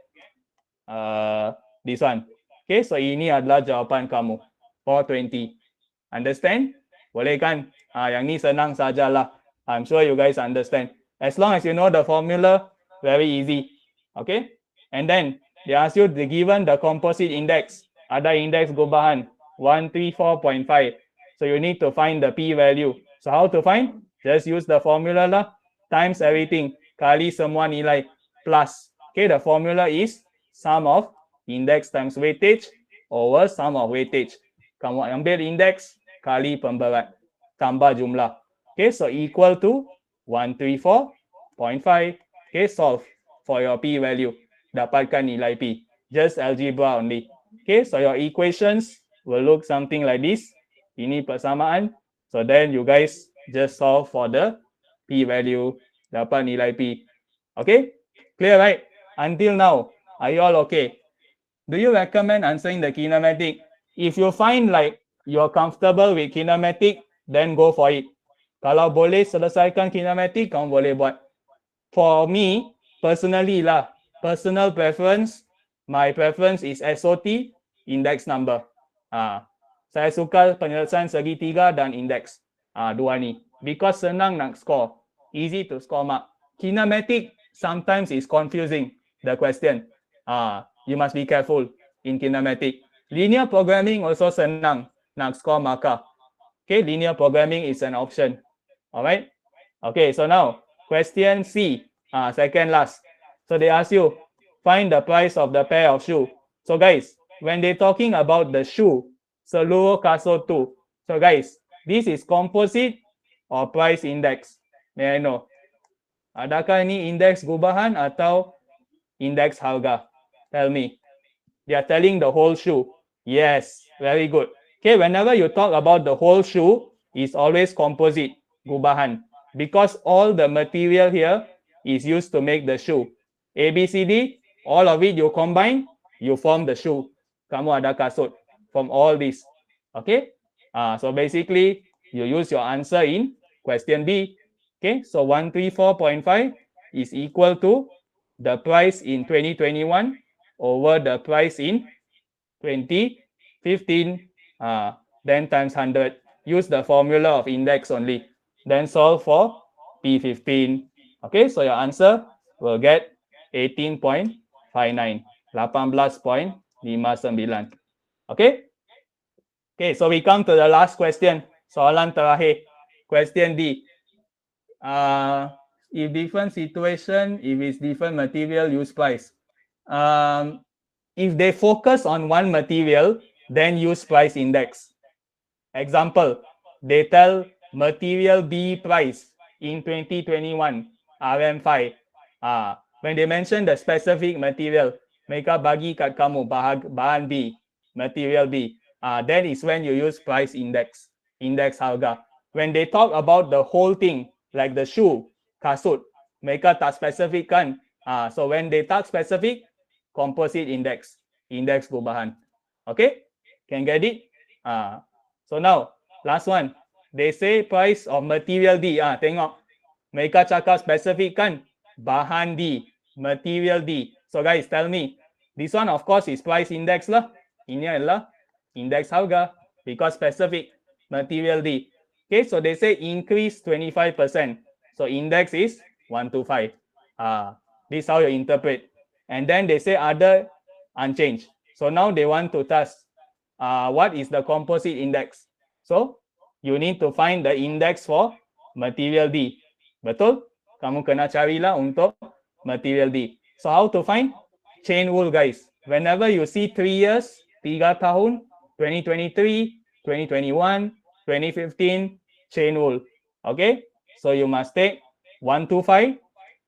this one. Okay, so ini adalah jawapan kamu, 420. Understand? Boleh kan? Yang ni senang sajalah. I'm sure you guys understand. As long as you know the formula, very easy. Okay? And then they ask you the given the composite index. Ada index gubahan 134.5. So you need to find the p value. So how to find? Just use the formula lah. Times everything. Kali semua nilai plus. Okay, the formula is sum of index times weightage over sum of weightage. Kamu ambil index kali pemberat tambah jumlah. Okay, so equal to 134.5. Okay, solve for your p value. Dapatkan nilai p. Just algebra only. Okay, so your equations will look something like this. Ini persamaan. So then you guys just solve for the p value. Dapat nilai p. Okay, clear right? Until now, are you all okay? Do you recommend answering the kinematic? If you find like you're comfortable with kinematic, then go for it. Kalau boleh selesaikan kinematic, kamu boleh buat. For me, personally lah, personal preference, my preference is SOT, index number. Saya suka penyelesaian segitiga dan index. Dua ni. Because senang nak score. Easy to score mark. Kinematic sometimes is confusing, the question. You must be careful in kinematic. Linear programming also senang nak score marker. Okay, linear programming is an option. Alright. Okay, so now question C, second last. So they ask you find the price of the pair of shoe. So guys, when they talking about the shoe, seluruh kasut tu. So guys, this is composite or price index? May I know? Adakah ini indeks gubahan atau indeks harga? Tell me. They are telling the whole shoe. Yes, very good. Okay, whenever you talk about the whole shoe, it's always composite, gubahan. Because all the material here is used to make the shoe. A, B, C, D, all of it you combine, you form the shoe. Kamu ada kasut from all this. Okay? So basically, you use your answer in question B. Okay, so 134.5 is equal to the price in 2021 over the price in 20, 15, then times 100. Use the formula of index only. Then solve for P15. Okay, so your answer will get 18.59. 18.59. Okay? Okay, so we come to the last question. Soalan terakhir. Question D. If different situation, if it's different material, use price. If they focus on one material, then use price index. Example, they tell material B price in 2021 RM5. When they mention the specific material, mereka bagi kat kamu bahan B, material B. Then is when you use price index, index harga. When they talk about the whole thing, like the shoe, kasut, mereka tak specific kan. So when they talk specific, composite index, index perubahan. Okay, can get it? So now, last one. They say price of material D. Tengok. Mereka cakap specific kan? Bahan D. Material D. So guys, tell me. This one of course is price index lah. Ini adalah index harga. Because specific. Material D. Okay, so they say increase 25%. So index is 125. This is how you interpret. And then they say other unchanged. So now they want to test what is the composite index. So you need to find the index for material D. Betul? Kamu kena carilah untuk material D. So how to find? Chain rule guys. Whenever you see 3 years, 3 tahun, 2023, 2021, 2015, chain rule. Okay? So you must take 125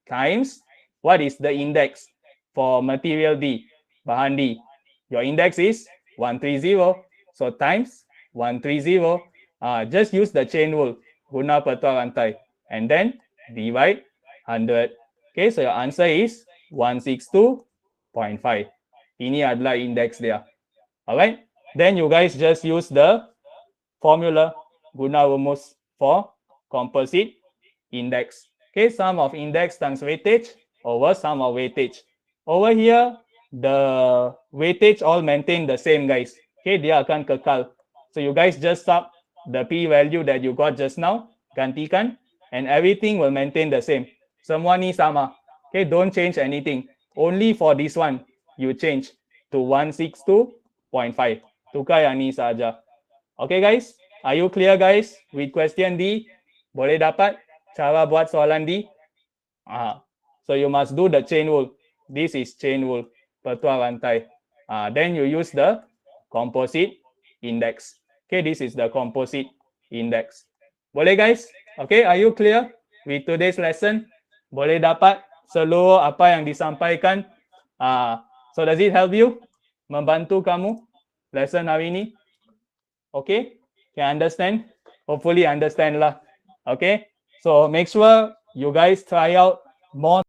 times what is the index for material D, bahan D. Your index is 130. So times 130. Just use the chain rule. Guna petua rantai. And then divide 100. Okay, so your answer is 162.5. Ini adalah index dia. Alright. Then you guys just use the formula guna rumus for composite index. Okay, sum of index times weightage over sum of weightage. Over here, the weightage all maintain the same guys. Okay, dia akan kekal. So you guys just sub the p value that you got just now, gantikan, and everything will maintain the same. Semua ni sama. Okay, don't change anything. Only for this one, you change to 162.5. Tukar yang ni saja. Okay guys, are you clear guys with question D? Boleh dapat cara buat soalan D? So you must do the chain rule. This is chain rule, petua rantai. Then you use the composite index. Okay, this is the composite index. Boleh guys? Okay, are you clear with today's lesson? Boleh dapat seluruh apa yang disampaikan? So does it help you? Membantu kamu lesson hari ini? Okay, can understand? Hopefully understand lah. Okay, so make sure you guys try out more